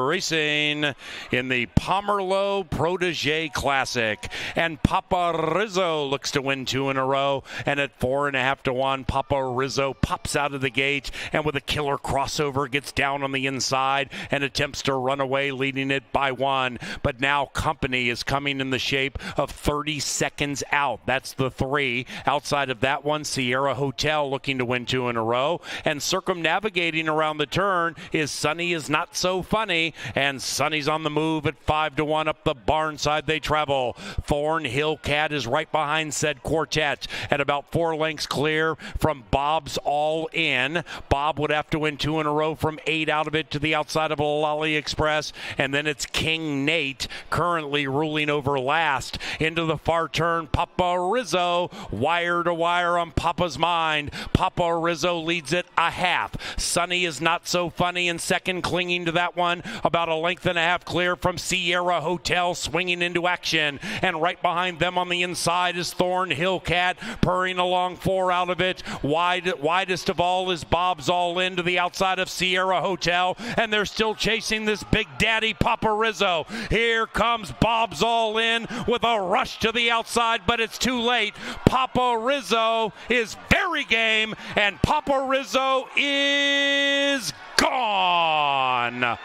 racing in the Pomerleau Protege Classic. And Papa Rizzo looks to win 2 in a row. And at 4.5 to 1, Papa Rizzo pops out of the gate and with a killer crossover gets down on the inside and attempts to run away, leading it by 1. But now company is coming in the shape of 30 seconds out. That's the 3. Outside of that one, Sierra Hotel looking to win 2 in a row. And circumnavigating around the turn is Sunny Is Not So Funny. And Sunny's on the move at 5 to 1 up the barn side they travel. Thornhill Cat is right behind said quartet at about 4 lengths clear from Bob's All In. Bob would have to win 2 in a row from 8 out of it to the outside of Lolly Express. And then it's King Nate currently ruling over last. Into the far turn, Papa Rizzo, wire to wire on Papa's mind. Papa Rizzo leads it a half. Sunny Is Not So Funny in second, clinging to that one about a length and a half clear from Sierra Hotel, swinging into action. And right behind them on the inside is Thornhill Cat, purring along 4 out of it. Widest of all is Bob's All In to the outside of Sierra Hotel, and they're still chasing this big daddy Papa Rizzo. Here comes Bob's All In with a rush to the outside, but it's too late. Papa Rizzo is very game, and Papa Rizzo is gone.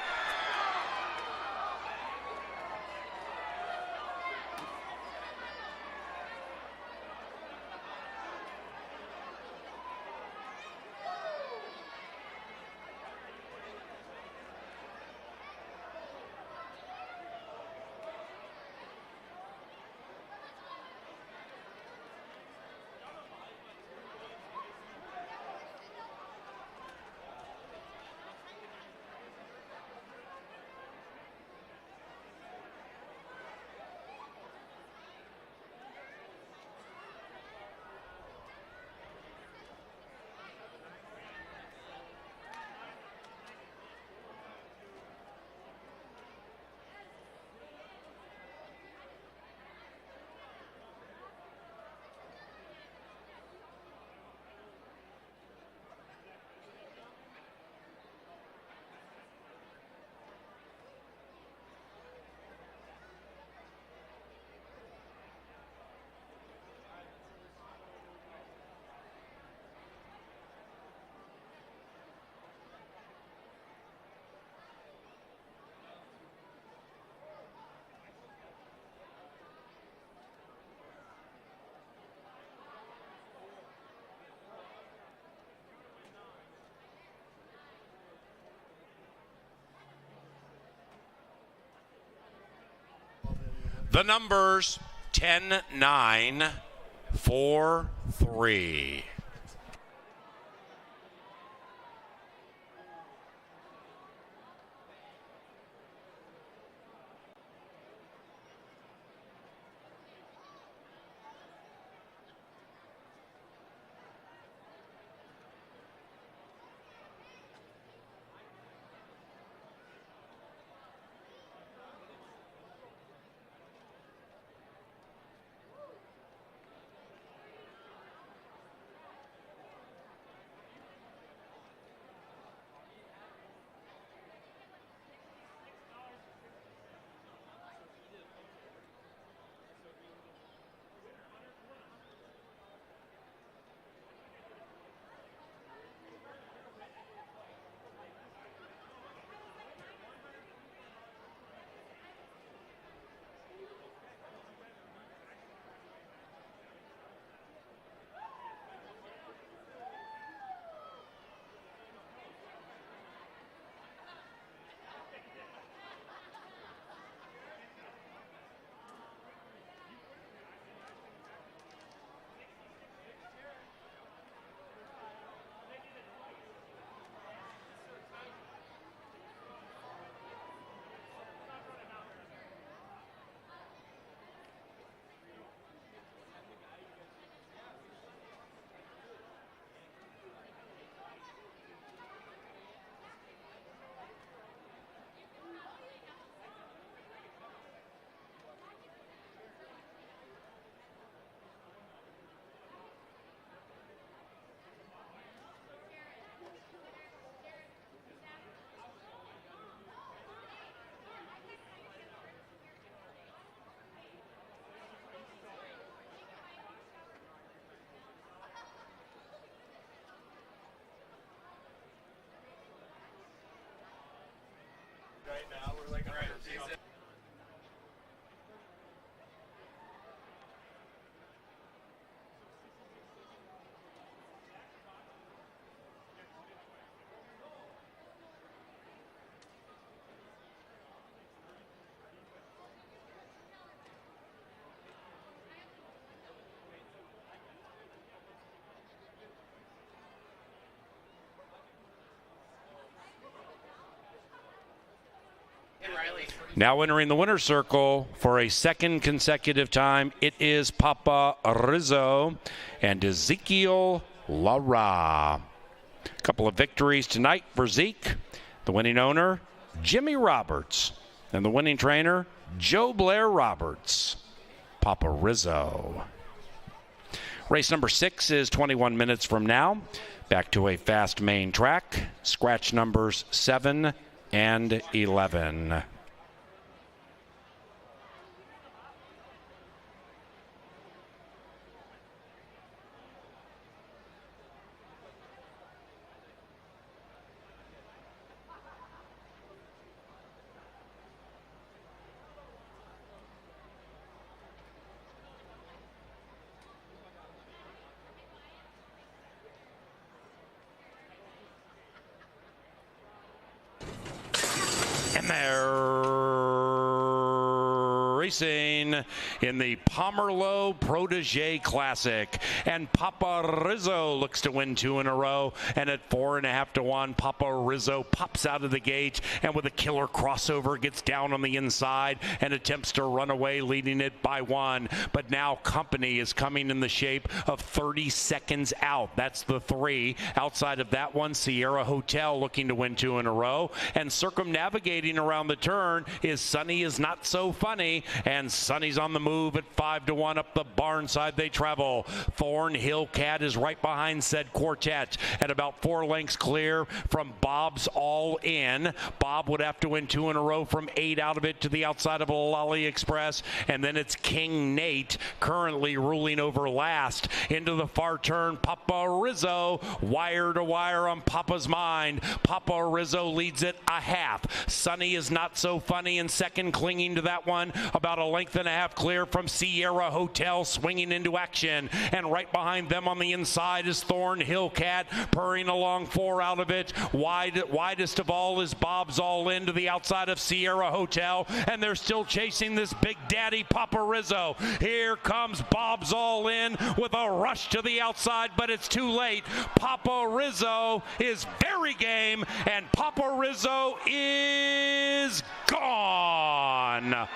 The numbers 10, 9, 4, 3. Now entering the winner's circle for a second consecutive time, it is Papa Rizzo and Ezekiel Lara. A couple of victories tonight for Zeke, the winning owner, Jimmy Roberts, and the winning trainer, Joe Blair Roberts. Papa Rizzo. Race number 6 is 21 minutes from now. Back to a fast main track. Scratch numbers 7 and 11. And they're racing in the Pomerleau Protege Classic. And Papa Rizzo looks to win 2 in a row. And at 4.5 to 1, Papa Rizzo pops out of the gate and with a killer crossover gets down on the inside and attempts to run away, leading it by 1. But now company is coming in the shape of 30 seconds out. That's the 3. Outside of that one, Sierra Hotel looking to win 2 in a row. And circumnavigating around the turn is Sunny Is Not So Funny. And Sunny's on the move at 5 to 1 up the barn side they travel. Thornhill Cat is right behind said quartet at about 4 lengths clear from Bob's All In. Bob would have to win 2 in a row from 8 out of it to the outside of Lolly Express. And then it's King Nate currently ruling over last. Into the far turn, Papa Rizzo, wire to wire on Papa's mind. Papa Rizzo leads it a half. Sunny Is Not So Funny in second, clinging to that one. About 1.5 lengths clear from Sierra Hotel, swinging into action. And right behind them on the inside is Thornhill Cat, purring along 4 out of it. Widest of all is Bob's All In to the outside of Sierra Hotel. And they're still chasing this big daddy Papa Rizzo. Here comes Bob's All In with a rush to the outside, but it's too late. Papa Rizzo is very game, and Papa Rizzo is gone.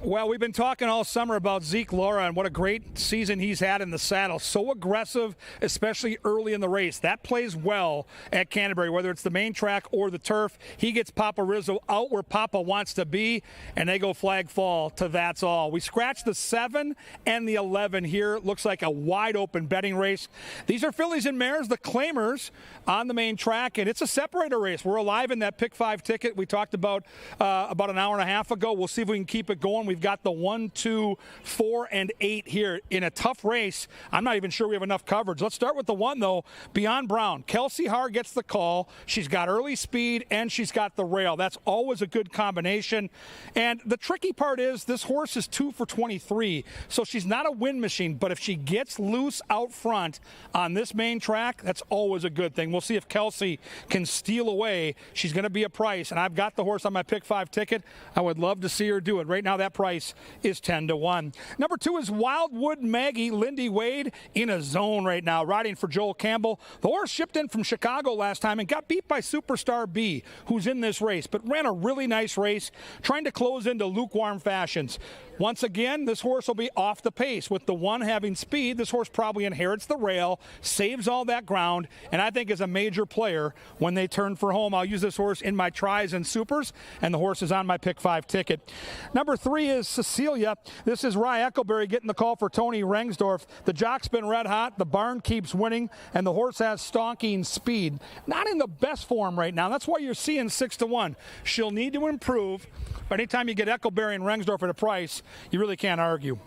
Well, we've been talking all summer about Zeke Laura and what a great season he's had in the saddle. So aggressive, especially early in the race. That plays well at Canterbury, whether it's the main track or the turf. He gets Papa Rizzo out where Papa wants to be, and they go flag fall to that's all. We scratched the 7 and the 11 here. Looks like a wide-open betting race. These are fillies and mares, the claimers on the main track, and it's a separator race. We're alive in that Pick 5 ticket we talked about an hour and a half ago. We'll see if we can keep it going. We've got the 1, 2, 4, and 8 here in a tough race. I'm not even sure we have enough coverage. Let's start with the 1, though, Beyond Brown. Kelsey Haar gets the call. She's got early speed, and she's got the rail. That's always a good combination. And the tricky part is this horse is 2 for 23, so she's not a win machine, but if she gets loose out front on this main track, that's always a good thing. We'll see if Kelsey can steal away. She's going to be a price, and I've got the horse on my Pick 5 ticket. I would love to see her do it. Right now, that price is 10-1. Number 2 is Wildwood Maggie. Lindy Wade in a zone right now, riding for Joel Campbell. The horse shipped in from Chicago last time and got beat by Superstar B, who's in this race, but ran a really nice race, trying to close into lukewarm fashions. Once again, this horse will be off the pace. With the 1 having speed, this horse probably inherits the rail, saves all that ground, and I think is a major player when they turn for home. I'll use this horse in my tries and supers, and the horse is on my Pick 5 ticket. Number 3 is Cecilia. This is Rye Eckleberry getting the call for Tony Rengsdorf. The jock's been red hot, the barn keeps winning, and the horse has stalking speed. Not in the best form right now. That's why you're seeing 6-1. She'll need to improve, but anytime you get Eckleberry and Rengsdorf at a price, you really can't argue.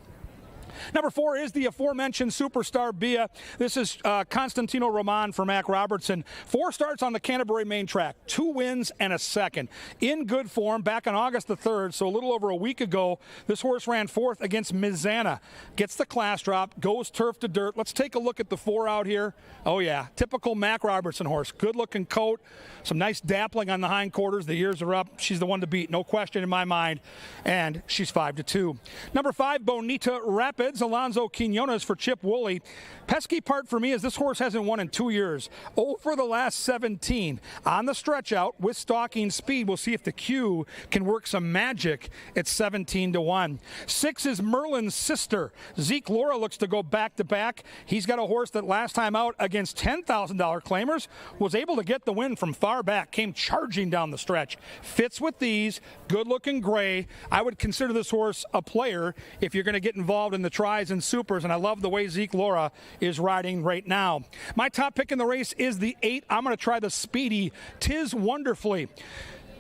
Number 4 is the aforementioned Superstar Bia. This is Constantino Roman for Mac Robertson. 4 starts on the Canterbury main track, 2 wins and a second. In good form back on August the 3rd, so a little over a week ago, this horse ran 4th against Mizana. Gets the class drop, goes turf to dirt. Let's take a look at the 4 out here. Oh yeah, typical Mac Robertson horse. Good looking coat, some nice dappling on the hindquarters. The ears are up. She's the one to beat, no question in my mind. And she's 5-2. Number 5, Bonita Rapids. Alonzo Quinones for Chip Woolley. Pesky part for me is this horse hasn't won in 2 years. Over the last 17. On the stretch out with stalking speed. We'll see if the Q can work some magic at 17-1. 6 is Merlin's Sister. Zeke Laura looks to go back-to-back. He's got a horse that last time out against $10,000 claimers was able to get the win from far back. Came charging down the stretch. Fits with these. Good-looking gray. I would consider this horse a player if you're going to get involved in the tries and supers, and I love the way Zeke Laura is riding right now. My top pick in the race is the 8. I'm going to try the speedy Tis Wonderfully.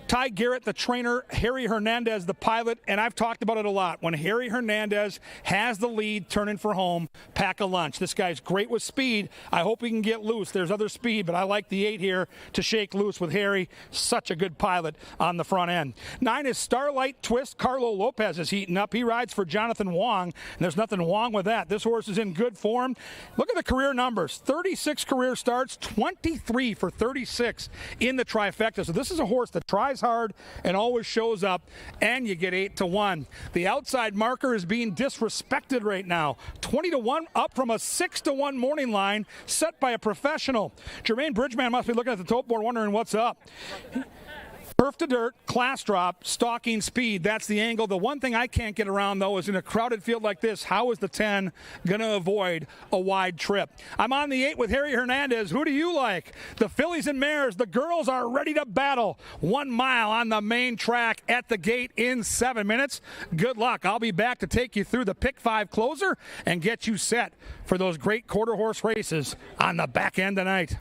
Ty Garrett, the trainer, Harry Hernandez, the pilot, and I've talked about it a lot. When Harry Hernandez has the lead, turning for home, pack a lunch. This guy's great with speed. I hope he can get loose. There's other speed, but I like the 8 here to shake loose with Harry. Such a good pilot on the front end. 9 is Starlight Twist. Carlo Lopez is heating up. He rides for Jonathan Wong, and there's nothing wrong with that. This horse is in good form. Look at the career numbers. 36 career starts, 23 for 36 in the trifecta. So this is a horse that tries hard and always shows up, and you get 8-1. The outside marker is being disrespected right now. 20-1 up from a 6-1 morning line set by a professional. Jermaine Bridgeman must be looking at the tote board wondering what's up. Turf to dirt, class drop, stalking speed. That's the angle. The one thing I can't get around, though, is in a crowded field like this, how is the 10 going to avoid a wide trip? I'm on the 8 with Harry Hernandez. Who do you like? The fillies and mares. The girls are ready to battle. 1 mile on the main track at the gate in 7 minutes. Good luck. I'll be back to take you through the Pick 5 closer and get you set for those great quarter horse races on the back end tonight.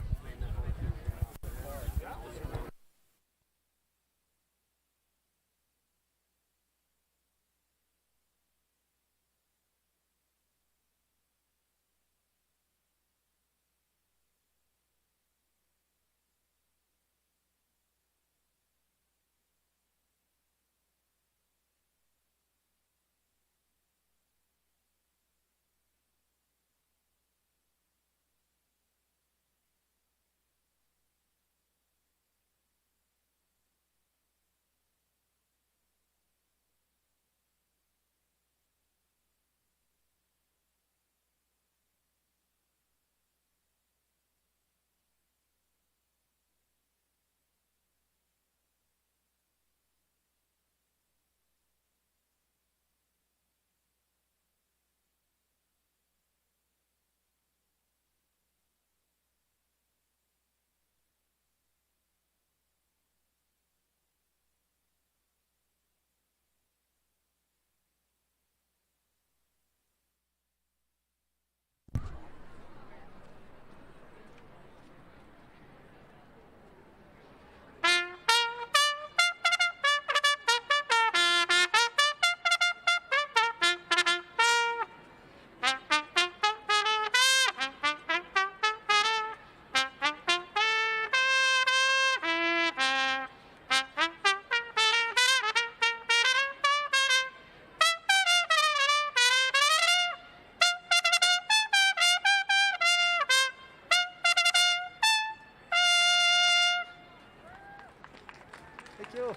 you.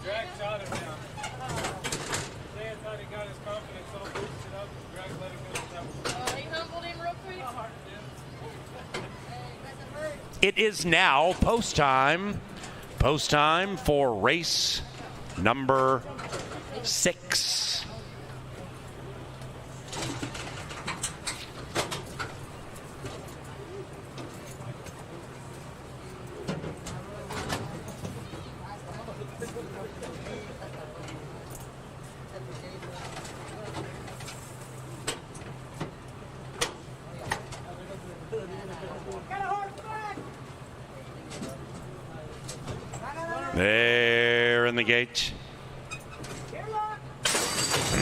Drag shot him down. Stan thought he got his confidence all boosted up. Drag let him go. He humbled him real quick. It is now post time. Post time for race number 6. There in the gate.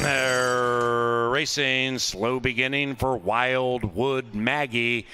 They're racing. Slow beginning for Wildwood Maggie.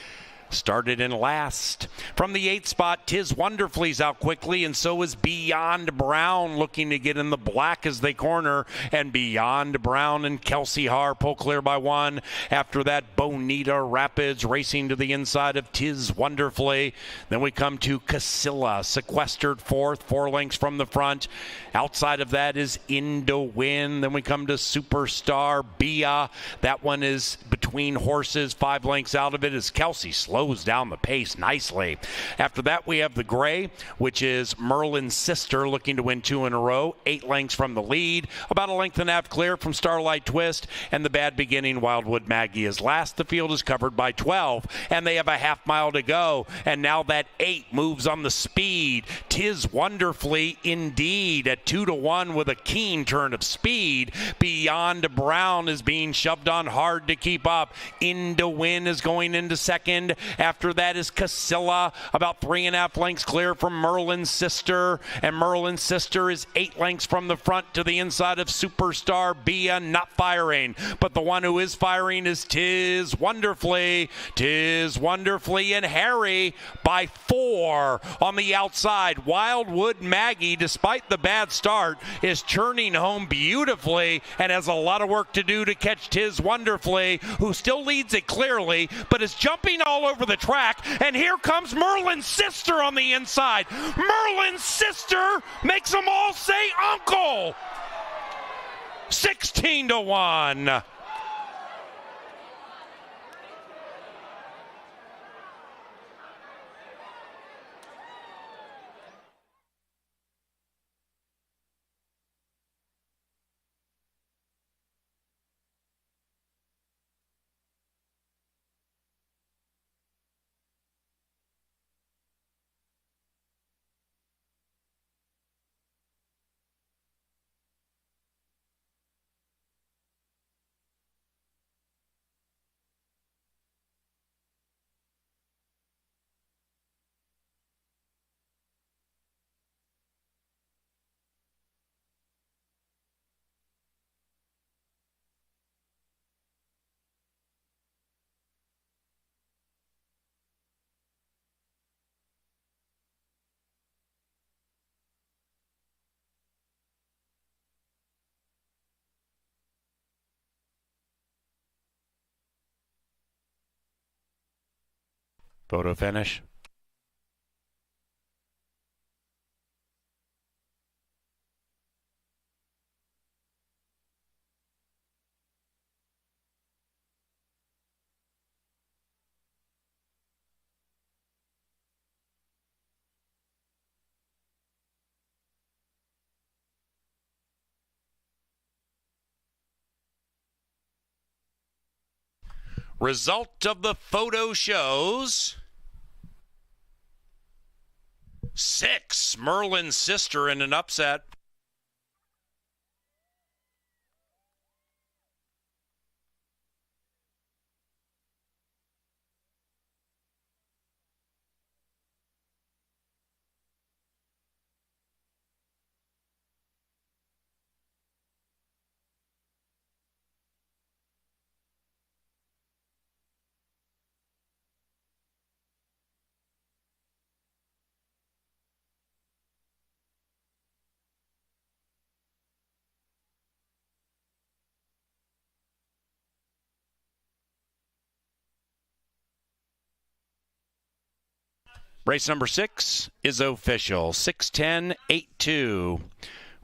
Started in last. From the 8th spot, Tiz Wonderfully's out quickly, and so is Beyond Brown, looking to get in the black as they corner. And Beyond Brown and Kelsey Har pull clear by 1. After that, Bonita Rapids racing to the inside of Tiz Wonderfully. Then we come to Casilla, sequestered 4th, 4 lengths from the front. Outside of that is Indowin. Then we come to Superstar Bia. That one is between horses, 5 lengths out of it as Kelsey slows down the pace nicely. After that, we have the gray, which is Merlin's Sister, looking to win 2 in a row, 8 lengths from the lead, about a length and a half clear from Starlight Twist, and the bad beginning Wildwood Maggie is last. The field is covered by 12, and they have a half mile to go, and now that 8 moves on the speed. Tiz Wonderfully indeed at 2-1 with a keen turn of speed. Beyond Brown is being shoved on hard to keep up. Indowin is going into second. After that is Casilla, about 3.5 lengths clear from Merlin's Sister, and Merlin's Sister is 8 lengths from the front to the inside of Superstar Bia, not firing. But the one who is firing is Tiz Wonderfully. Tiz Wonderfully and Harry by 4 on the outside. Wildwood Maggie, despite the bad start, is churning home beautifully and has a lot of work to do to catch Tiz Wonderfully, who still leads it clearly, but is jumping all over the track. And here comes Merlin's Sister on the inside. Merlin's Sister makes them all say uncle. 16-1. Photo finish. Result of the photo shows 6, Merlin's Sister in an upset. Race number 6 is official. 6:10.82.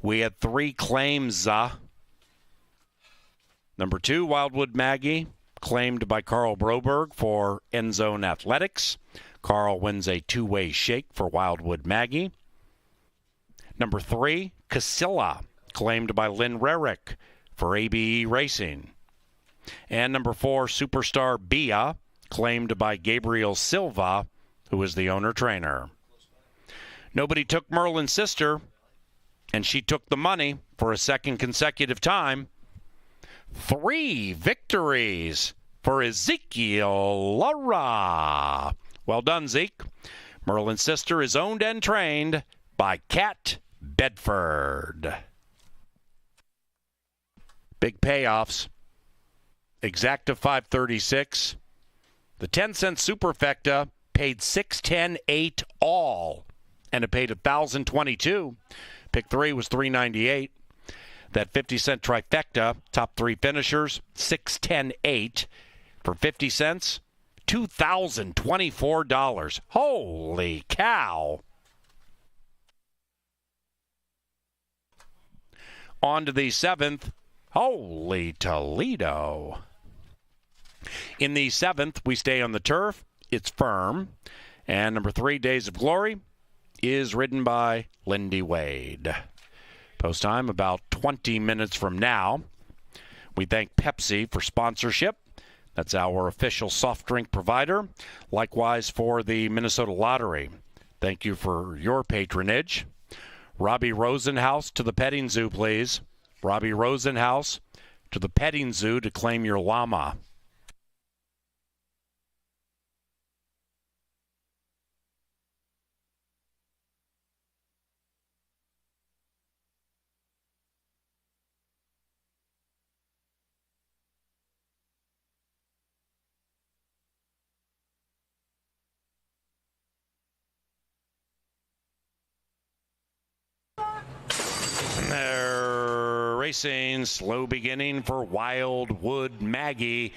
We had 3 claims. Number 2, Wildwood Maggie, claimed by Carl Broberg for End Zone Athletics. Carl wins a 2-way shake for Wildwood Maggie. Number 3, Casilla, claimed by Lynn Rarick for ABE Racing. And number 4, Superstar Bia, claimed by Gabriel Silva, who is the owner-trainer. Nobody took Merlin's sister, and she took the money for a second consecutive time. 3 victories for Ezekiel Lara. Well done, Zeke. Merlin's sister is owned and trained by Cat Bedford. Big payoffs. Exacta 536. The 10-cent superfecta paid 610.8 all, and it paid 1,022. Pick 3 was 398. That 50-cent trifecta, top 3 finishers, 610.8 for 50 cents, $2,024. Holy cow! On to the 7th. Holy Toledo. In the 7th, we stay on the turf. It's firm. And number 3, Days of Glory, is ridden by Lindy Wade. Post time about 20 minutes from now. We thank Pepsi for sponsorship. That's our official soft drink provider. Likewise for the Minnesota Lottery. Thank you for your patronage. Robbie Rosenhaus to the petting zoo, please. Robbie Rosenhaus to the petting zoo to claim your llama. They're racing. Slow beginning for Wildwood Maggie.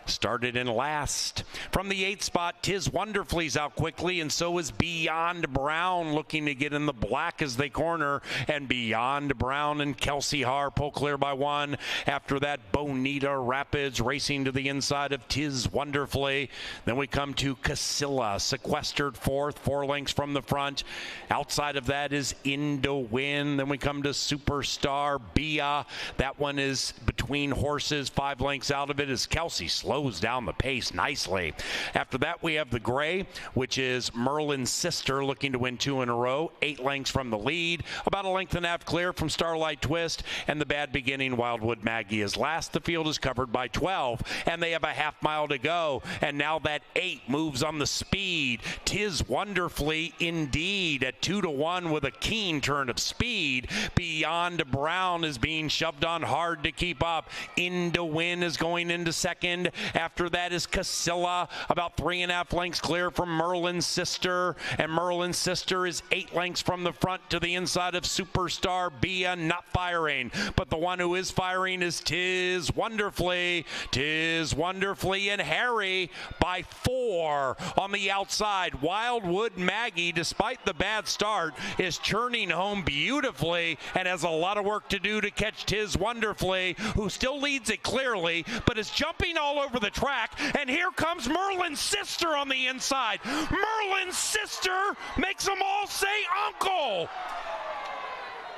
Started in last. From the 8th spot, Tiz Wonderfully's out quickly, and so is Beyond Brown, looking to get in the black as they corner. And Beyond Brown and Kelsey Har pull clear by 1. After that, Bonita Rapids racing to the inside of Tiz Wonderfully. Then we come to Casilla, sequestered 4th, 4 lengths from the front. Outside of that is Indowin. Then we come to Superstar Bia. That one is between horses, 5 lengths out of it as Kelsey slows down the pace nicely. After that, we have the gray, which is Merlin's sister, looking to win 2 in a row, 8 lengths from the lead, about a length and a half clear from Starlight Twist, and the bad beginning, Wildwood Maggie, is last. The field is covered by 12, and they have a half mile to go, and now that 8 moves on the speed. Tiz Wonderfully indeed at 2-1 with a keen turn of speed. Beyond Brown is being shoved on hard to keep up. Indowin is going into second. After that is Casilla, about 3.5 lengths clear from Merlin's sister, and Merlin's sister is 8 lengths from the front to the inside of Superstar Bia, not firing, but the one who is firing is Tiz Wonderfully. Tiz Wonderfully and Harry by 4 on the outside. Wildwood Maggie, despite the bad start, is churning home beautifully and has a lot of work to do to catch Tiz Wonderfully, who still leads it clearly, but is jumping all over the track. And here comes Merlin's sister on the inside. Merlin's sister makes them all say uncle.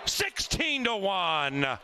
16-1.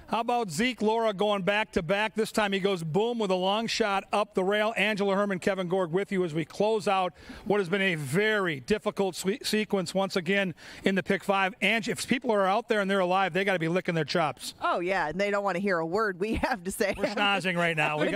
How about Zeke Laura going back to back? This time he goes boom with a long shot up the rail. Angela Herman, Kevin Gorg with you as we close out what has been a very difficult sequence once again in the pick five. Angie, if people are out there and they're alive, they got to be licking their chops. Oh, yeah, and they don't want to hear a word we have to say. We're schnozzing right now. We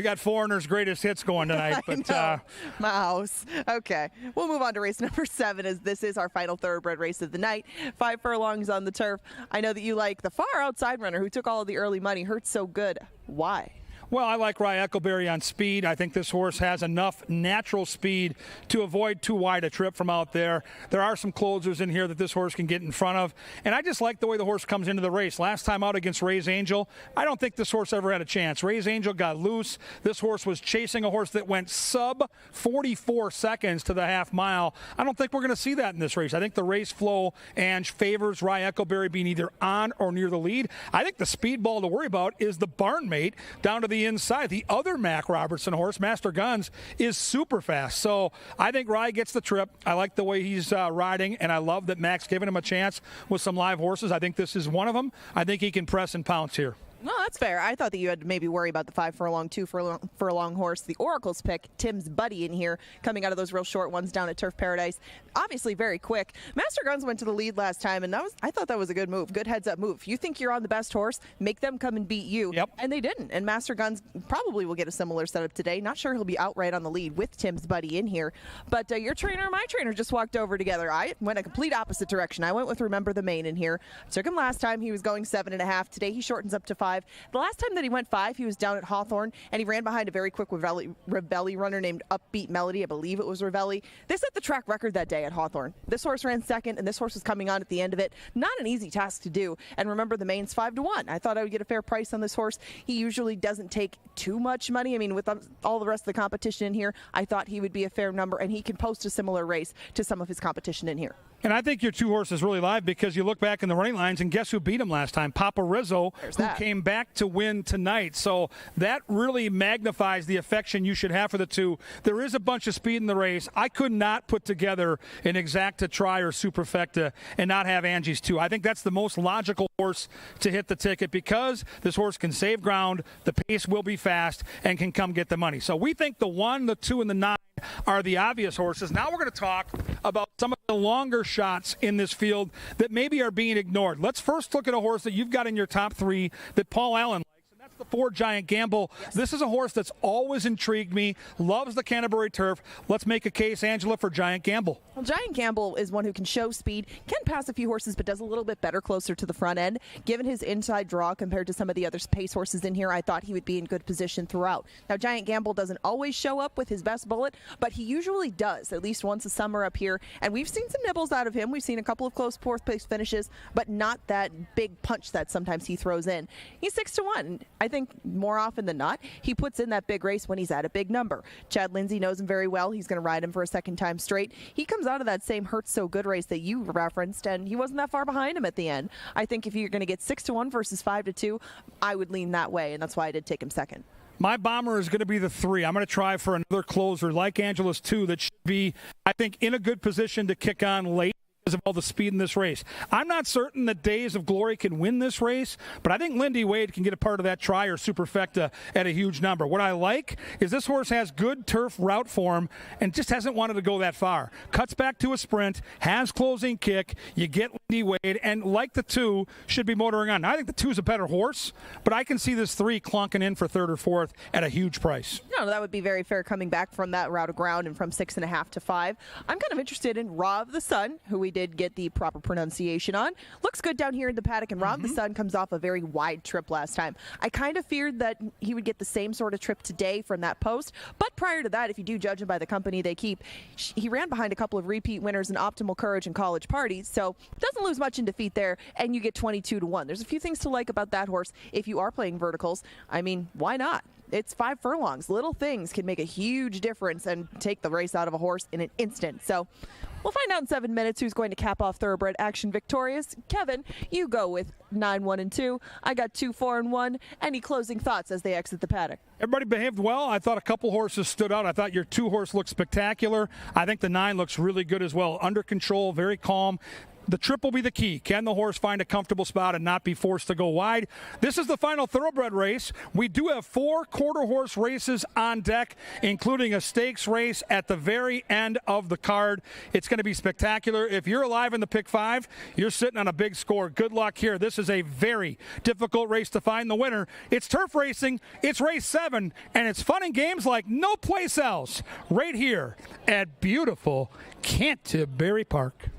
got Foreigner's greatest hits going tonight. But Mouse. Okay, we'll move on to race number 7 as this is our final thoroughbred race of the night. 5 furlongs on the turf. I know that you like the far outside runner who took all of the early money. Hurts So Good. Why? Well, I like Rye Eckleberry on speed. I think this horse has enough natural speed to avoid too wide a trip from out there. There are some closers in here that this horse can get in front of. And I just like the way the horse comes into the race. Last time out against Ray's Angel, I don't think this horse ever had a chance. Ray's Angel got loose. This horse was chasing a horse that went sub 44 seconds to the half mile. I don't think we're going to see that in this race. I think the race flow and favors Rye Eckleberry being either on or near the lead. I think the speed ball to worry about is the barn mate down to the inside. The other Mac Robertson horse, Master Guns, is super fast. So I think Rye gets the trip. I like the way he's riding, and I love that Mac's giving him a chance with some live horses. I think this is one of them. I think he can press and pounce here. No, that's fair. I thought that you had to maybe worry about the 5 furlong, 2 furlong horse. The Oracle's pick, Tim's Buddy in here, coming out of those real short ones down at Turf Paradise. Obviously very quick. Master Guns went to the lead last time, and I thought that was a good move. Good heads-up move. If you think you're on the best horse, make them come and beat you. Yep. And they didn't. And Master Guns probably will get a similar setup today. Not sure he'll be outright on the lead with Tim's Buddy in here. But your trainer and my trainer just walked over together. I went a complete opposite direction. I went with Remember the Main in here. Took him last time. He was going 7.5. Today he shortens up to 5. The last time that he went 5, he was down at Hawthorne, and he ran behind a very quick Ravelli runner named Upbeat Melody. I believe it was Ravelli. They set the track record that day at Hawthorne. This horse ran second, and this horse was coming on at the end of it. Not an easy task to do. And Remember the Main's 5-1. I thought I would get a fair price on this horse. He usually doesn't take too much money. I mean, with all the rest of the competition in here, I thought he would be a fair number, and he can post a similar race to some of his competition in here. And I think your 2 horses really live because you look back in the running lines and guess who beat him last time? Papa Rizzo, who came back to win tonight. So that really magnifies the affection you should have for the 2. There is a bunch of speed in the race. I could not put together an Exacta Tri or Superfecta and not have Angie's 2. I think that's the most logical horse to hit the ticket because this horse can save ground, the pace will be fast, and can come get the money. So we think the 1, the 2, and the 9 are the obvious horses. Now we're going to talk about some of the longer shots in this field that maybe are being ignored. Let's first look at a horse that you've got in your top 3 that Paul Allen likes, and that's the 4 Giant Gamble. Yes. This is a horse that's always intrigued me, loves the Canterbury turf. Let's make a case, Angela, for Giant Gamble. Well, Giant Gamble is one who can show speed, can pass a few horses, but does a little bit better closer to the front end. Given his inside draw compared to some of the other pace horses in here, I thought he would be in good position throughout. Now, Giant Gamble doesn't always show up with his best bullet, but he usually does, at least once a summer up here. And we've seen some nibbles out of him. We've seen a couple of close fourth-place finishes, but not that big punch that sometimes he throws in. He's 6-1. I think more often than not, he puts in that big race when he's at a big number. Chad Lindsay knows him very well. He's going to ride him for a second time straight. He comes out of that same Hurts So Good race that you referenced, and he wasn't that far behind him at the end. I think if you're going to get 6-1 versus 5-2, I would lean that way, and that's why I did take him second. My bomber is going to be the 3. I'm going to try for another closer like Angela's 2 that should be, I think, in a good position to kick on late because of all the speed in this race. I'm not certain that Days of Glory can win this race, but I think Lindy Wade can get a part of that Tri or Superfecta at a huge number. What I like is this horse has good turf route form and just hasn't wanted to go that far. Cuts back to a sprint, has closing kick, you get Lindy Wade, and like the 2, should be motoring on. Now, I think the 2 is a better horse, but I can see this 3 clunking in for 3rd or 4th at a huge price. No, that would be very fair coming back from that route of ground and from 6.5 to 5. I'm kind of interested in Ra of the Sun, who we did get the proper pronunciation on. Looks good down here in the paddock, and Ra of the Sun comes off a very wide trip last time. I kind of feared that he would get the same sort of trip today from that post, but prior to that, if you do judge him by the company they keep, he ran behind a couple of repeat winners in Optimal Courage and College Parties, so doesn't lose much in defeat there, and you get 22-1. There's a few things to like about that horse if you are playing verticals. I mean, why not? It's 5 furlongs. Little things can make a huge difference and take the race out of a horse in an instant. So we'll find out in 7 minutes who's going to cap off thoroughbred action victorious. Kevin, you go with 9, 1, and 2. I got 2, 4, and 1. Any closing thoughts as they exit the paddock? Everybody behaved well. I thought a couple horses stood out. I thought your 2 horse looked spectacular. I think the 9 looks really good as well. Under control, very calm. the trip will be the key. Can the horse find a comfortable spot and not be forced to go wide? This is the final thoroughbred race. We do have 4 quarter horse races on deck, including a stakes race at the very end of the card. It's going to be spectacular. If you're alive in the pick 5, you're sitting on a big score. Good luck here. This is a very difficult race to find the winner. It's turf racing. It's race 7, and it's fun and games like no place else right here at beautiful Canterbury Park.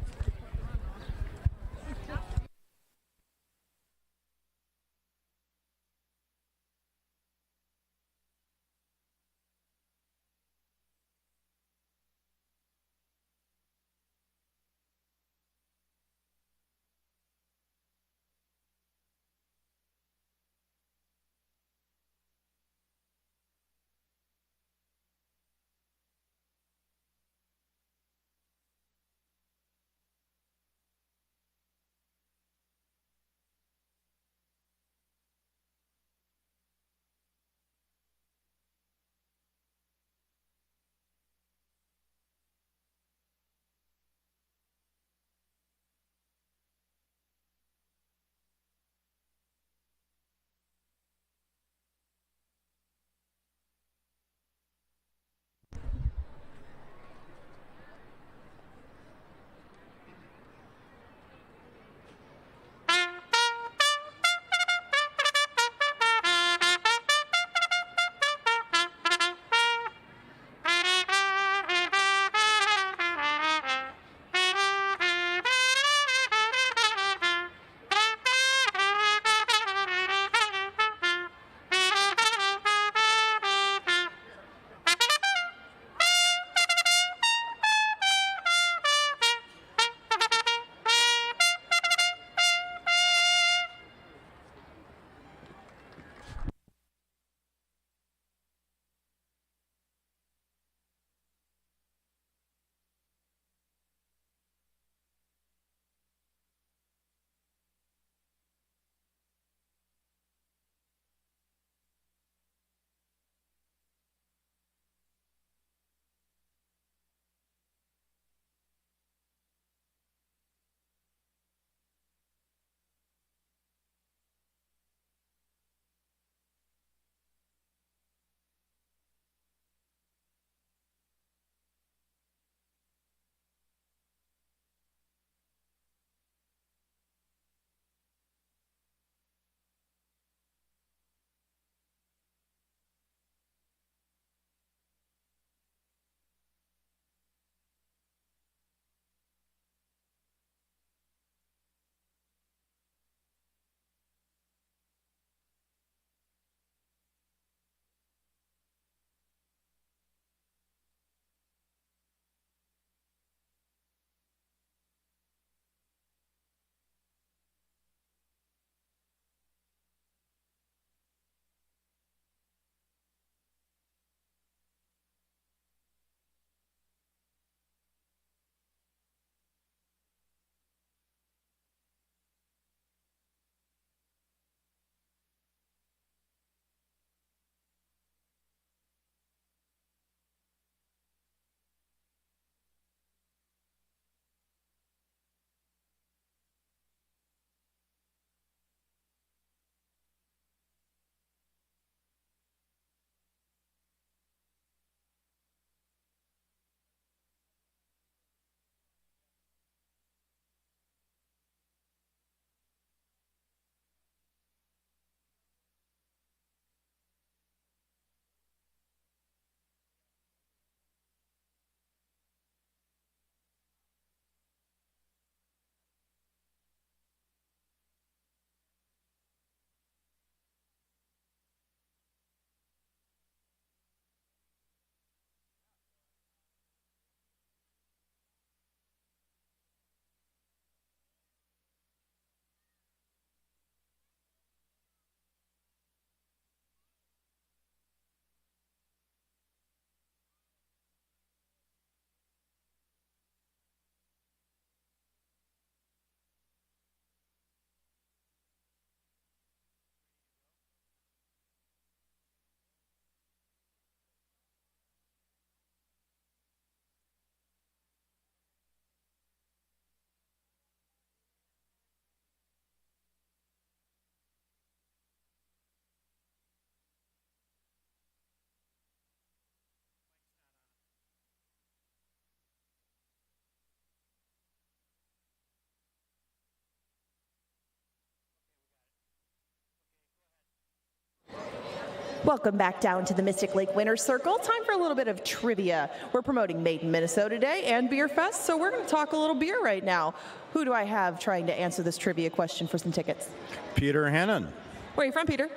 Welcome back down to the Mystic Lake Winner's Circle. Time for a little bit of trivia. We're promoting Made in Minnesota Day and Beer Fest, so we're going to talk a little beer right now. Who do I have trying to answer this trivia question for some tickets? Peter Hennon, Where are you from, Peter?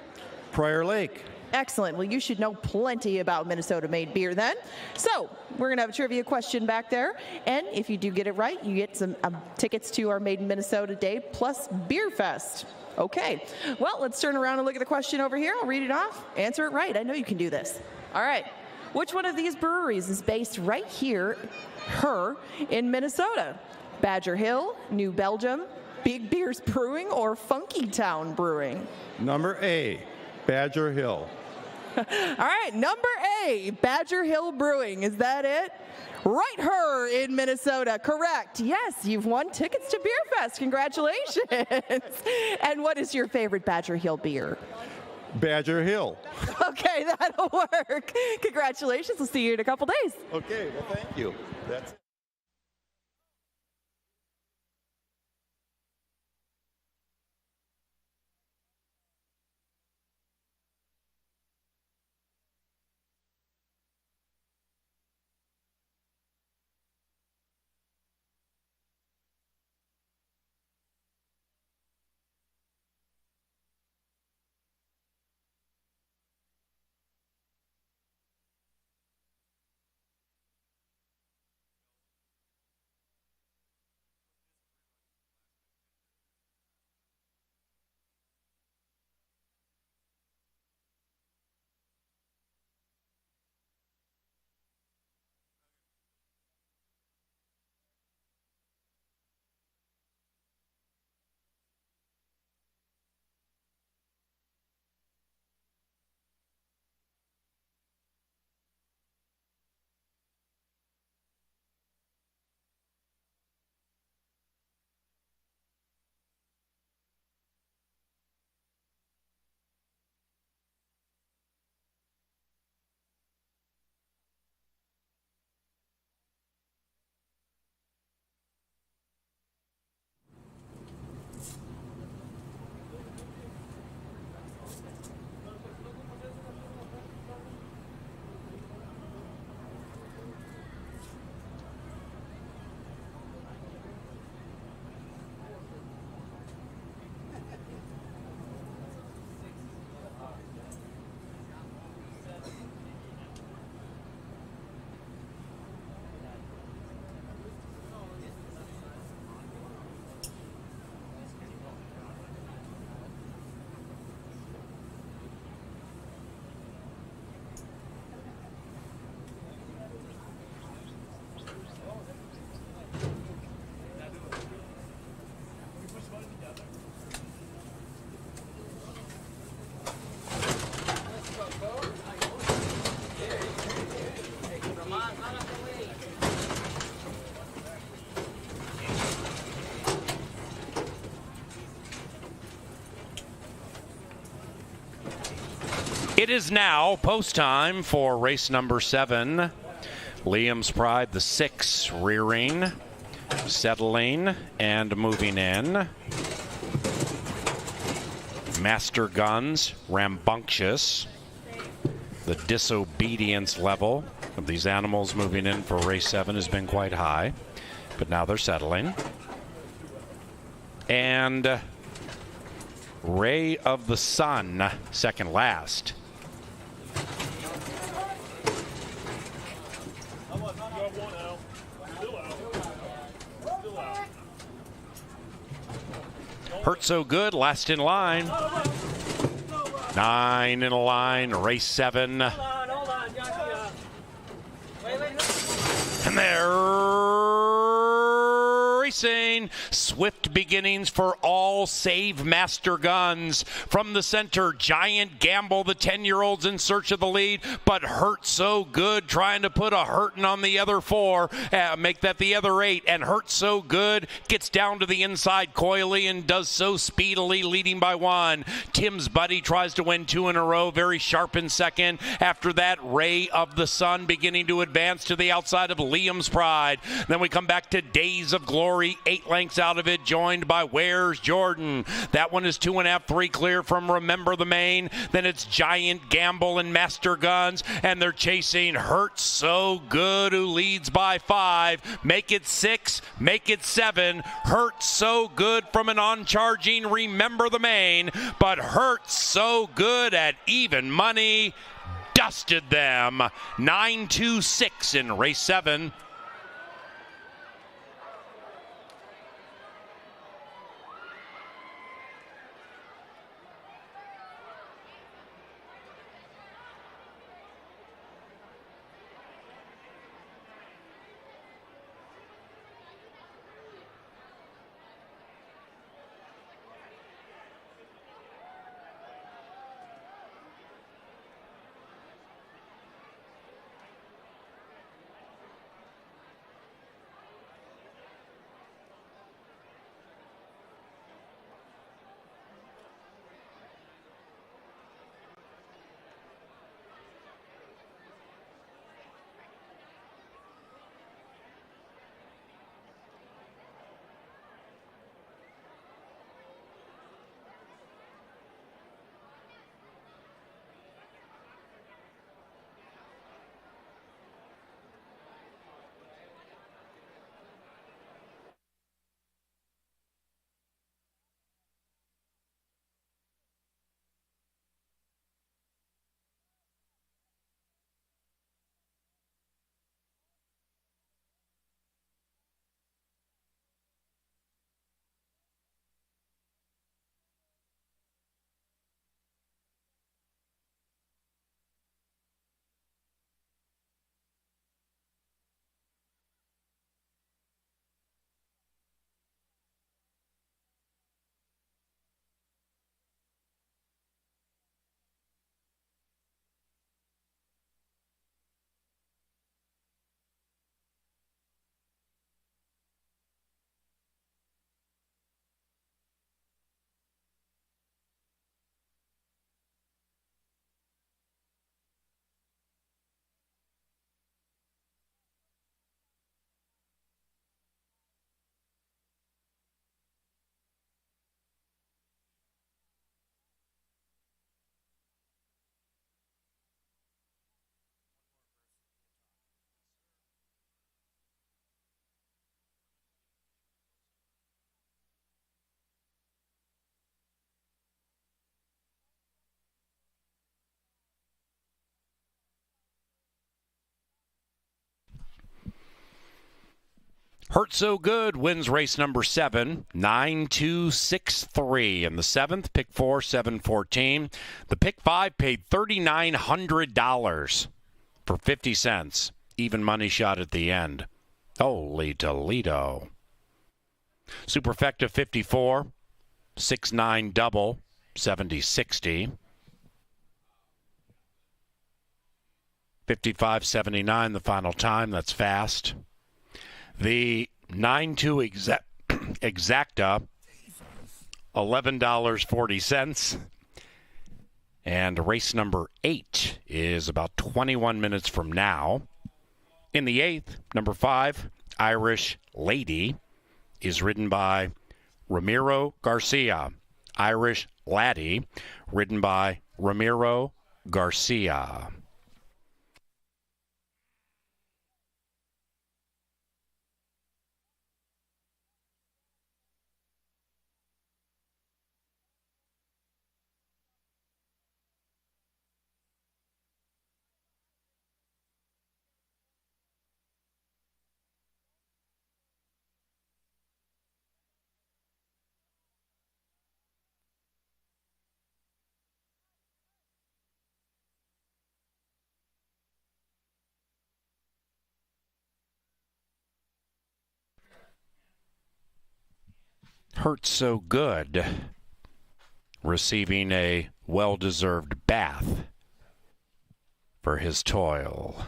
Prior Lake. Excellent. Well, you should know plenty about Minnesota-made beer then. So we're going to have a trivia question back there. And if you do get it right, you get some tickets to our Made in Minnesota Day plus Beer Fest. Okay. Well, let's turn around and look at the question over here. I'll read it off. Answer it right. I know you can do this. All right. Which one of these breweries is based right here, in Minnesota? Badger Hill, New Belgium, Big Beers Brewing, or Funky Town Brewing? Number A, Badger Hill. All right, number A, Badger Hill Brewing. Is that it? Right in Minnesota. Correct. Yes, you've won tickets to Beer Fest. Congratulations. And what is your favorite Badger Hill beer? Badger Hill. Okay, that'll work. Congratulations. We'll see you in a couple days. Okay, well, thank you. That's It is now post time for race number 7. Liam's Pride, the 6, rearing, settling, and moving in. Master Guns, rambunctious. The disobedience level of these animals moving in for race 7 has been quite high, but now they're settling. And Ray of the Sun, second last. Hurt So Good, last in line. 9 in a line, race 7. And they're racing. Swift beginnings for all save Master Guns. From the center, Giant Gamble, the 10-year-olds in search of the lead, but Hurt So Good trying to put a hurtin' on the other 4, make that the other 8, and Hurt So Good gets down to the inside coyly and does so speedily, leading by 1. Tim's Buddy tries to win 2 in a row, very sharp in second. After that, Ray of the Sun beginning to advance to the outside of Liam's Pride. Then we come back to Days of Glory Futurity, 8 lengths out of it, joined by Where's Jordan. That one is 2.5, 3 clear from Remember the Main. Then it's Giant Gamble and Master Guns, and they're chasing Hurts So Good, who leads by 5. Make it 6, make it 7. Hurts So Good from an on-charging Remember the Main, but Hurts So Good at even money dusted them. 9-2-6 in race 7. Hurt So Good wins race number 7, 9-2-6-3. In the 7th, pick 4, 7-14. The pick 5 paid $3,900 for 50 cents. Even money shot at the end. Holy Toledo. Superfecta 54, 6-9 double, 70-60. 55.79 the final time. That's fast. The 9-2 exacta, $11.40. And race number 8 is about 21 minutes from now. In the 8th, number 5, Irish Lady, is ridden by Ramiro Garcia. Irish Laddie, ridden by Ramiro Garcia. Hurt So Good, receiving a well-deserved bath for his toil.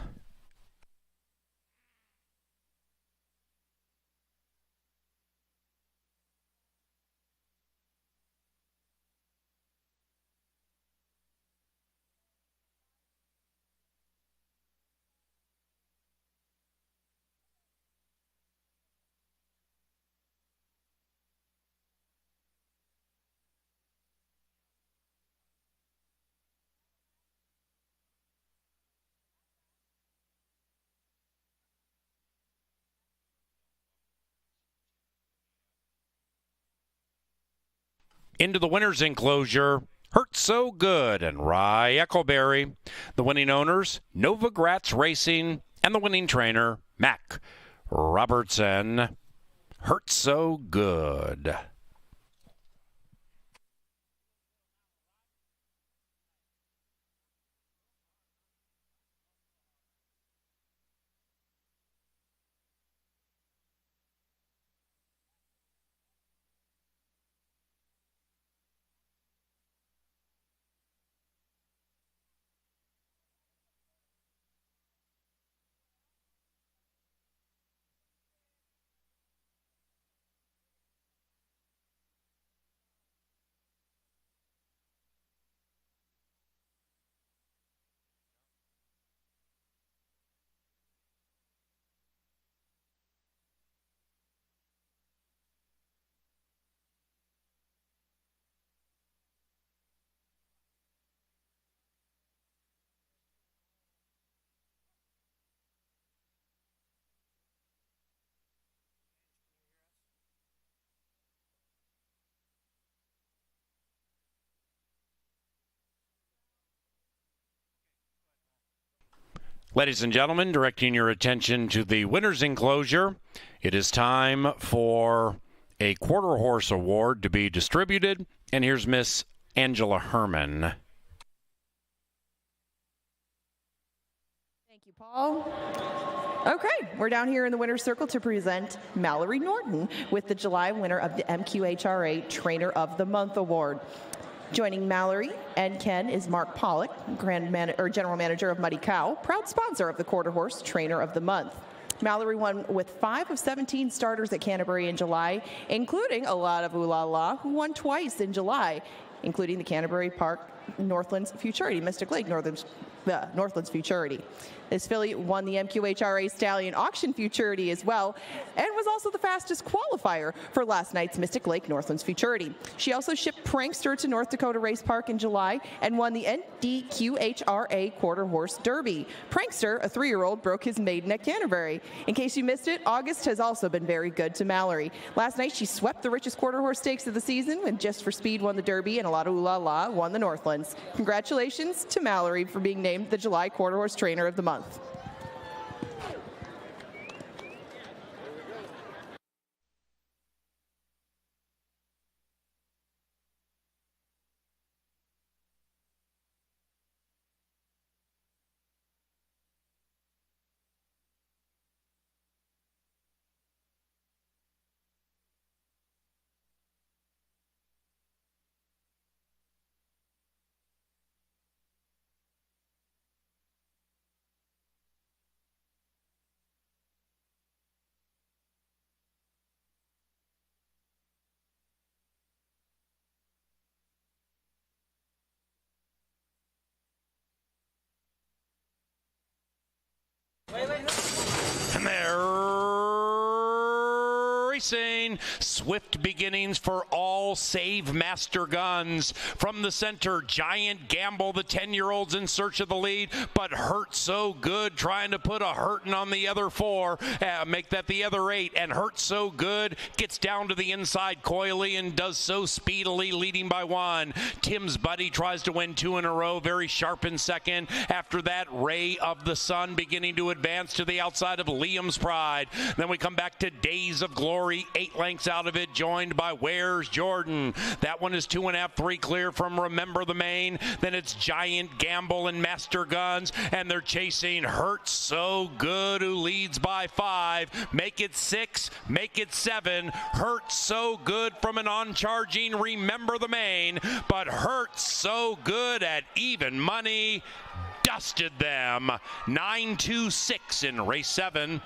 Into the winner's enclosure, Hurt So Good and Rye Eccleberry. The winning owners, Nova Gratz Racing, and the winning trainer, Mac Robertson. Hurt So Good. Ladies and gentlemen, directing your attention to the winner's enclosure, it is time for a quarter horse award to be distributed. And here's Miss Angela Herman. Thank you, Paul. Okay, we're down here in the winner's circle to present Mallory Norton with the July winner of the MQHRA Trainer of the Month Award. Joining Mallory and Ken is Mark Pollock, General Manager of Muddy Cow, proud sponsor of the Quarter Horse Trainer of the Month. Mallory won with 5 of 17 starters at Canterbury in July, including a lot of Ooh La La, who won twice in July, including the Canterbury Park Northlands Futurity, Mystic Lake Northlands Futurity. This filly won the MQHRA Stallion Auction Futurity as well, and was also the fastest qualifier for last night's Mystic Lake Northlands Futurity. She also shipped Prankster to North Dakota Race Park in July and won the NDQHRA Quarter Horse Derby. Prankster, a 3-year-old, broke his maiden at Canterbury. In case you missed it, August has also been very good to Mallory. Last night she swept the richest quarter horse stakes of the season, and Just for Speed won the Derby and a lot of Ooh La La won the Northlands. Congratulations to Mallory for being named the July Quarter Horse Trainer of the Month. And they're racing. Swift beginnings for all save Master Guns. From the center, Giant Gamble, the 10-year-old's in search of the lead, but Hurt So Good trying to put a hurtin' on the other 4, make that the other 8, and Hurt So Good gets down to the inside coyly and does so speedily, leading by 1. Tim's Buddy tries to win 2 in a row, very sharp in second. After that, Ray of the Sun beginning to advance to the outside of Liam's Pride. Then we come back to Days of Glory, 8 lengths out of it, joined by Where's Jordan. That one is 2.5, 3 clear from Remember the Main. Then it's Giant Gamble and Master Guns, and they're chasing Hurt So Good, who leads by 5. Make it 6, make it 7. Hurt So Good from an on-charging Remember the Main, but Hurt So Good at even money dusted them. 9-2-6 in race 7.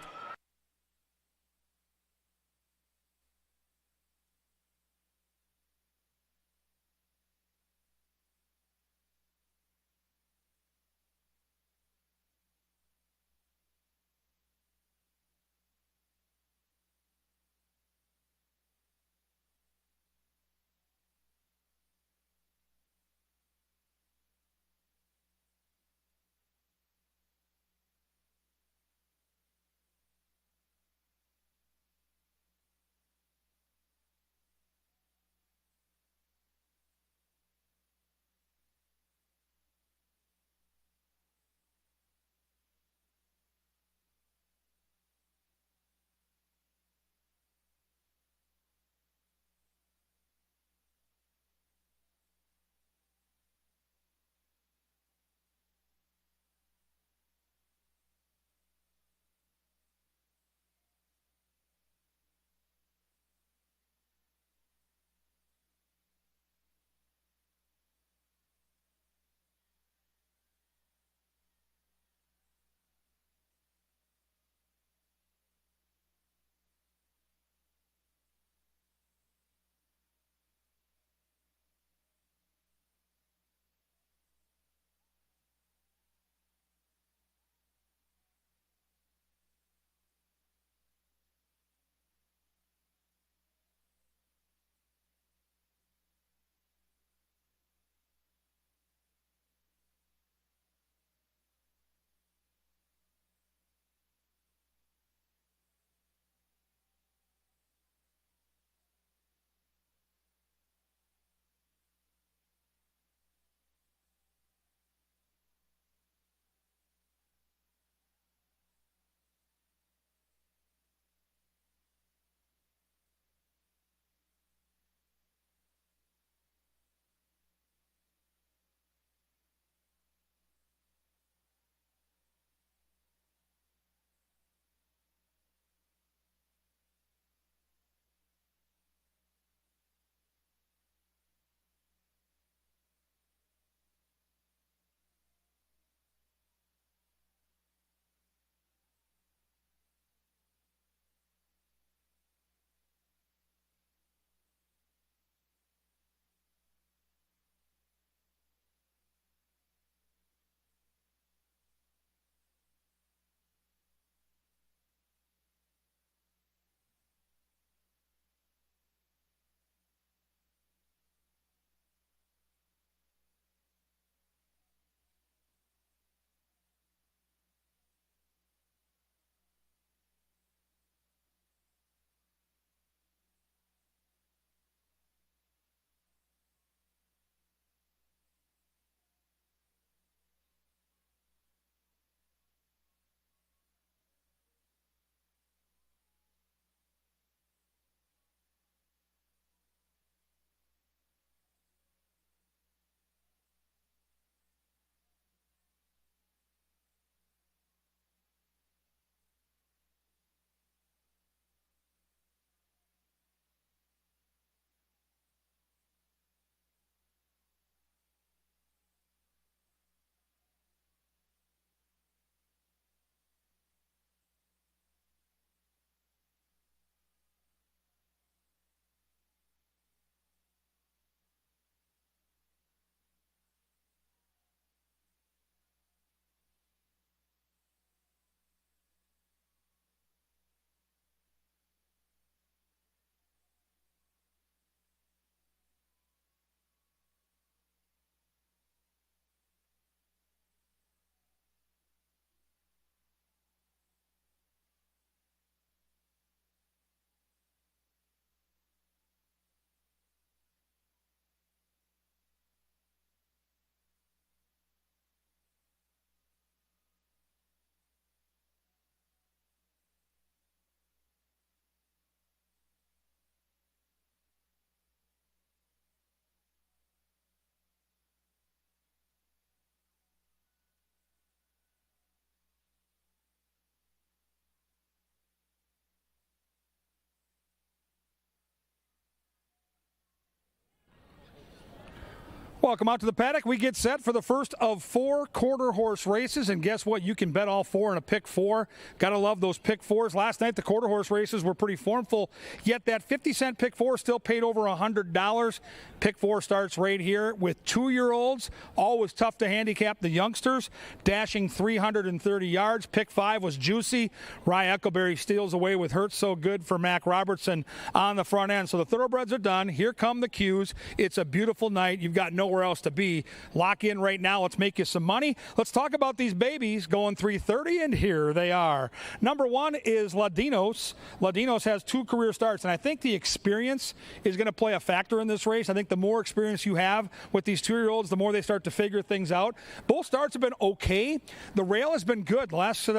Welcome out to the paddock. We get set for the first of 4 quarter horse races, and guess what? You can bet all 4 in a pick 4. Gotta love those pick 4s. Last night the quarter horse races were pretty formful, yet that 50-cent pick 4 still paid over $100. Pick 4 starts right here with 2-year-olds. Always tough to handicap the youngsters, dashing 330 yards. Pick 5 was juicy. Rye Eckleberry steals away with Hurts So Good for Mac Robertson on the front end. So the thoroughbreds are done. Here come the cues. It's a beautiful night. You've got nowhere else to be. Lock in right now. Let's make you some money. Let's talk about these babies going 330, and here they are. Number 1 is Ladinos. Ladinos has 2 career starts, and I think the experience is going to play a factor in this race. I think the more experience you have with these 2-year-olds, the more they start to figure things out. Both starts have been okay. The rail has been good. The last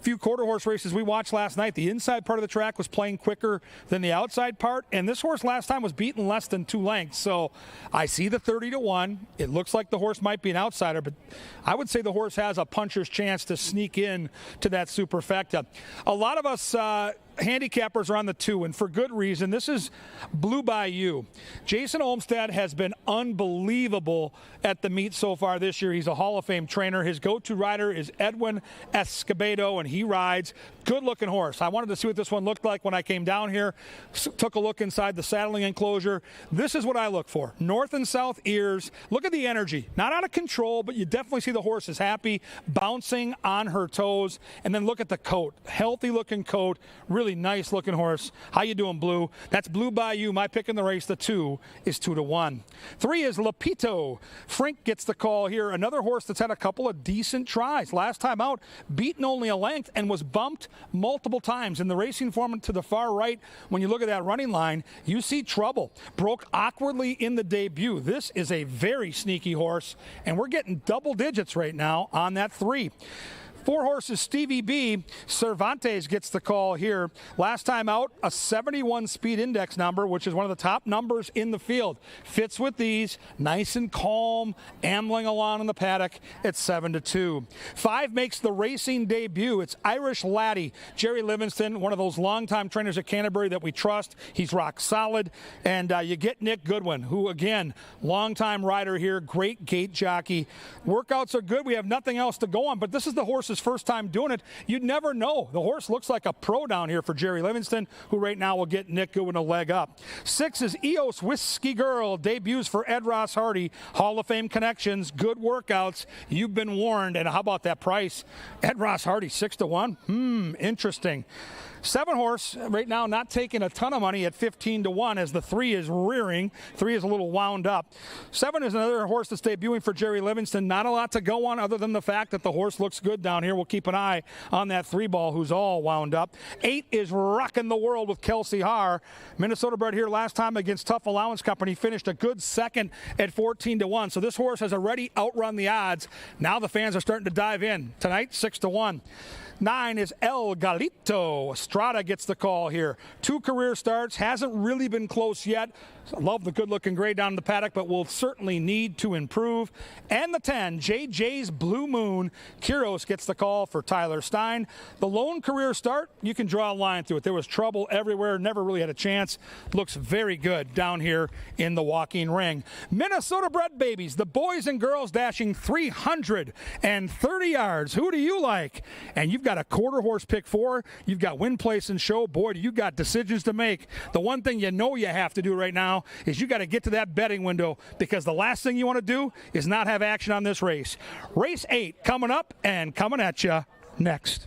few quarter horse races we watched last night, the inside part of the track was playing quicker than the outside part, and this horse last time was beaten less than 2 lengths. So I see the 30-1. It looks like the horse might be an outsider, but I would say the horse has a puncher's chance to sneak in to that superfecta. A lot of us handicappers are on the 2, and for good reason. This is Blue Bayou. Jason Olmstead has been unbelievable at the meet so far this year. He's a Hall of Fame trainer. His go-to rider is Edwin Escobedo, and he rides. Good-looking horse. I wanted to see what this one looked like when I came down here. Took a look inside the saddling enclosure. This is what I look for. North and south ears. Look at the energy. Not out of control, but you definitely see the horse is happy, bouncing on her toes. And then look at the coat. Healthy-looking coat. Really nice looking horse. How you doing, Blue? That's Blue Bayou. My pick in the race. The 2 is 2-1. 3 is Lapito. Frink gets the call here. Another horse that's had a couple of decent tries. Last time out, beaten only a length and was bumped multiple times. In the racing form to the far right, when you look at that running line, you see trouble. Broke awkwardly in the debut. This is a very sneaky horse, and we're getting double digits right now on that 3. 4 horses, Stevie B. Cervantes gets the call here. Last time out, a 71 speed index number, which is one of the top numbers in the field. Fits with these, nice and calm, ambling along in the paddock at 7-2. 5 makes the racing debut. It's Irish Laddie. Jerry Livingston, one of those longtime trainers at Canterbury that we trust. He's rock solid. And you get Nick Goodwin, who, again, longtime rider here, great gate jockey. Workouts are good. We have nothing else to go on, but this is the horse's first time doing it. You'd never know. The horse looks like a pro down here for Jerry Livingston, who right now will get Nick Goodwin a leg up. 6 is Eos Whiskey Girl. Debuts for Ed Ross Hardy. Hall of Fame connections. Good workouts. You've been warned. And how about that price? Ed Ross Hardy, 6-1. Interesting. 7 horse right now not taking a ton of money at 15-1 as the 3 is rearing. 3 is a little wound up. 7 is another horse that's debuting for Jerry Livingston. Not a lot to go on other than the fact that the horse looks good down here. We'll keep an eye on that 3 ball who's all wound up. 8 is Rockin' the World with Kelsey Haar. Minnesota bred here last time against Tough Allowance Company. Finished a good second at 14-1. So this horse has already outrun the odds. Now the fans are starting to dive in. Tonight, 6-1. 9 is El Galito. Estrada gets the call here. 2 career starts. Hasn't really been close yet. Love the good-looking gray down in the paddock, but will certainly need to improve. And the 10, JJ's Blue Moon. Quiros gets the call for Tyler Stein. The lone career start, you can draw a line through it. There was trouble everywhere. Never really had a chance. Looks very good down here in the walking ring. Minnesota bred babies. The boys and girls dashing 330 yards. Who do you like? And you've got a quarter horse pick 4. You've got win, place, and show. Boy, you got decisions to make. The one thing you know you have to do right now is you got to get to that betting window, because the last thing you want to do is not have action on this race. Race 8 coming up and coming at you next.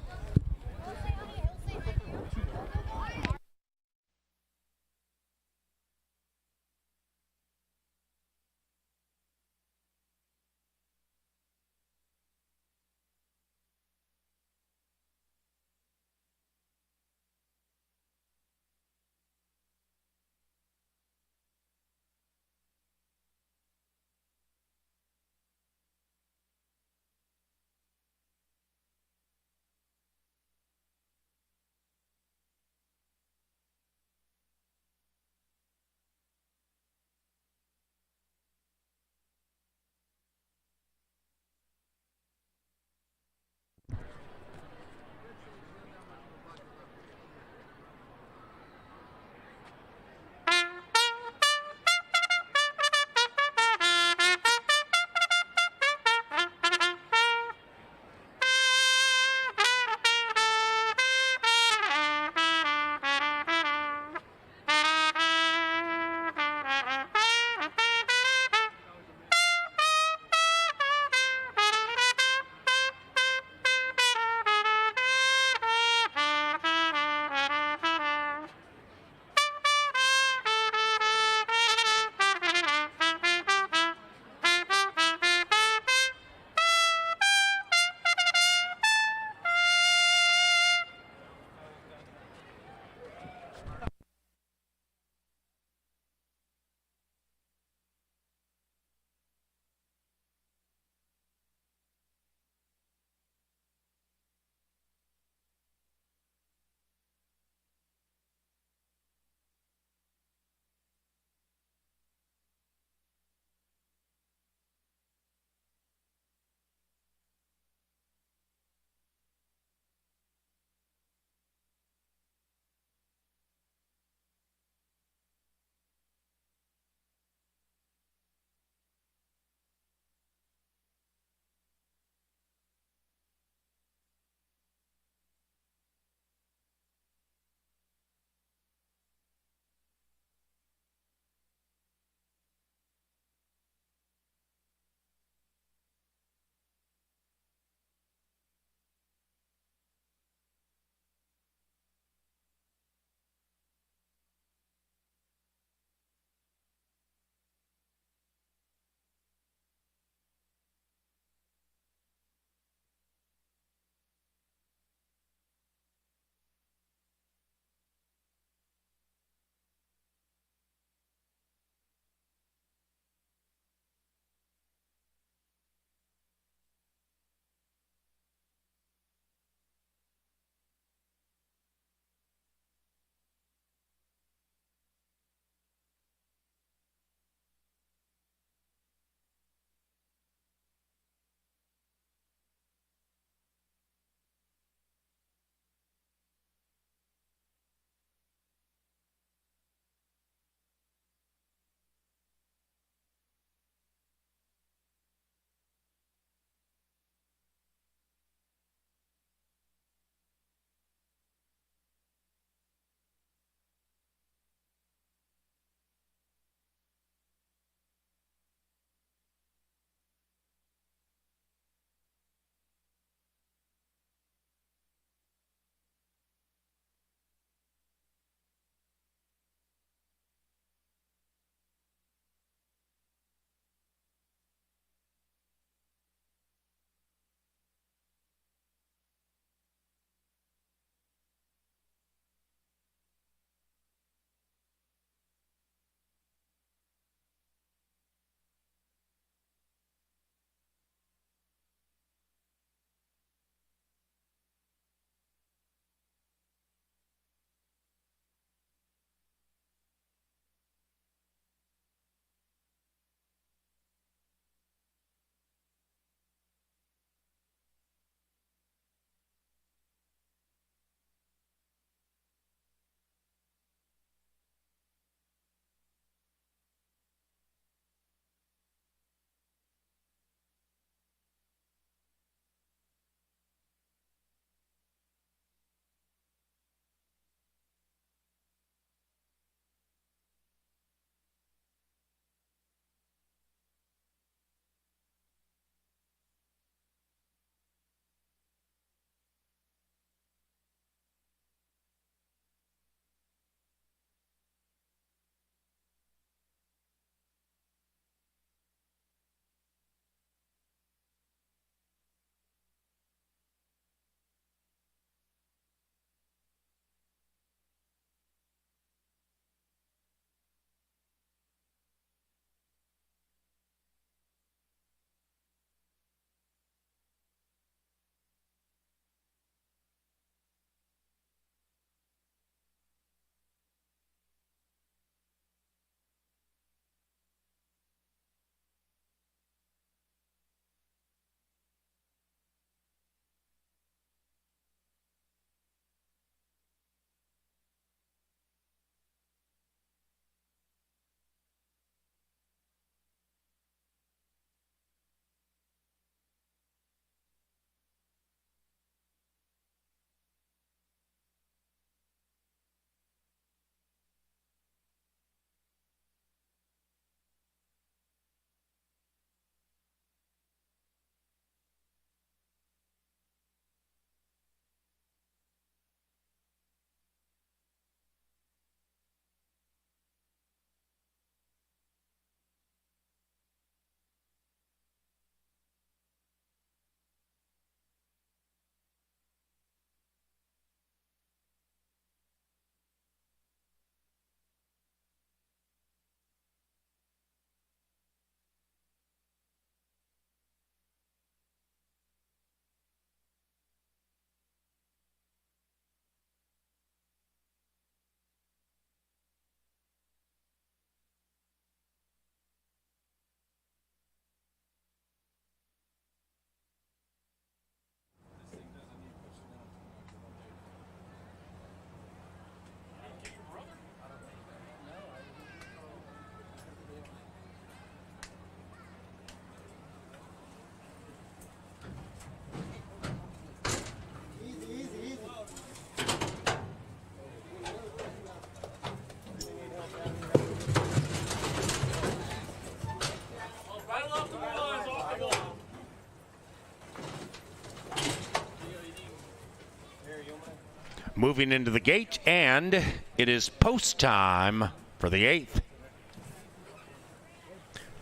moving into the gate, and it is post time for the 8th.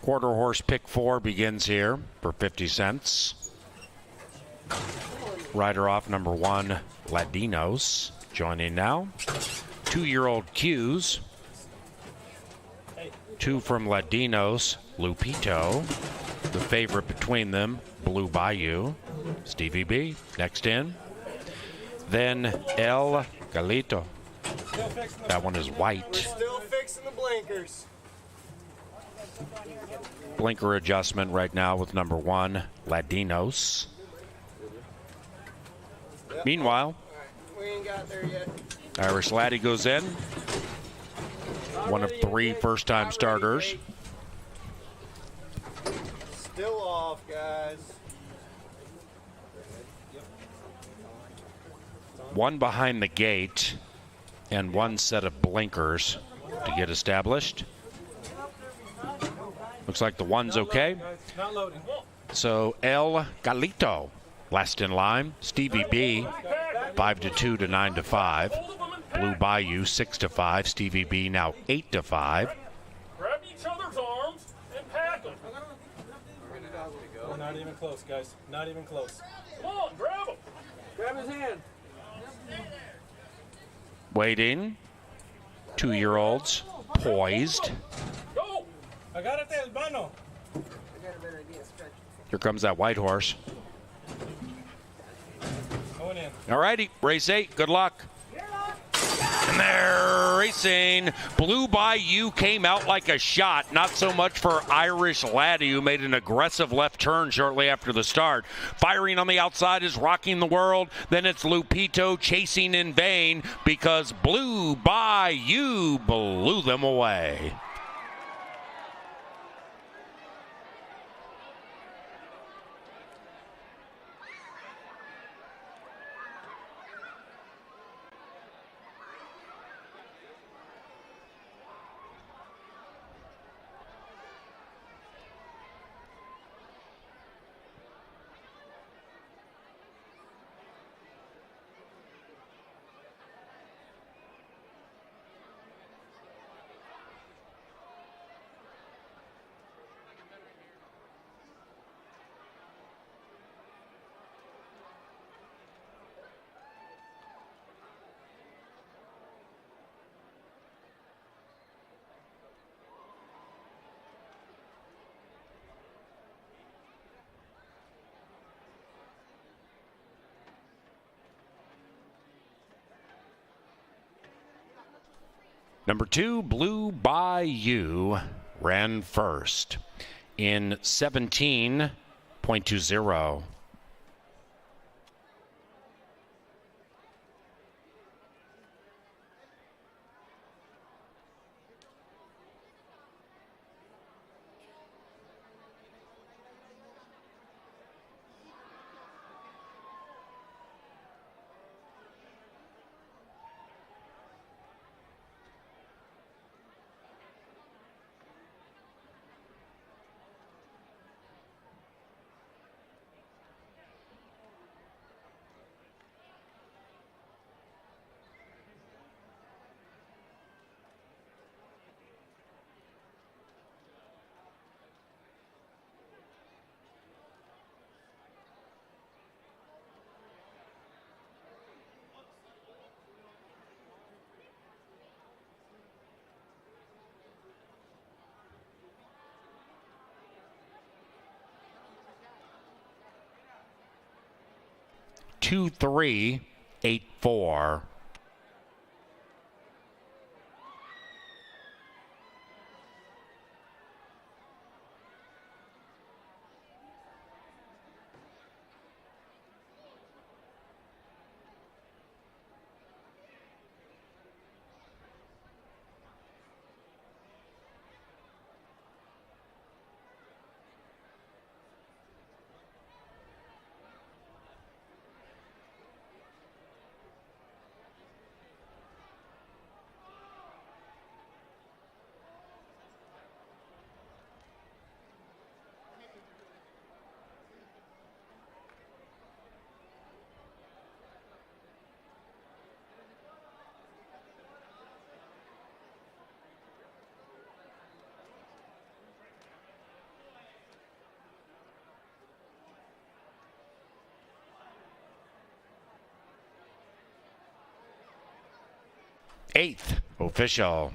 Quarter horse pick 4 begins here for 50 cents. Rider off number 1, Ladinos, joining now. 2-year-old Q's. 2 from Ladinos, Lupito. The favorite between them, Blue Bayou, Stevie B, next in. Then El Galito. That one is white. Still fixing the blinkers. Blinker adjustment right now with number 1, Ladinos. Meanwhile, We ain't got there yet. Irish Laddie goes in. One of 3 first-time starters. Still off, guys. One behind the gate and 1 set of blinkers to get established. Looks like the 1's okay. Not loading. So El Galito last in line. Stevie B 5-2 to 9-5. Blue Bayou 6-5. Stevie B now 8-5. Grab each other's arms and pack them. We're not even close, guys. Not even close. Come on, grab them. Grab his hand. Waiting. 2-year-olds poised. Go. Agárrate el mano. Here comes that white horse. Going in. All righty, race 8. Good luck. And they're racing. Blue Bayou came out like a shot. Not so much for Irish Laddie, who made an aggressive left turn shortly after the start. Firing on the outside is Rocking the World. Then it's Lupito chasing in vain because Blue Bayou blew them away. Number 2, Blue Bayou, ran first in 17.20. Two, 3, 8, 4. 8th official.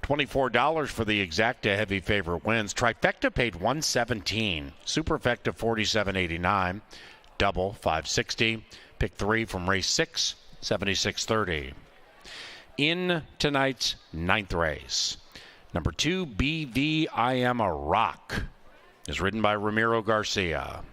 $24 for the exacta heavy favorite wins. Trifecta paid $117. Superfecta $47.89. Double $560. Pick 3 from race 6, $76.30. In tonight's 9th race, number 2, BV I Am a Rock, is ridden by Ramiro Garcia.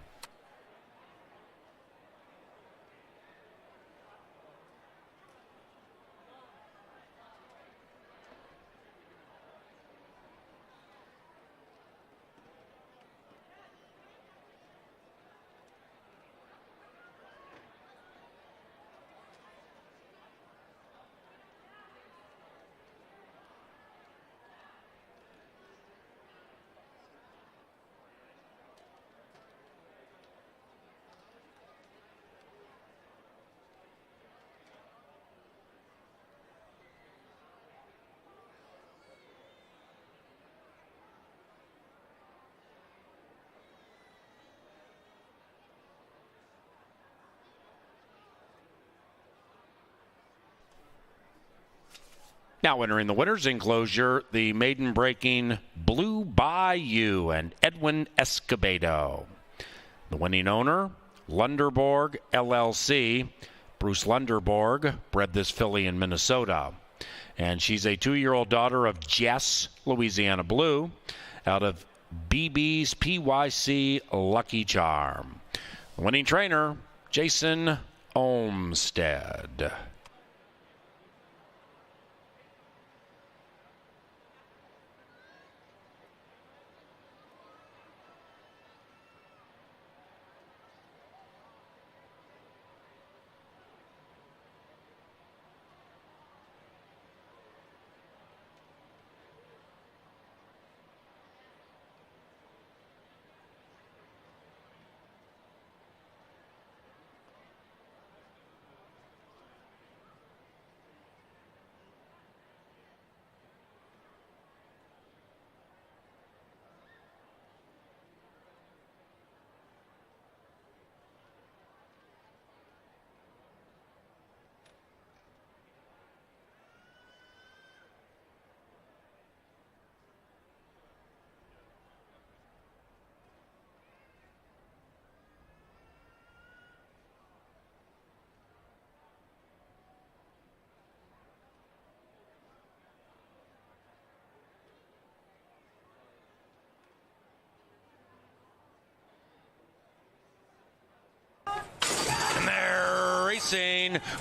Now entering the winner's enclosure, the maiden breaking Blue Bayou and Edwin Escobedo. The winning owner, Lunderborg LLC. Bruce Lunderborg bred this filly in Minnesota. And she's a 2-year-old daughter of Jess, Louisiana Blue, out of BB's PYC Lucky Charm. The winning trainer, Jason Olmstead.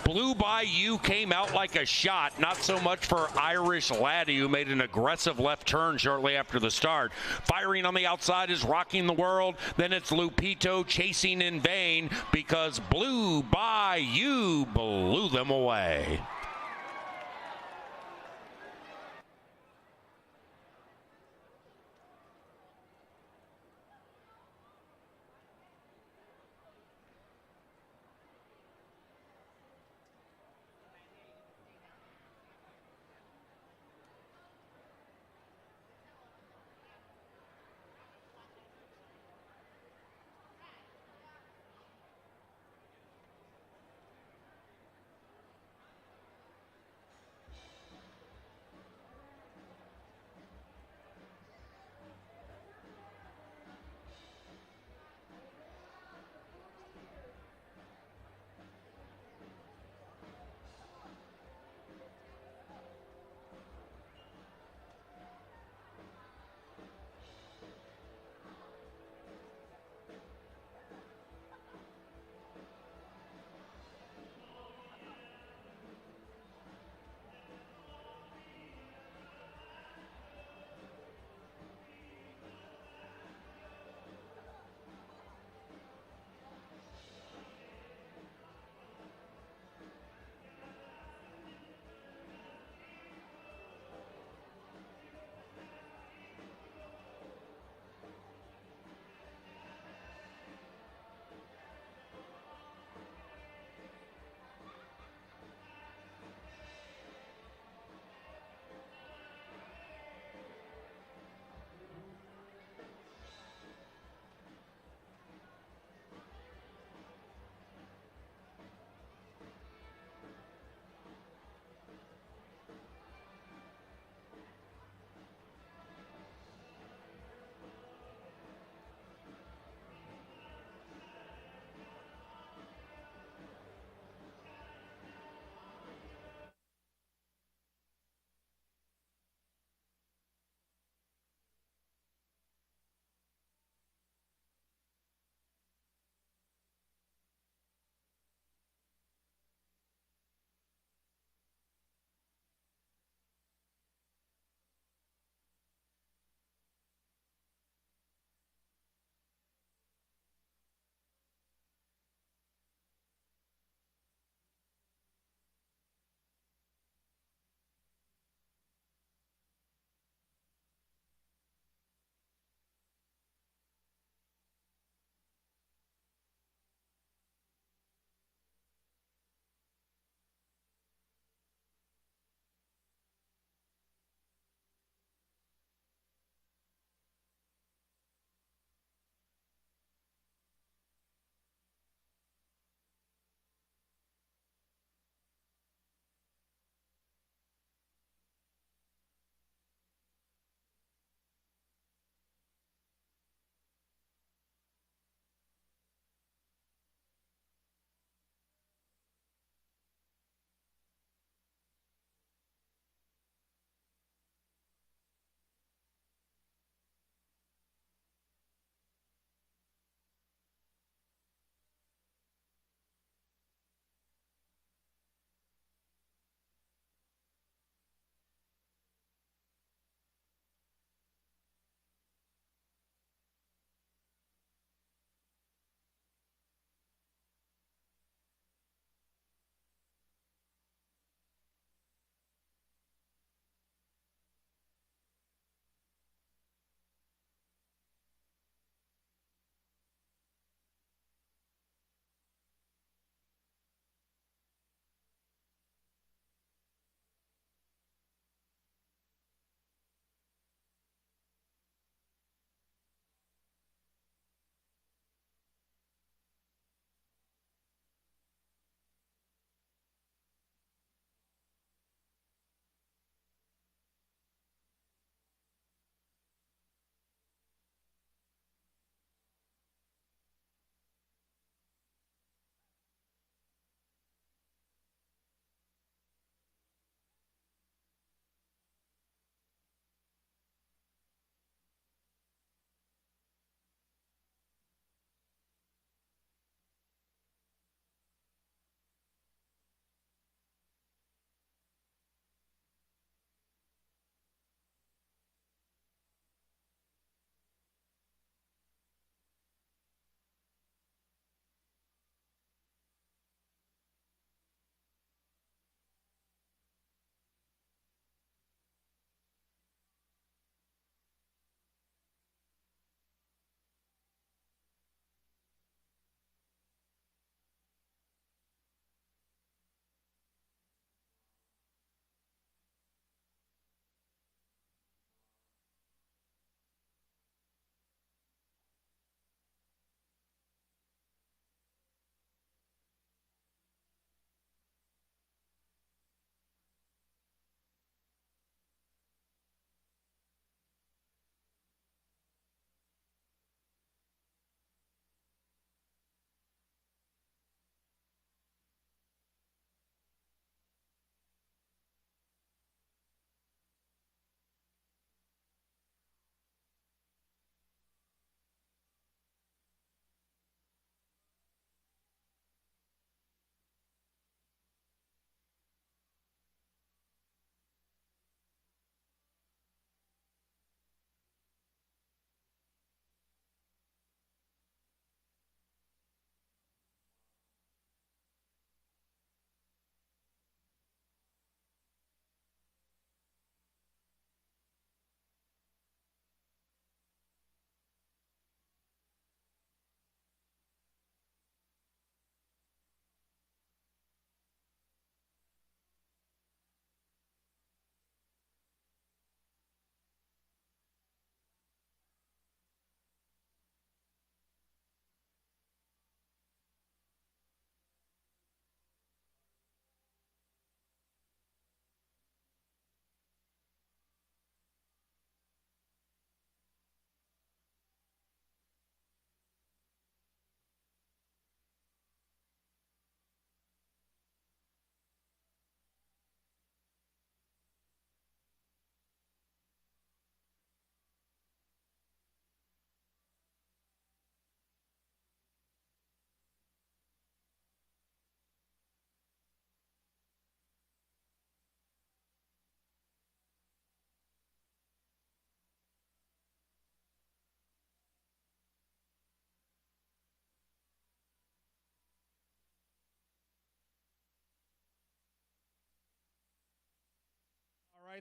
Blue Bayou came out like a shot, not so much for Irish Laddie, who made an aggressive left turn shortly after the start. Firing on the outside is Rocking the World. Then it's Lupito chasing in vain because Blue Bayou blew them away.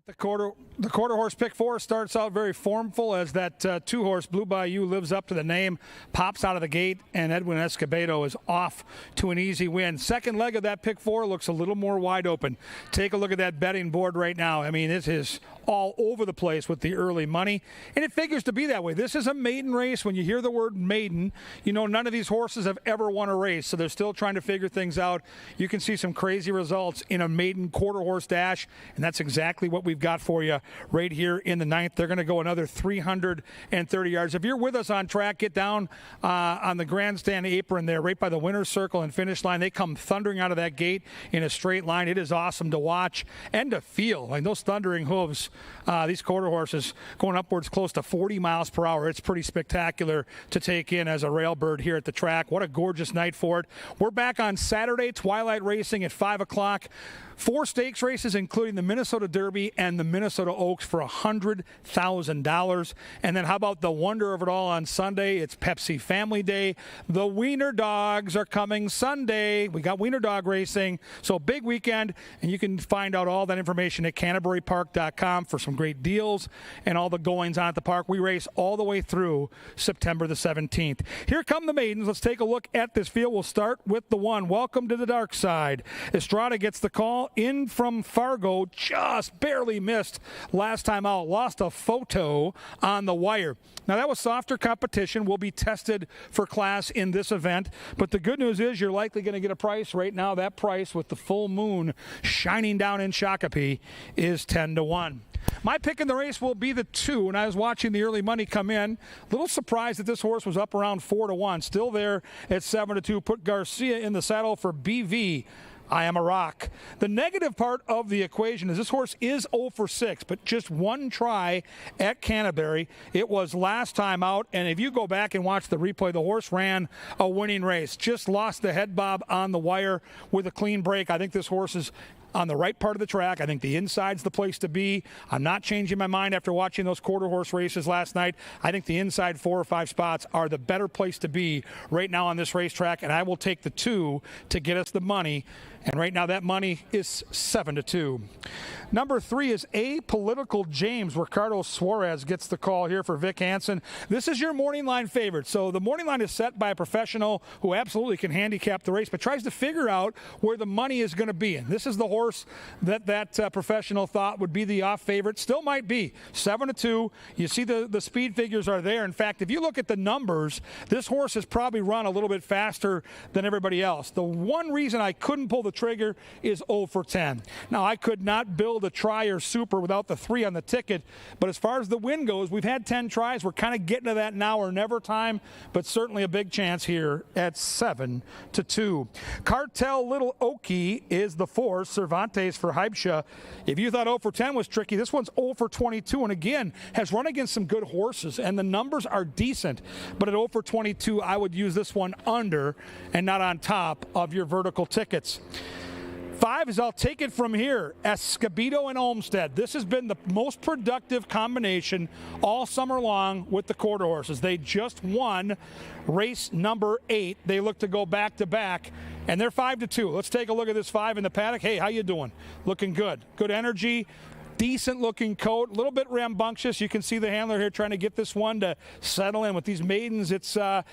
right, the quarter horse pick 4 starts out very formful as that 2-horse Blue Bayou lives up to the name, pops out of the gate, and Edwin Escobedo is off to an easy win. Second leg of that pick 4 looks a little more wide open. Take a look at that betting board right now. I mean, it is all over the place with the early money, and it figures to be that way. This is a maiden race. When you hear the word maiden, you know none of these horses have ever won a race, so they're still trying to figure things out. You can see some crazy results in a maiden quarter horse dash, and that's exactly what we've got for you right here in the 9th. They're going to go another 330 yards. If you're with us on track, get down on the grandstand apron there right by the winner's circle and finish line. They come thundering out of that gate in a straight line. It is awesome to watch and to feel. Like those thundering hooves, these quarter horses going upwards close to 40 miles per hour. It's pretty spectacular to take in as a rail bird here at the track. What a gorgeous night for it. We're back on Saturday, twilight racing at 5 o'clock. 4 stakes races, including the Minnesota Derby and the Minnesota Oaks for $100,000. And then how about the wonder of it all on Sunday? It's Pepsi Family Day. The Wiener Dogs are coming Sunday. We got Wiener Dog racing. So big weekend, and you can find out all that information at CanterburyPark.com for some great deals and all the goings on at the park. We race all the way through September the 17th. Here come the maidens. Let's take a look at this field. We'll start with the 1. Welcome to the dark side. Estrada gets the call. In from Fargo, just barely missed last time out. Lost a photo on the wire. Now, that was softer competition. Will be tested for class in this event. But the good news is you're likely going to get a price. Right now, that price with the full moon shining down in Shakopee is 10-1. My pick in the race will be the 2, and I was watching the early money come in. A little surprised that this horse was up around 4-1. Still there at 7-2. Put Garcia in the saddle for BV. I Am a Rock. The negative part of the equation is this horse is 0 for 6, but just one try at Canterbury. It was last time out, and if you go back and watch the replay, the horse ran a winning race. Just lost the head bob on the wire with a clean break. I think this horse is on the right part of the track. I think the inside's the place to be. I'm not changing my mind after watching those quarter horse races last night. I think the inside 4 or 5 spots are the better place to be right now on this racetrack, and I will take the 2 to get us the money. And right now that money is 7-2. Number 3 is Apolitical James. Ricardo Suarez gets the call here for Vic Hansen. This is your morning line favorite. So the morning line is set by a professional who absolutely can handicap the race, but tries to figure out where the money is going to be. And this is the horse that professional thought would be the off favorite. Still might be 7-2. You see the speed figures are there. In fact, if you look at the numbers, this horse has probably run a little bit faster than everybody else. The one reason I couldn't pull the trigger is 0 for 10. Now, I could not build a try or super without the 3 on the ticket, but as far as the win goes, we've had 10 tries. We're kind of getting to that now or never time, but certainly a big chance here at 7-2. Cartel Little Okie is the 4. Cervantes for Hypsha. If you thought 0 for 10 was tricky, this one's 0 for 22, and again, has run against some good horses, and the numbers are decent, but at 0 for 22, I would use this one under and not on top of your vertical tickets. 5 is I'll take it from here. Escobedo and Olmsted. This has been the most productive combination all summer long with the quarter horses. They just won race number 8. They look to go back to back, and they're 5-2. Let's take a look at this 5 in the paddock. Hey, how you doing? Looking good. Good energy. Decent looking coat, a little bit rambunctious. You can see the handler here trying to get this one to settle in. With these maidens, it's a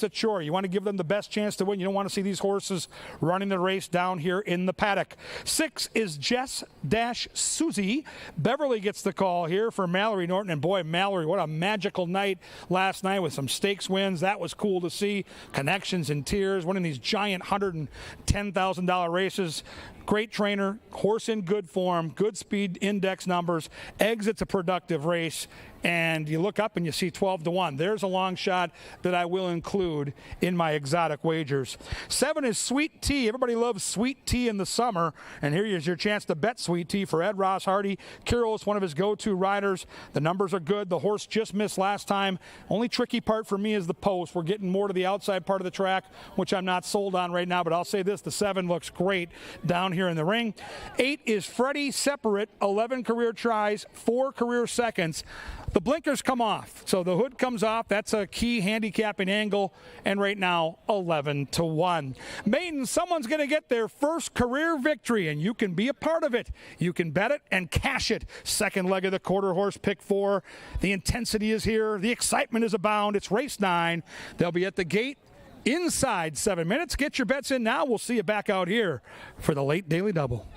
chore. You want to give them the best chance to win. You don't want to see these horses running the race down here in the paddock. 6 is Jess-Susie. Beverly gets the call here for Mallory Norton. And boy, Mallory, what a magical night last night with some stakes wins. That was cool to see. Connections and Tears, winning these giant $110,000 races. Great trainer, horse in good form, good speed index numbers, exits a productive race, and you look up and you see 12-1. There's a long shot that I will include in my exotic wagers. 7 is Sweet Tea. Everybody loves Sweet Tea in the summer, and here is your chance to bet Sweet Tea for Ed Ross Hardy. Kiros, one of his go-to riders. The numbers are good. The horse just missed last time. Only tricky part for me is the post. We're getting more to the outside part of the track, which I'm not sold on right now, but I'll say this, the 7 looks great down here in the ring. 8 is Freddie Separate, 11 career tries, 4 career seconds. The blinkers come off, so the hood comes off. That's a key handicapping angle, and right now 11-1. Maiden, someone's going to get their first career victory, and you can be a part of it. You can bet it and cash it. Second leg of the quarter horse, pick 4. The intensity is here. The excitement is abound. It's race 9. They'll be at the gate inside 7 minutes. Get your bets in now. We'll see you back out here for the late Daily Double.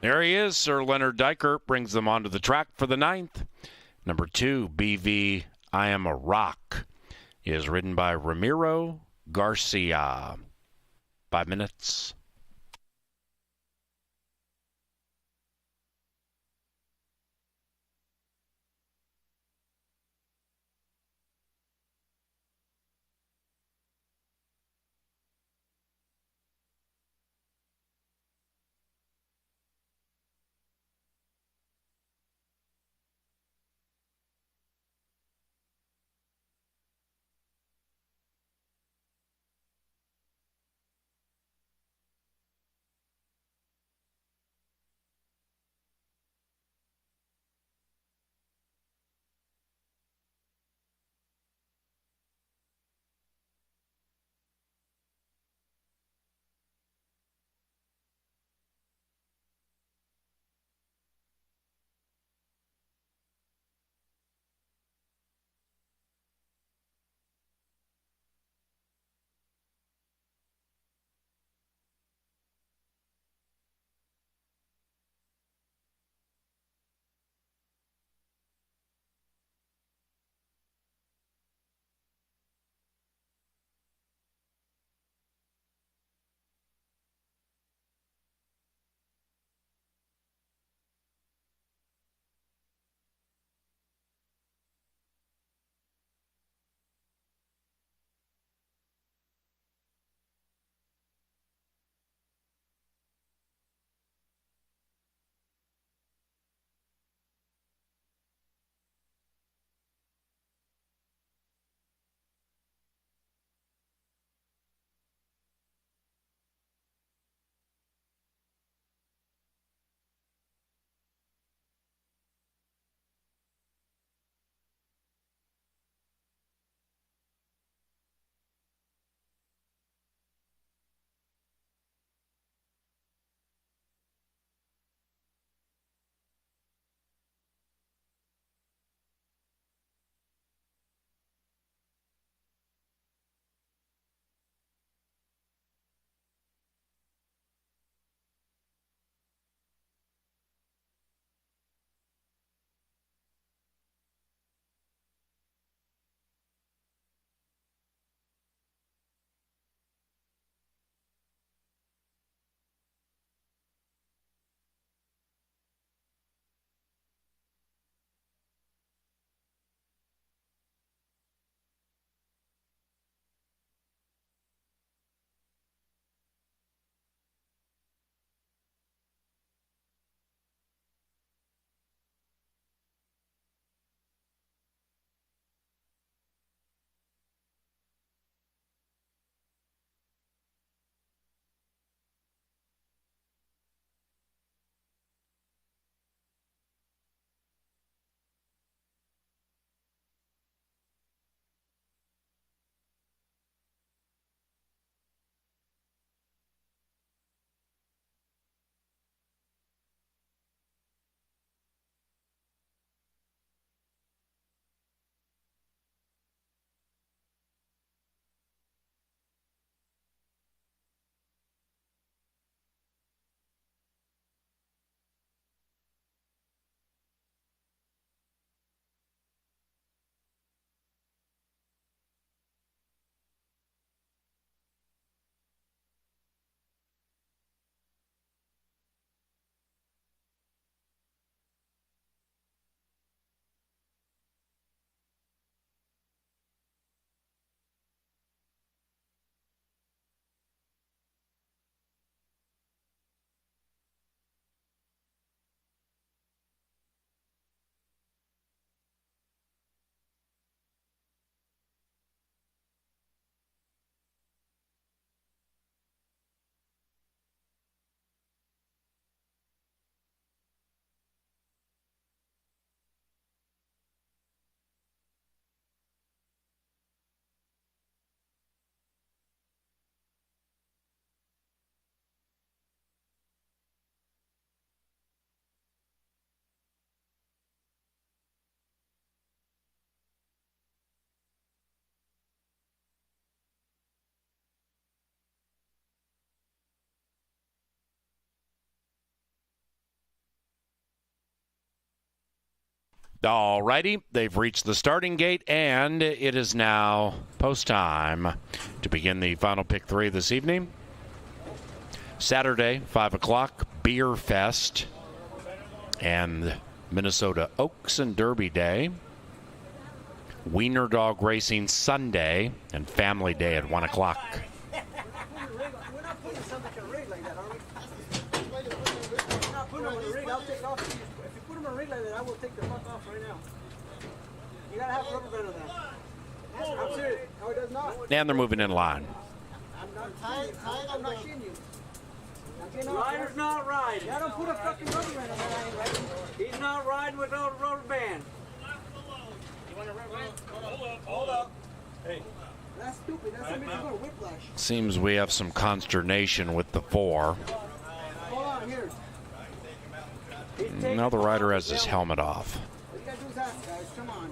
There he is. Sir Leonard Dykert brings them onto the track for the 9th. Number 2, BV I Am a Rock, is ridden by Ramiro Garcia. 5 minutes. All righty, they've reached the starting gate, and it is now post time to begin the final pick 3 this evening. Saturday, 5 o'clock, Beer Fest and Minnesota Oaks and Derby Day. Wiener Dog Racing Sunday and Family Day at 1 o'clock. We're not putting something on a rig like that, are we? We're not putting them on a rig. I'll take off. If you put them on a rig like that, I will take the fuck off right now. You gotta have rubber band on that. I'm serious. No, it does not. And they're moving in line. I'm not shitting you. Rider's not riding. I don't put a fucking rubber band on that. I ain't riding. He's not riding without a rubber band. You want a rubber band? Hold up. Hey. That's stupid. That's a miserable whiplash. Seems we have some consternation with the 4. Hold on, here. Now the rider has his helmet off. What you gotta do is ask, guys. Come on.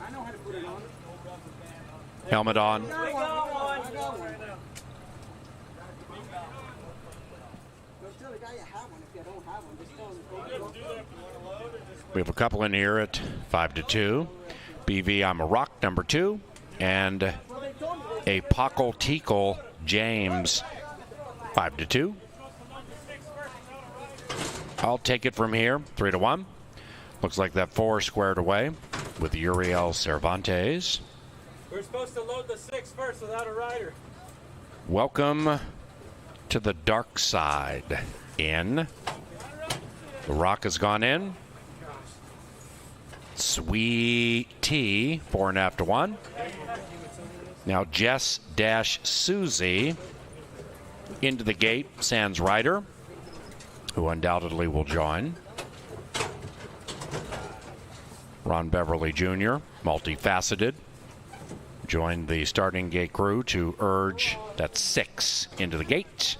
I know how to put it on. Helmet on. We got one. I got one. Don't tell the guy you have one if you don't have one. Just tell him. We have a couple in here at 5-2. BV I'm a Rock, number 2. And a Pockle Teakle James, 5-2. I'll take it from here, 3-1. Looks like that 4 squared away with Uriel Cervantes. We're supposed to load the 6 first without a rider. Welcome to the dark side. In. The Rock has gone in. Sweet Tea, 4.5-1. Now Jess-Susie into the gate, sans rider, who undoubtedly will join. Ron Beverly Jr., multifaceted, joined the starting gate crew to urge that 6 into the gate.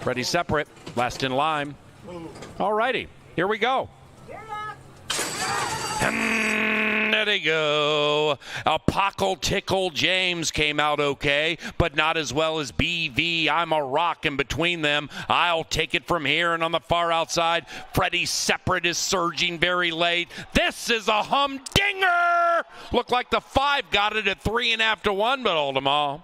Ready separate, last in line. All righty, here we go. And there they go. Pockle Tickle James came out okay, but not as well as BV I'm a Rock. In between them, I'll take it from here. And on the far outside, Freddie Separate is surging very late. This is a humdinger. Looked like the 5 got it at 3.5-1, but hold them all.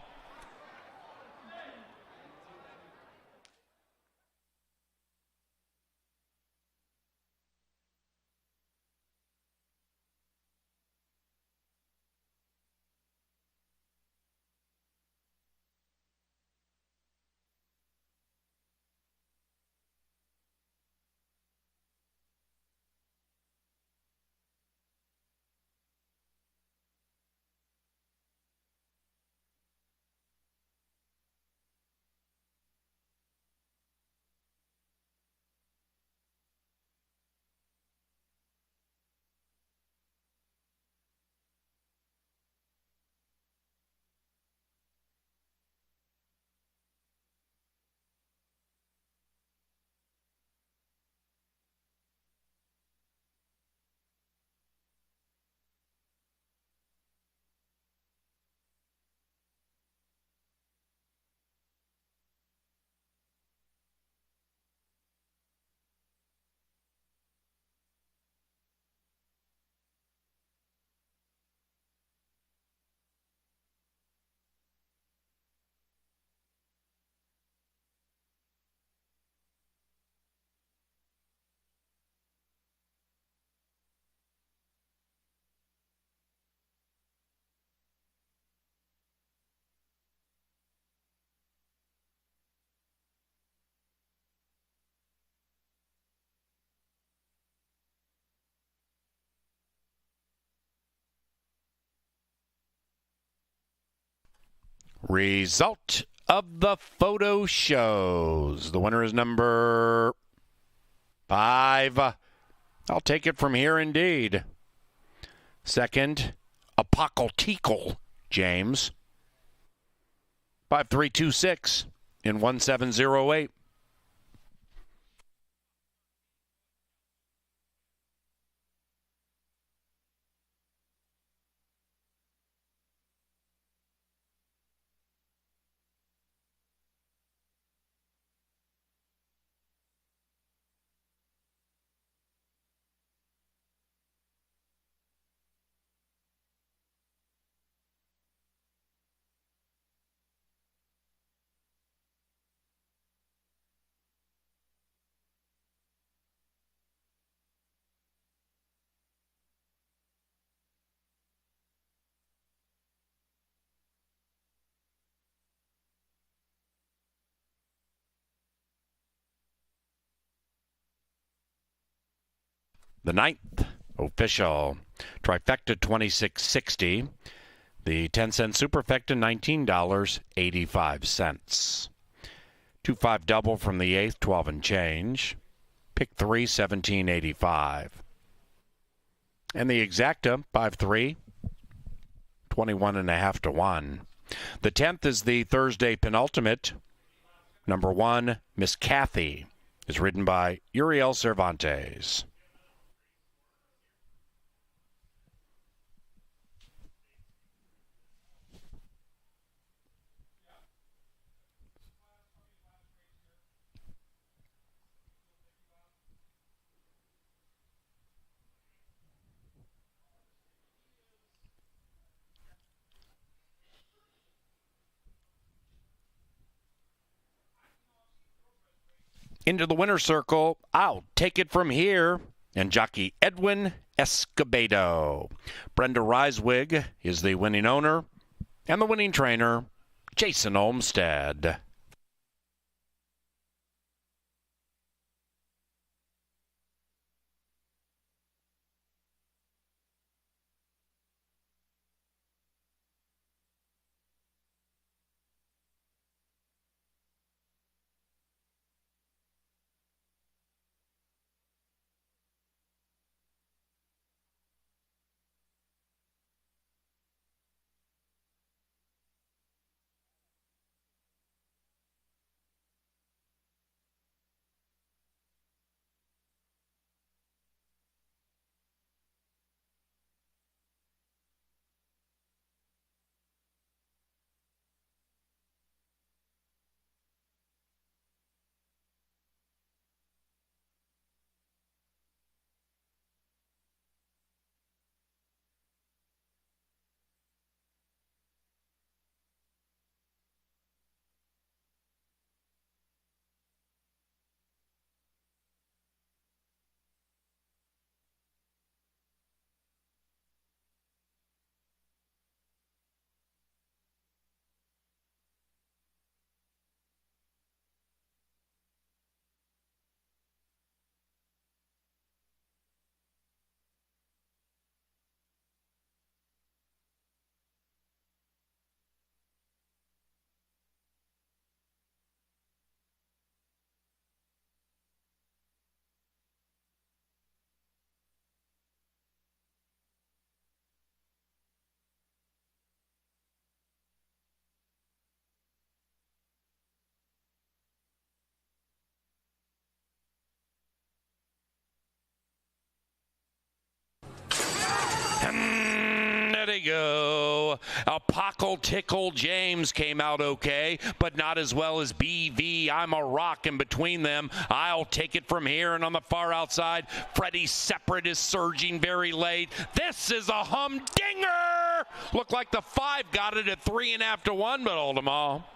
Result of the photo shows. The winner is number 5. I'll take it from here indeed. Second, Apocalyptical James. 5326 in 1708. The 9th official. Trifecta $26.60. The 10-cent superfecta $19.85. 2-5 double from the 8th, 12 and change. Pick 3, $17.85. And the exacta 5-3, 21.5 to 1. The 10th is the Thursday penultimate. Number 1, Miss Kathy, is ridden by Uriel Cervantes. Into the winner's circle, I'll take it from here. And jockey Edwin Escobedo. Brenda Reiswig is the winning owner. And the winning trainer, Jason Olmstead. There they go. Apocal Tickle James came out okay, but not as well as BV. I'm a rock in between them. I'll take it from here. And on the far outside, Freddie Separate is surging very late. This is a humdinger. Looked like the 5 got it at 3.5 to 1, but hold them all.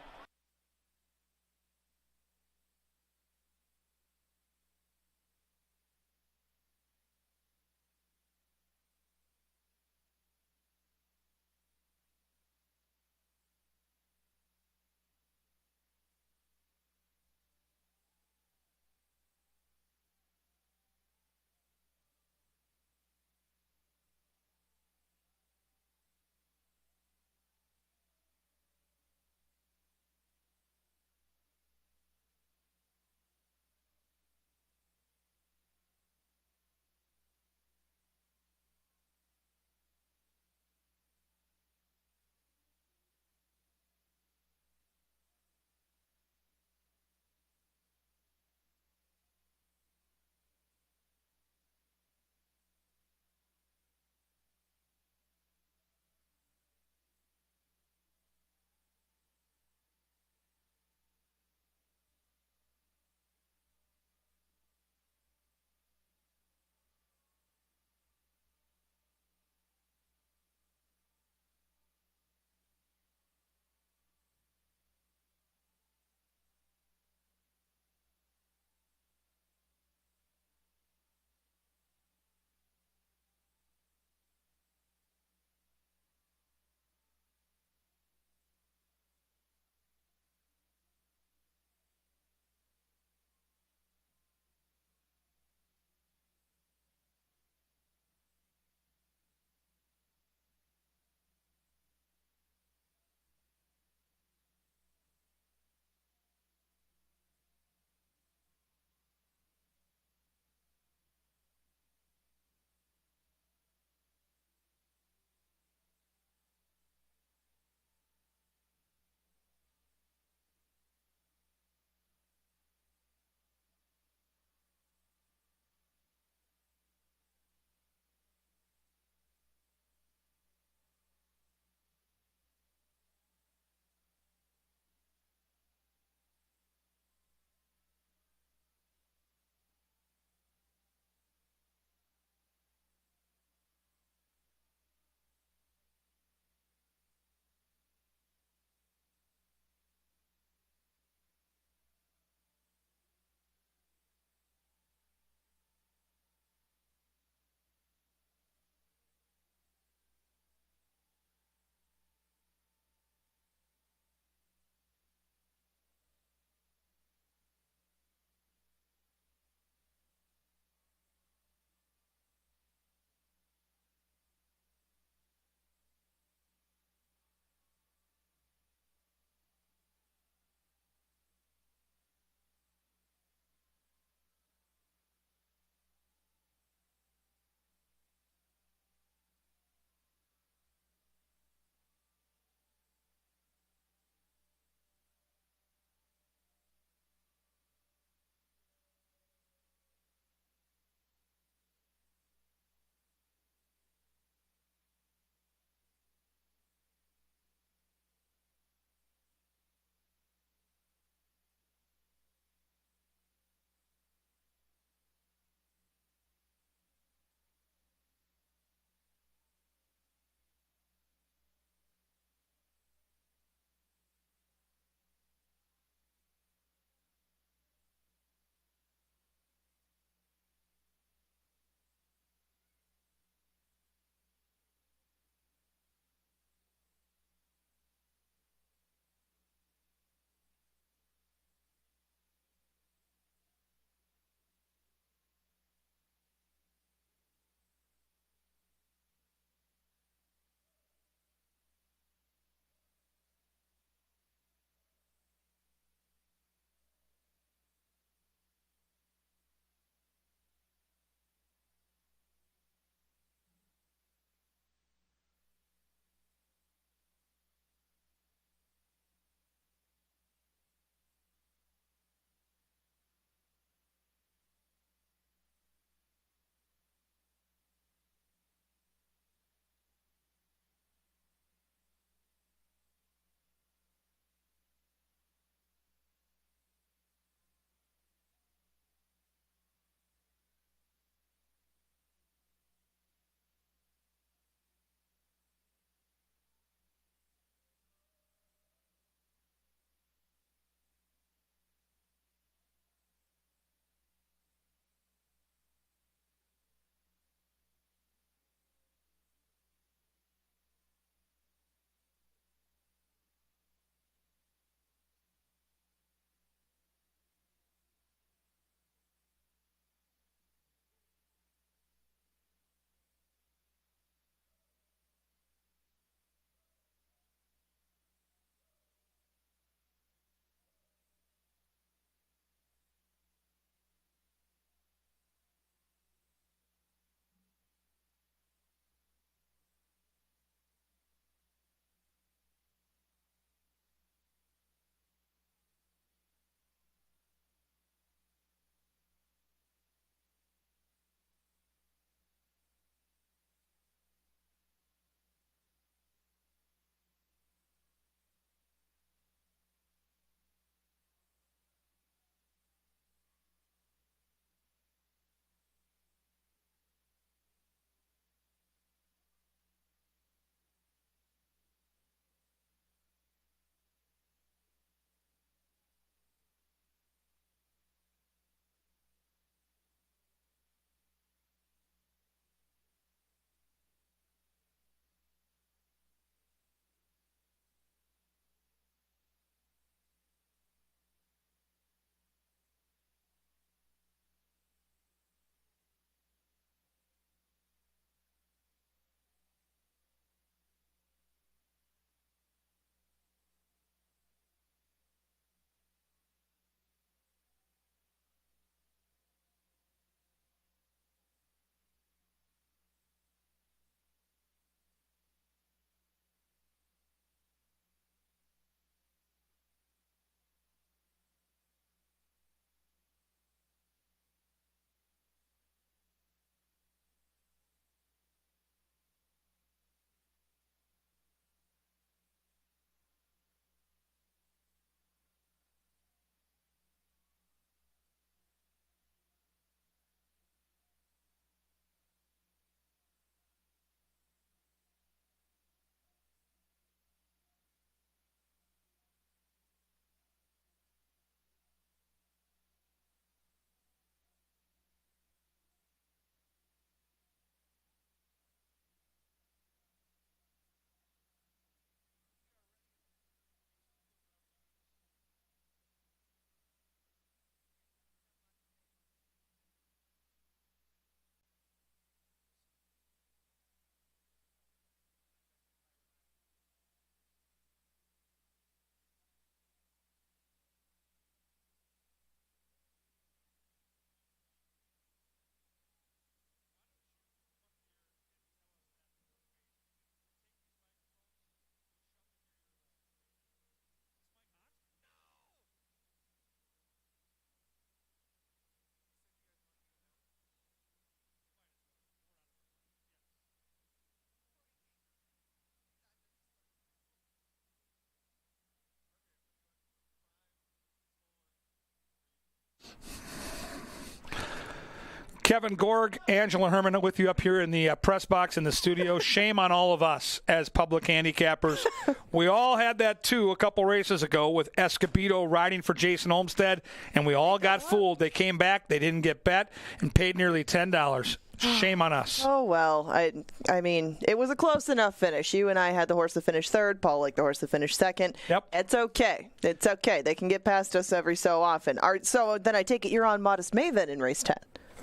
Kevin Gorg, Angela Herman with you up here in the press box in the studio. Shame on all of us as public handicappers. We all had that, too, a couple races ago with Escobedo riding for Jason Olmstead, and we all got fooled. They came back, they didn't get bet, and paid nearly $10. Shame on us. Oh, well, I mean, it was a close enough finish. You and I had the horse that finished third. Paul liked the horse that finished second. Yep. It's okay. It's okay. They can get past us every so often. So then I take it you're on Modest Maven in race 10.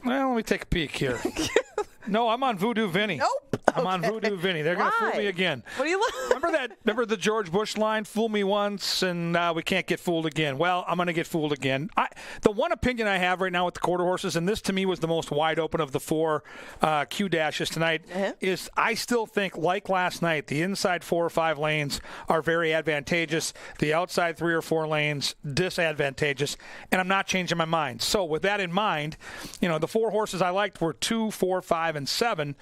Well, let me take a peek here. No, I'm on Voodoo Vinny. Nope. I'm on Voodoo Vinny. They're going to fool me again. What do you Remember the George Bush line, fool me once and we can't get fooled again. Well, I'm going to get fooled again. The one opinion I have right now with the quarter horses, and this to me was the most wide open of the four Q dashes tonight, is I still think, like last night, the inside 4 or 5 lanes are very advantageous. The outside 3 or 4 lanes, disadvantageous. And I'm not changing my mind. So with that in mind, the 4 horses I liked were 2, 4, 5, and 7.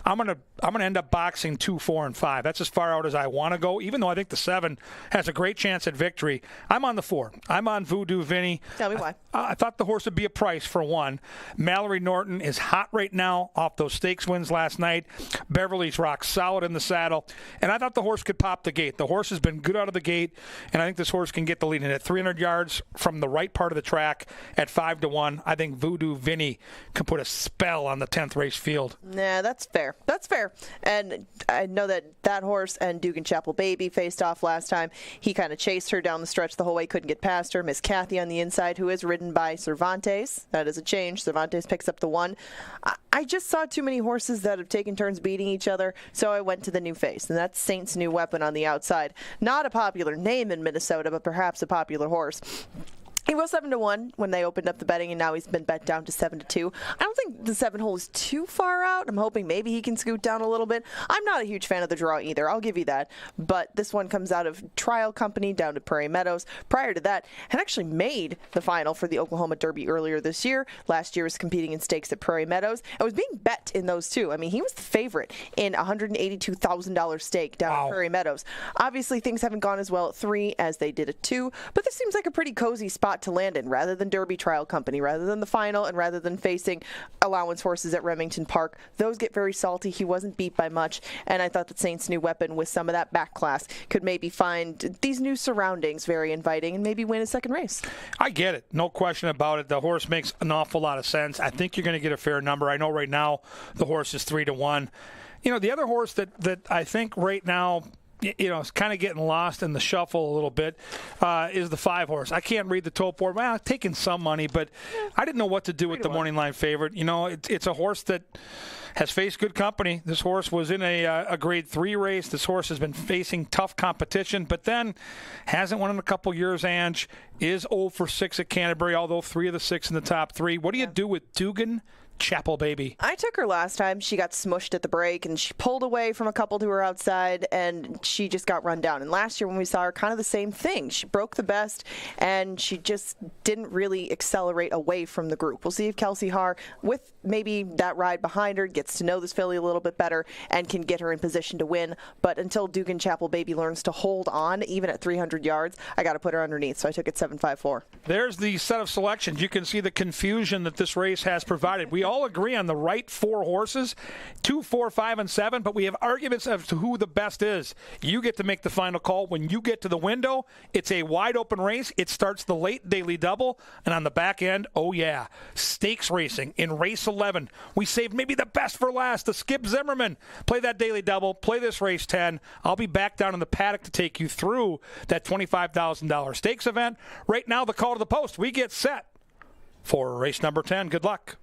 I'm gonna end up boxing 2, 4, and 5. That's as far out as I want to go, even though I think the 7 has a great chance at victory. I'm on the 4. I'm on Voodoo Vinny. Tell me why. I thought the horse would be a price for 1. Mallory Norton is hot right now off those stakes wins last night. Beverly's rock solid in the saddle. And I thought the horse could pop the gate. The horse has been good out of the gate, and I think this horse can get the lead. And at 300 yards from the right part of the track at 5-1, I think Voodoo Vinny can put a spell on the 10th race field. Nah, that's fair. That's fair. And I know that horse and Dugan Chapel Baby faced off last time. He kind of chased her down the stretch the whole way, couldn't get past her. Miss Kathy on the inside, who is ridden by Cervantes. That is a change. Cervantes picks up the 1. I just saw too many horses that have taken turns beating each other, so I went to the new face, and that's Saint's New Weapon on the outside. Not a popular name in Minnesota, but perhaps a popular horse. He was 7-1 when they opened up the betting, and now he's been bet down to 7-2. I don't think the 7 hole is too far out. I'm hoping maybe he can scoot down a little bit. I'm not a huge fan of the draw either. I'll give you that. But this one comes out of Trial Company down to Prairie Meadows. Prior to that, had actually made the final for the Oklahoma Derby earlier this year. Last year was competing in stakes at Prairie Meadows. I was being bet in those two. I mean, he was the favorite in a $182,000 stake down at Prairie Meadows. Obviously, things haven't gone as well at 3 as they did at 2, but this seems like a pretty cozy spot to land in, rather than Derby Trial Company, rather than the final, and rather than facing allowance horses at Remington Park. Those get very salty. He wasn't beat by much, and I thought that Saint's New Weapon with some of that back class could maybe find these new surroundings very inviting and maybe win a second race. I get it. No question about it. The horse makes an awful lot of sense. I think you're going to get a fair number. I know right now the horse is 3-1. The other horse that I think right now it's kind of getting lost in the shuffle a little bit, is the 5 horse. I can't read the tote board. Well, I'm taking some money, but I didn't know what to do with the morning line favorite. It's a horse that has faced good company. This horse was in a grade 3 race. This horse has been facing tough competition, but then hasn't won in a couple years, Ange. Is 0-for-6 at Canterbury, although 3 of the 6 in the top 3. What do you do with Dugan Chapel Baby? I took her last time. She got smushed at the break, and she pulled away from a couple to her outside, and she just got run down. And last year when we saw her, kind of the same thing. She broke the best, and she just didn't really accelerate away from the group. We'll see if Kelsey Haar, with maybe that ride behind her, gets to know this filly a little bit better and can get her in position to win. But until Dugan Chapel Baby learns to hold on, even at 300 yards, I got to put her underneath. So I took it 7-5-4. There's the set of selections. You can see the confusion that this race has provided. We all agree on the right 4 horses, 2, 4, 5, and 7, but we have arguments as to who the best is. You get to make the final call. When you get to the window, it's a wide open race. It starts the late daily double, and on the back end, stakes racing in race 11. We saved maybe the best for last, the Skip Zimmerman. Play that daily double, play this race 10. I'll be back down in the paddock to take you through that $25,000 stakes event. Right now, the call to the post. We get set for race number 10. Good luck.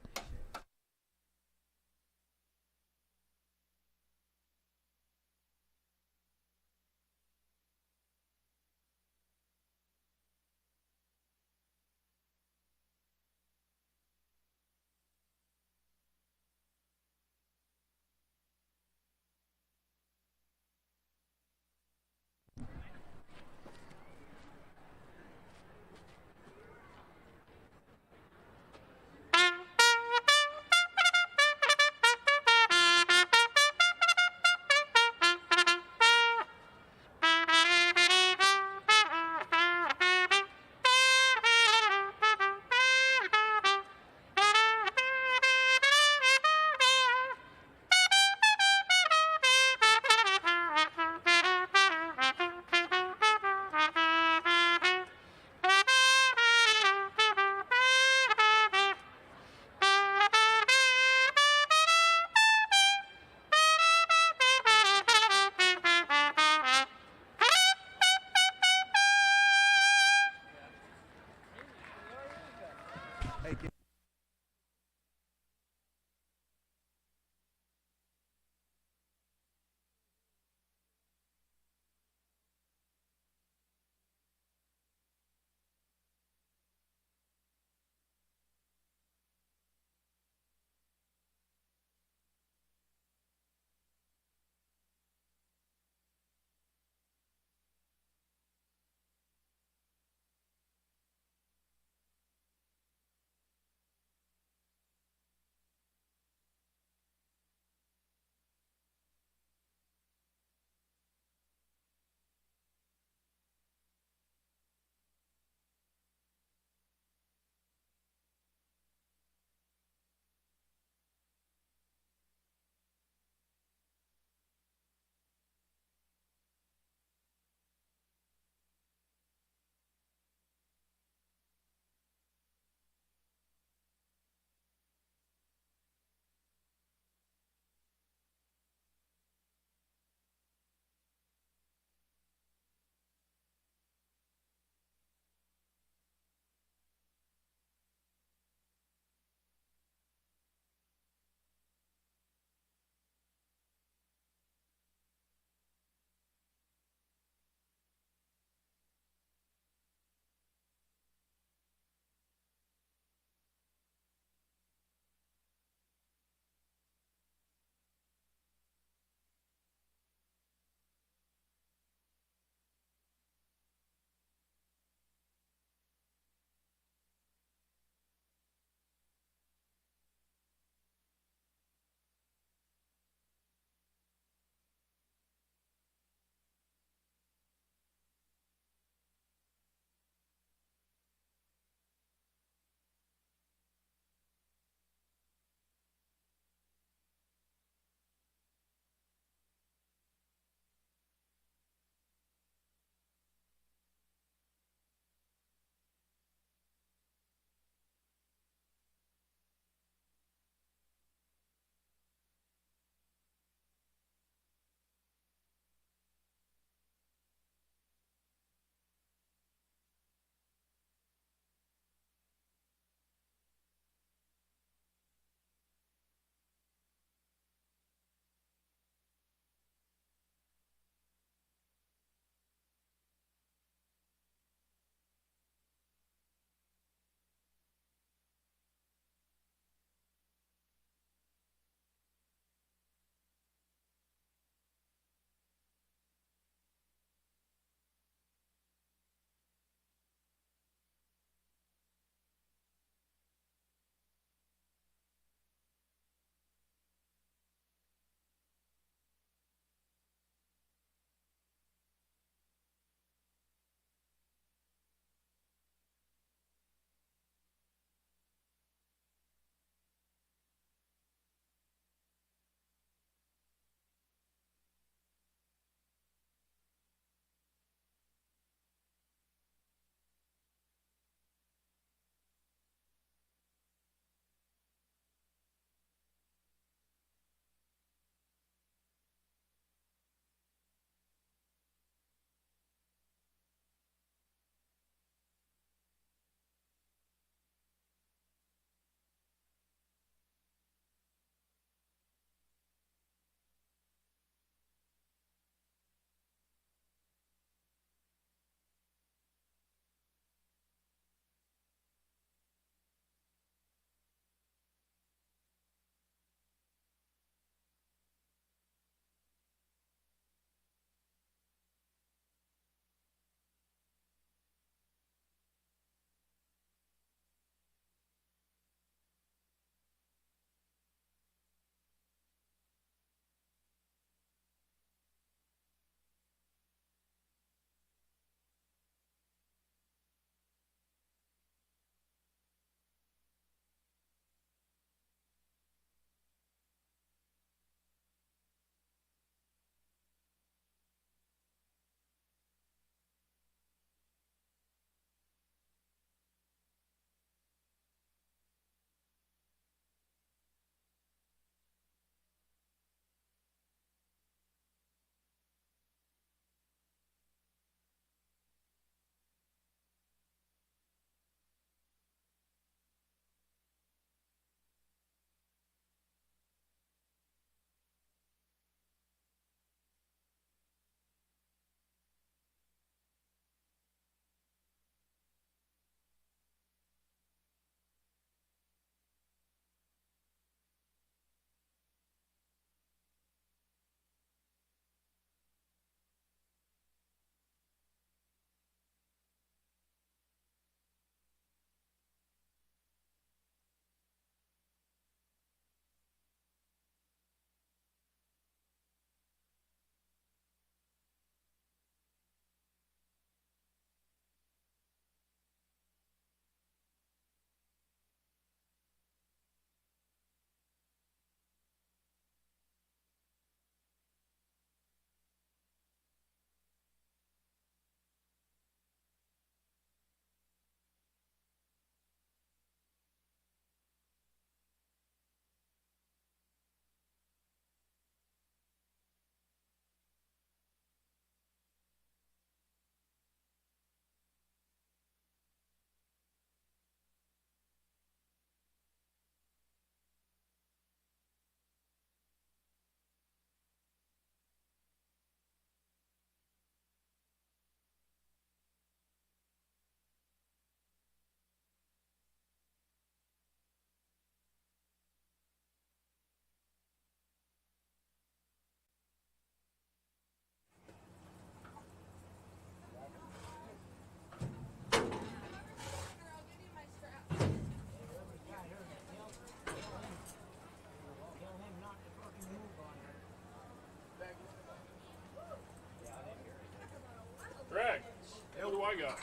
I got?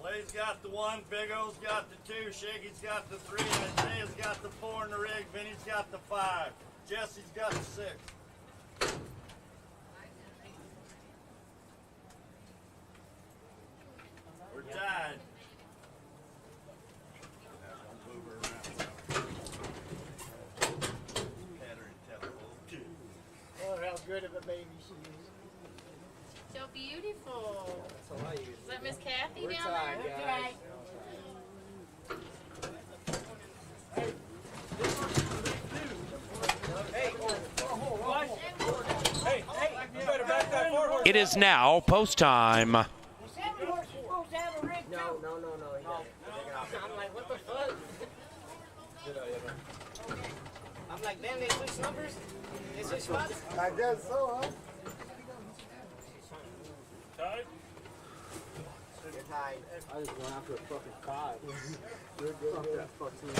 Clay's got the 1, Big O's got the 2, Shaky's got the 3, Isaiah's got the 4 in the rig, Vinny's got the 5, Jesse's got the 6. We're tied. Oh, how good of a baby she is. So beautiful. That's all I use. Is that Miss Kathy We're down tied, there? guys. It is now post time. No. I'm like, what the fuck? I'm like, damn, they switch numbers? They switch spots? I guess so, huh? Tied? You're tied. I just went after a fucking 5. You're good. Fuck that fucking.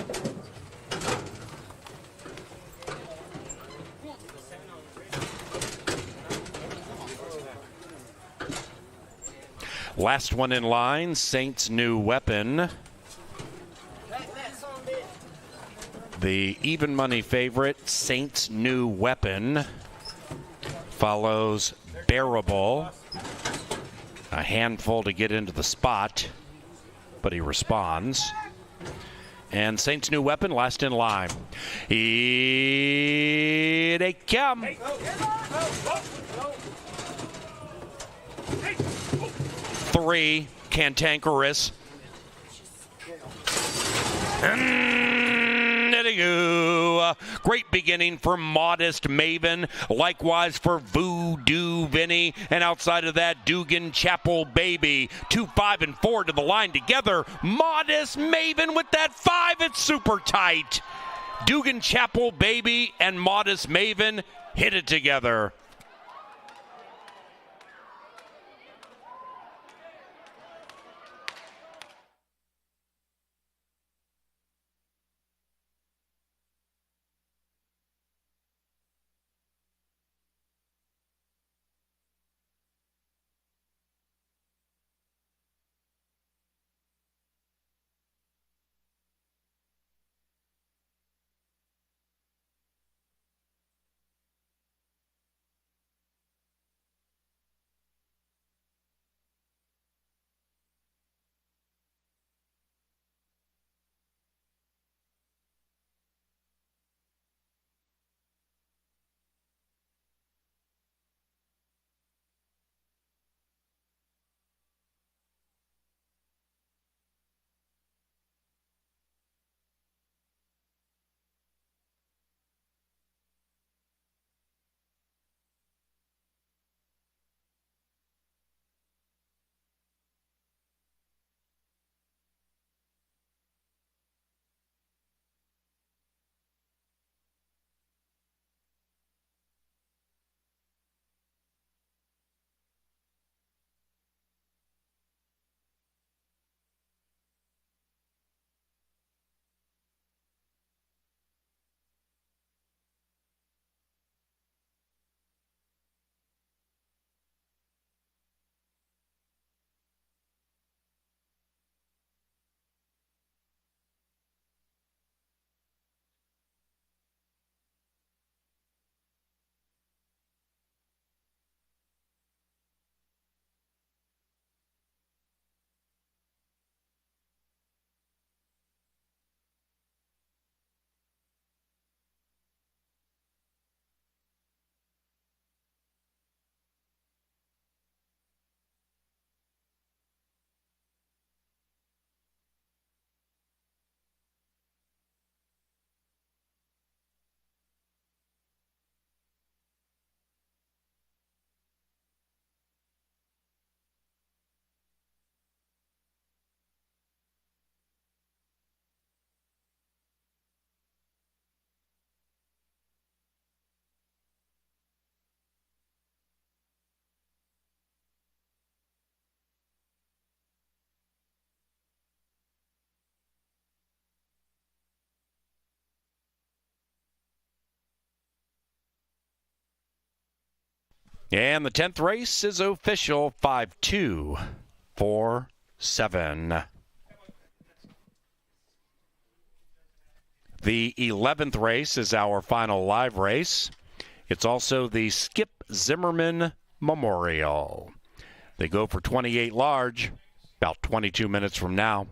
Last one in line, Saints' new weapon. The even money favorite, Saints' new weapon, follows Bearable. A handful to get into the spot, but he responds. And Saints' new weapon, last in line. Here they come. 3, cantankerous. And there you go. Great beginning for Modest Maven. Likewise for Voodoo Vinny. And outside of that, Dugan Chapel Baby. 2, 5, and 4 to the line together. Modest Maven with that 5. It's super tight. Dugan Chapel Baby and Modest Maven hit it together. And the 10th race is official, 5-2-4-7. The 11th race is our final live race. It's also the Skip Zimmerman Memorial. They go for 28 large, about 22 minutes from now.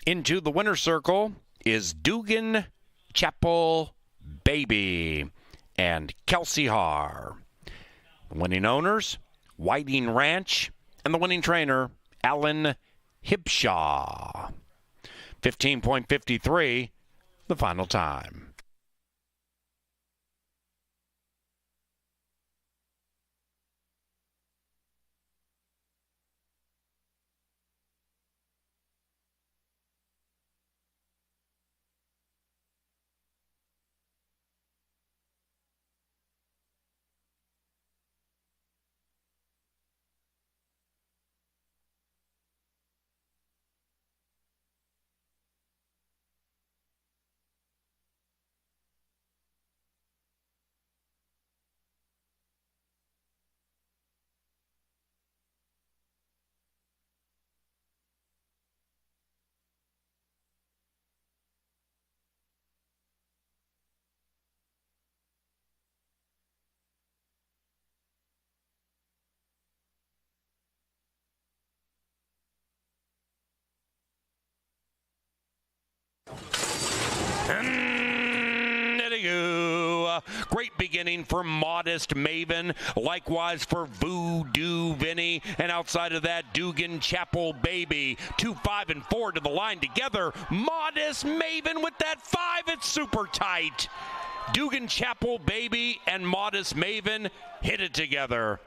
Into the winner's circle is Dugan Chapel Baby and Kelsey Har. The winning owners, Whiting Ranch, and the winning trainer, Alan Hibshaw. 15.53, the final time. Great beginning for Modest Maven, likewise for Voodoo Vinny, and outside of that, Dugan Chapel Baby. 2, 5, and 4 to the line together. Modest Maven with that 5, it's super tight. Dugan Chapel Baby and Modest Maven hit it together.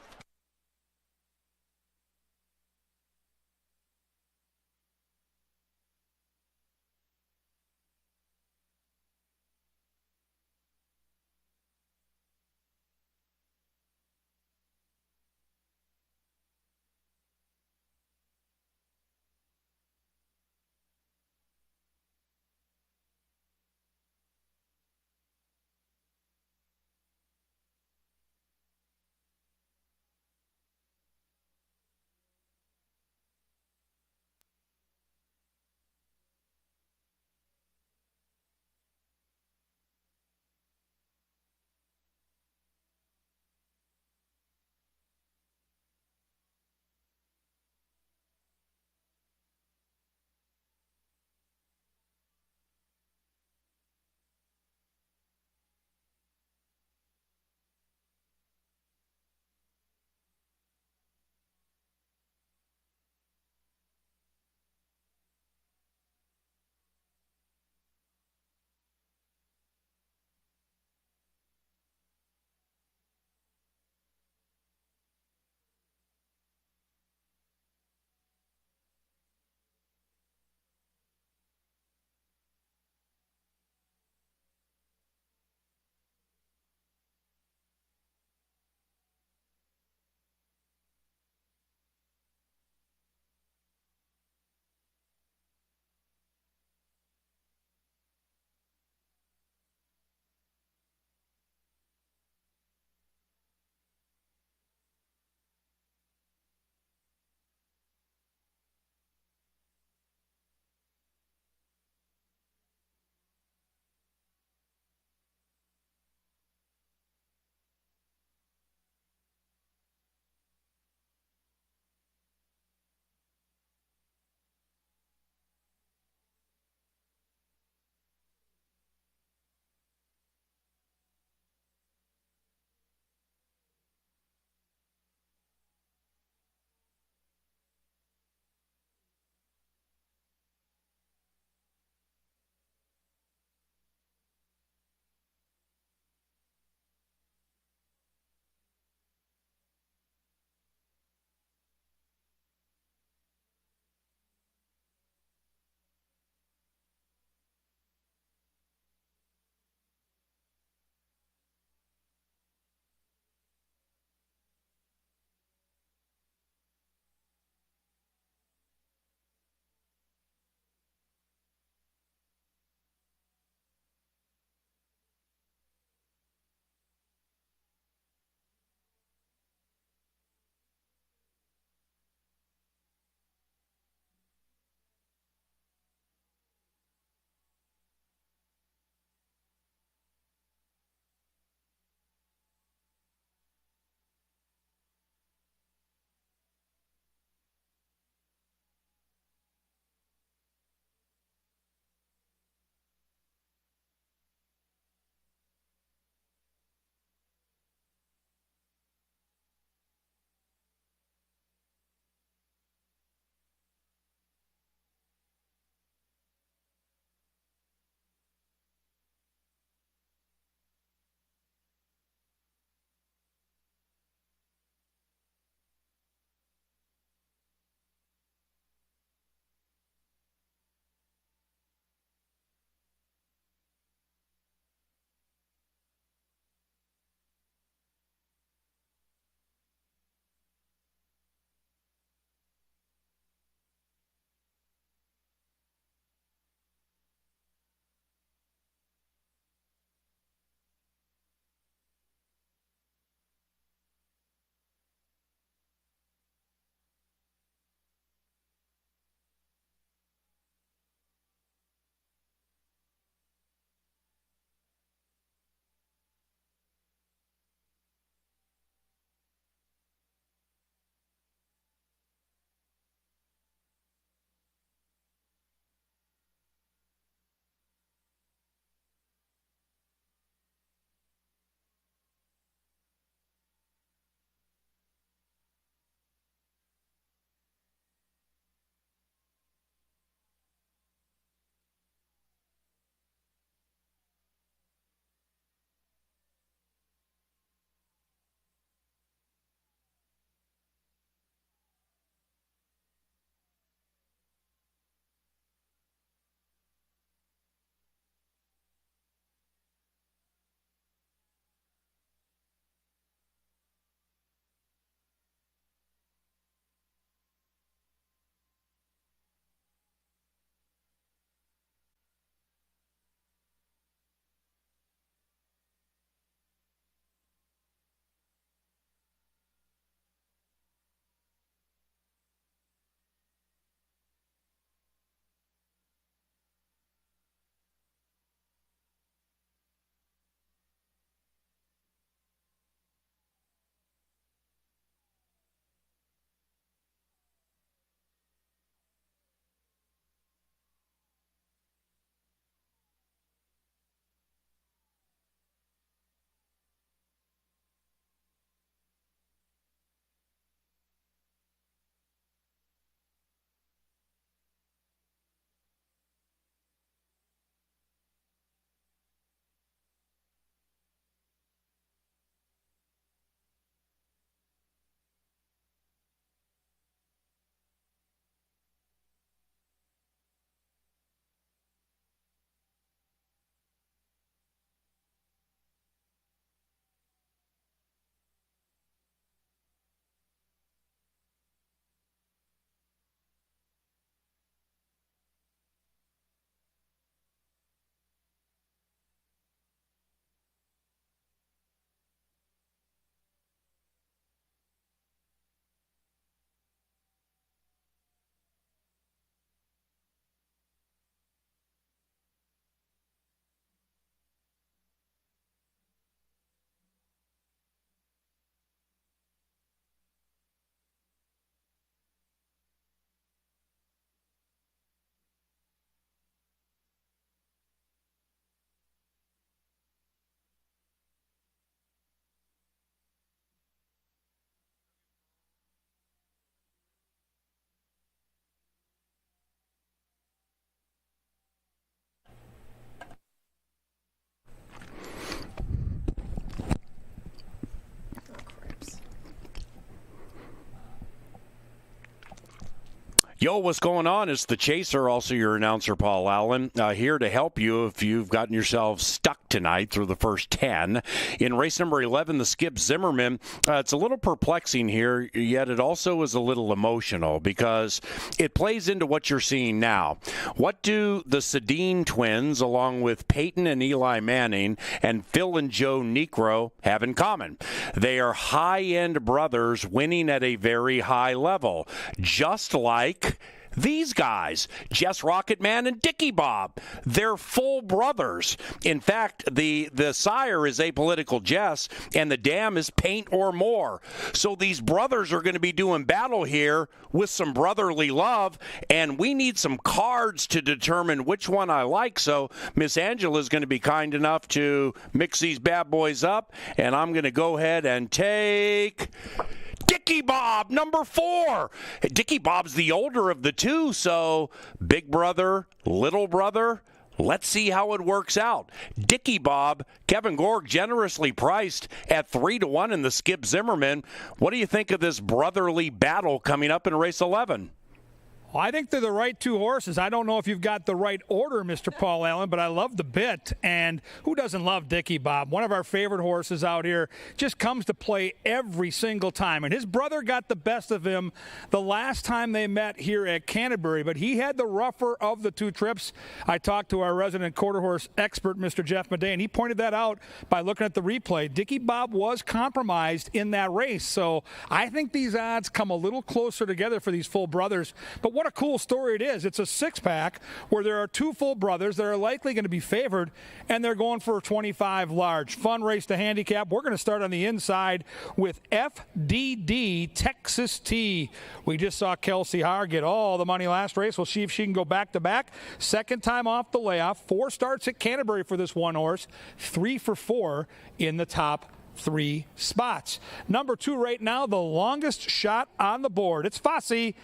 Yo, what's going on? It's the Chaser, also your announcer, Paul Allen, here to help you if you've gotten yourself stuck tonight through the first 10. In race number 11, the Skip Zimmerman, it's a little perplexing here, yet it also is a little emotional because it plays into what you're seeing now. What do the Sedin twins, along with Peyton and Eli Manning and Phil and Joe Necro, have in common? They are high-end brothers winning at a very high level, just like these guys, Jess Rocketman and Dickie Bob. They're full brothers. In fact, the sire is Apolitical Jess, and the dam is Paint or More. So these brothers are going to be doing battle here with some brotherly love, and we need some cards to determine which one I like. So Miss Angela is going to be kind enough to mix these bad boys up, and I'm going to go ahead and take Dickie Bob, number 4. Dickie Bob's the older of the two, so big brother, little brother. Let's see how it works out. Dickie Bob, Kevin Gorg generously priced at 3-1 in the Skip Zimmerman. What do you think of this brotherly battle coming up in race 11? Well, I think they're the right two horses. I don't know if you've got the right order, Mr. Paul Allen, but I love the bit. And who doesn't love Dickie Bob? One of our favorite horses out here, just comes to play every single time. And his brother got the best of him the last time they met here at Canterbury, but he had the rougher of the two trips. I talked to our resident quarter horse expert, Mr. Jeff Madej, and he pointed that out by looking at the replay. Dickie Bob was compromised in that race. So I think these odds come a little closer together for these full brothers. But what a cool story it is. It's a six-pack where there are two full brothers that are likely going to be favored, and they're going for a 25 large. Fun race to handicap. We're going to start on the inside with FDD Texas T. We just saw Kelsey Haar get all the money last race. We'll see if she can go back-to-back. Second time off the layoff. 4 starts at Canterbury for this one horse. 3 for 4 in the top 3 spots. Number 2 right now, the longest shot on the board. It's Fosse.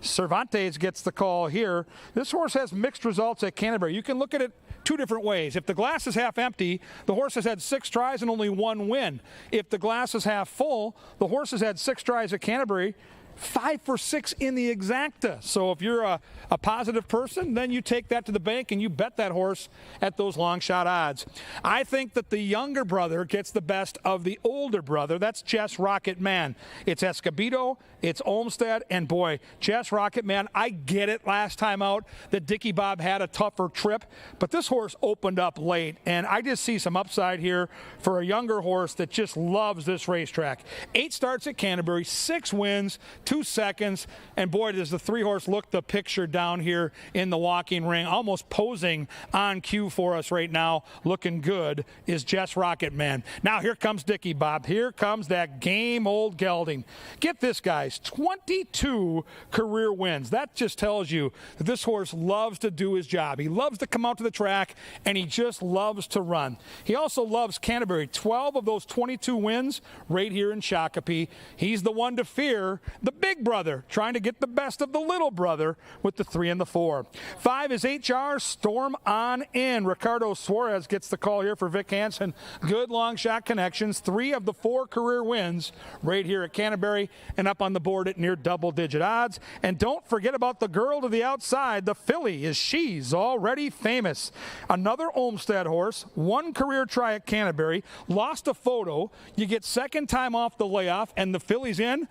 Cervantes gets the call here. This horse has mixed results at Canterbury. You can look at it 2 different ways. If the glass is half empty, the horse has had 6 tries and only 1 win. If the glass is half full, the horse has had 6 tries at Canterbury, 5 for 6 in the exacta. So if you're a positive person, then you take that to the bank and you bet that horse at those long shot odds. I think that the younger brother gets the best of the older brother. That's Jess Rocketman. It's Escobedo, it's Olmsted, and boy, Jess Rocketman, I get it last time out that Dickie Bob had a tougher trip, but this horse opened up late, and I just see some upside here for a younger horse that just loves this racetrack. 8 starts at Canterbury, 6 wins, 2 seconds, and boy, does the 3-horse look the picture down here in the walking ring, almost posing on cue for us right now. Looking good is Jess Rocketman. Now here comes Dickie Bob. Here comes that game old gelding. Get this, guys, 22 career wins. That just tells you that this horse loves to do his job. He loves to come out to the track, and he just loves to run. He also loves Canterbury. 12 of those 22 wins right here in Shakopee. He's the one to fear, the big brother, trying to get the best of the little brother with the 3 and the 4. 5 is HR Storm on in. Ricardo Suarez gets the call here for Vic Hansen. Good long shot connections. 3 of the 4 career wins right here at Canterbury and up on the board at near double-digit odds. And don't forget about the girl to the outside. The filly is She's Already Famous. Another Olmsted horse. 1 career try at Canterbury. Lost a photo. You get second time off the layoff, and the filly's in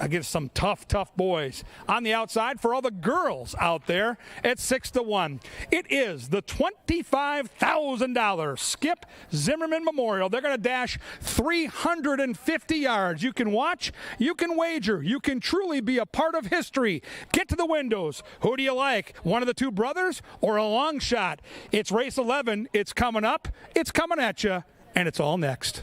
against some tough boys. On the outside for all the girls out there at 6-1. It is the $25,000 Skip Zimmerman Memorial. They're going to dash 350 yards. You can watch, you can wager, you can truly be a part of history. Get to the windows. Who do you like? One of the 2 brothers or a long shot? It's race 11. It's coming up. It's coming at you, and it's all next.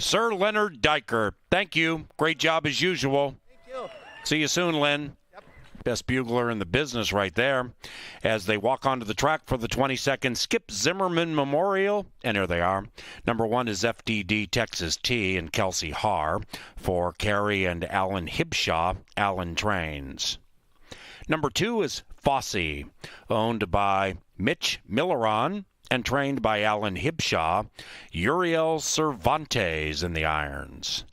Sir Leonard Diker. Thank you. Great job as usual. Thank you. See you soon, Lynn. Best bugler in the business right there. As they walk onto the track for the 22nd Skip Zimmerman Memorial. And here they are. Number 1 is FDD Texas T and Kelsey Haar. For Carrie and Alan Hibshaw, Alan trains. Number 2 is Fosse, owned by Mitch Milleron and trained by Alan Hibshaw. Uriel Cervantes in the irons.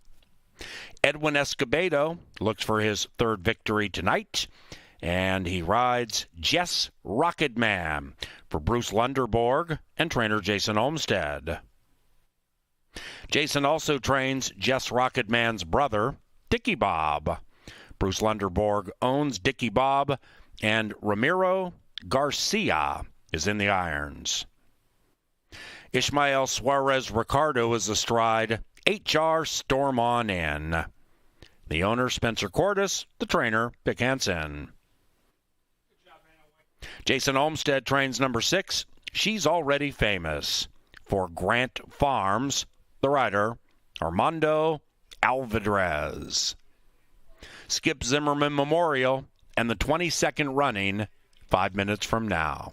Edwin Escobedo looks for his 3rd victory tonight, and he rides Jess Rocketman for Bruce Lunderborg and trainer Jason Olmstead. Jason also trains Jess Rocketman's brother, Dickie Bob. Bruce Lunderborg owns Dickie Bob, and Ramiro Garcia is in the irons. Ishmael Suarez Ricardo is astride HR Storm On In. The owner, Spencer Cordis. The trainer, Vic Hansen. Jason Olmstead trains number 6. She's Already Famous. For Grant Farms, the rider, Armando Alvarez. Skip Zimmerman Memorial and the 22nd running 5 minutes from now.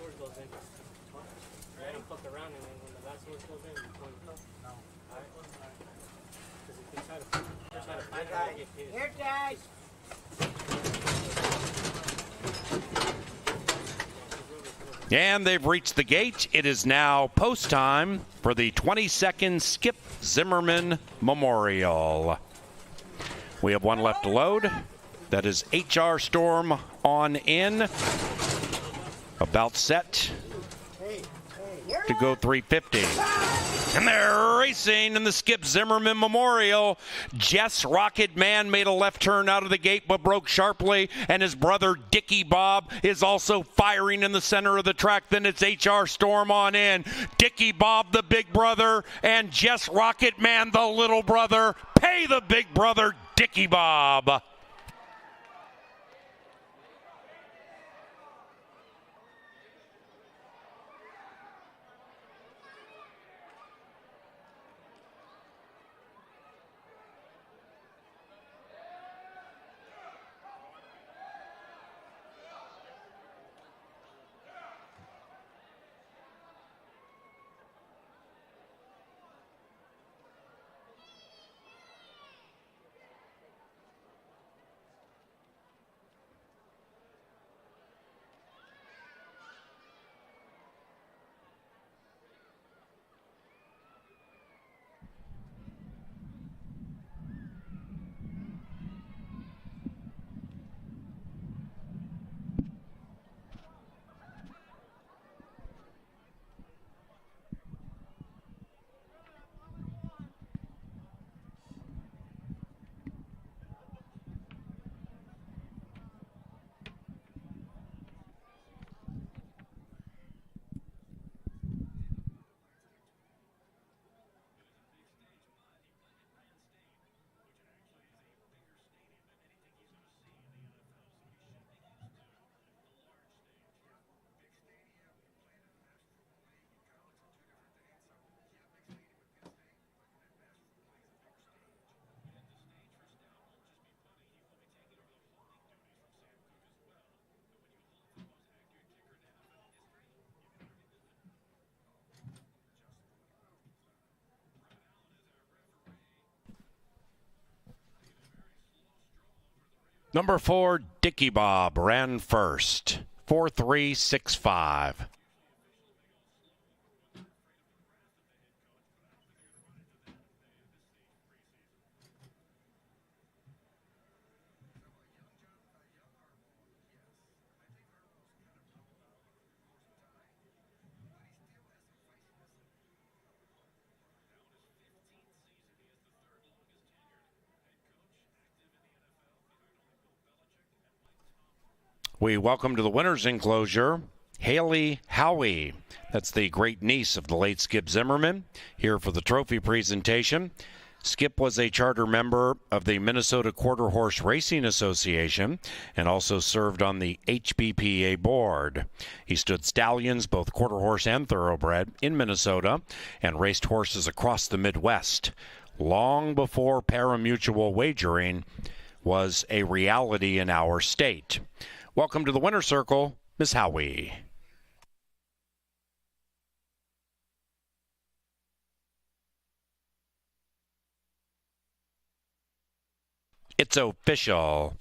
horse goes in, let him flip around, and then when the last horse goes in, you point it up. No. Alright? Because if you try to find it, you get pissed. Here, guys! And they've reached the gate. It is now post time for the 22nd Skip Zimmerman Memorial. We have one left to load. That is HR Storm on in. About set to go 350. And they're racing in the Skip Zimmerman Memorial. Jess Rocket Man made a left turn out of the gate but broke sharply, and his brother Dickie Bob is also firing in the center of the track. Then it's HR Storm on in. Dickie Bob, the big brother, and Jess Rocket Man, the little brother. Pay the big brother, Dickie Bob. Number 4, Dickie Bob, ran first. 4.365. We welcome to the winner's enclosure Haley Howie. That's the great niece of the late Skip Zimmerman, here for the trophy presentation. Skip was a charter member of the Minnesota Quarter Horse Racing Association and also served on the HBPA board. He stood stallions, both quarter horse and thoroughbred, in Minnesota and raced horses across the Midwest long before pari-mutuel wagering was a reality in our state. Welcome to the winner's circle, Ms. Howie. It's official.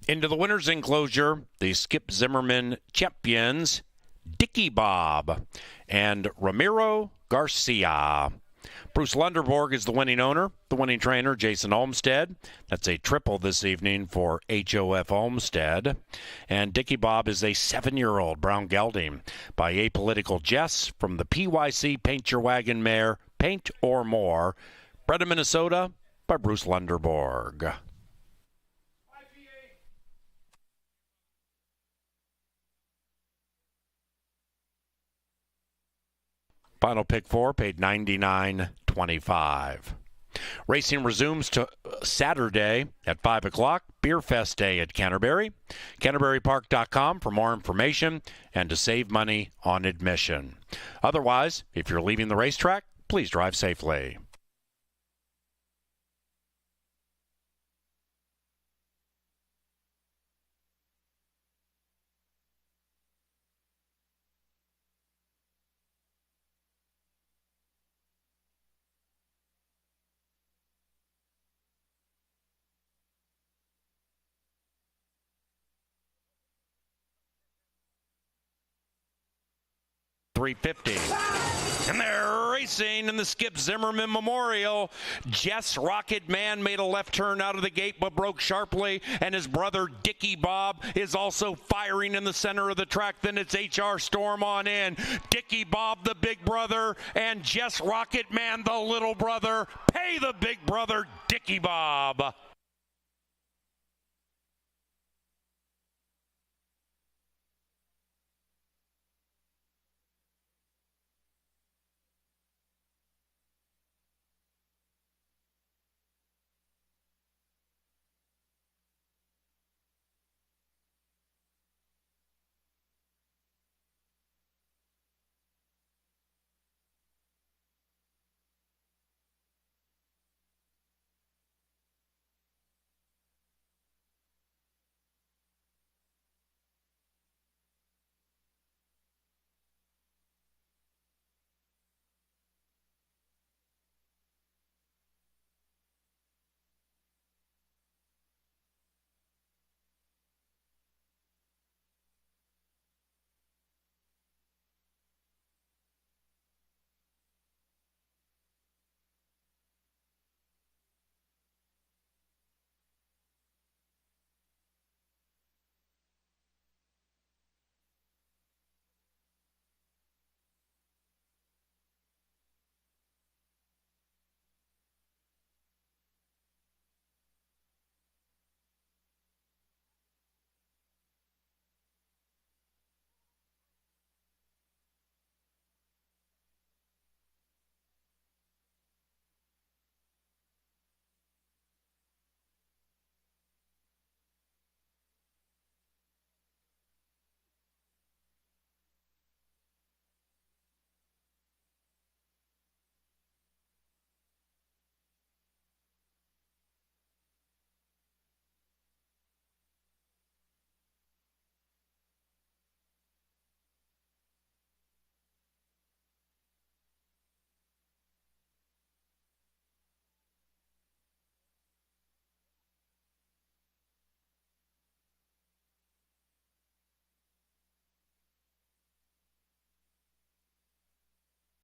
Into the winner's enclosure, the Skip Zimmerman champions, Dicky Bob and Ramiro Garcia. Bruce Lunderborg is the winning owner, the winning trainer, Jason Olmstead. That's a triple this evening for HOF Olmstead. And Dicky Bob is a 7-year-old brown gelding by Apolitical Jess from the PYC Paint Your Wagon Mare, Paint or More, bred in Minnesota by Bruce Lunderborg. Final pick 4 paid $99.25. Racing resumes to Saturday at 5 o'clock, Beer Fest Day at Canterbury. CanterburyPark.com for more information and to save money on admission. Otherwise, if you're leaving the racetrack, please drive safely. $350. And they're racing in the Skip Zimmerman Memorial. Jess Rocket Man made a left turn out of the gate but broke sharply, and his brother Dicky Bob is also firing in the center of the track. Then it's HR Storm on in. Dicky Bob, the big brother, and Jess Rocket Man, the little brother. Pay the big brother, Dicky Bob.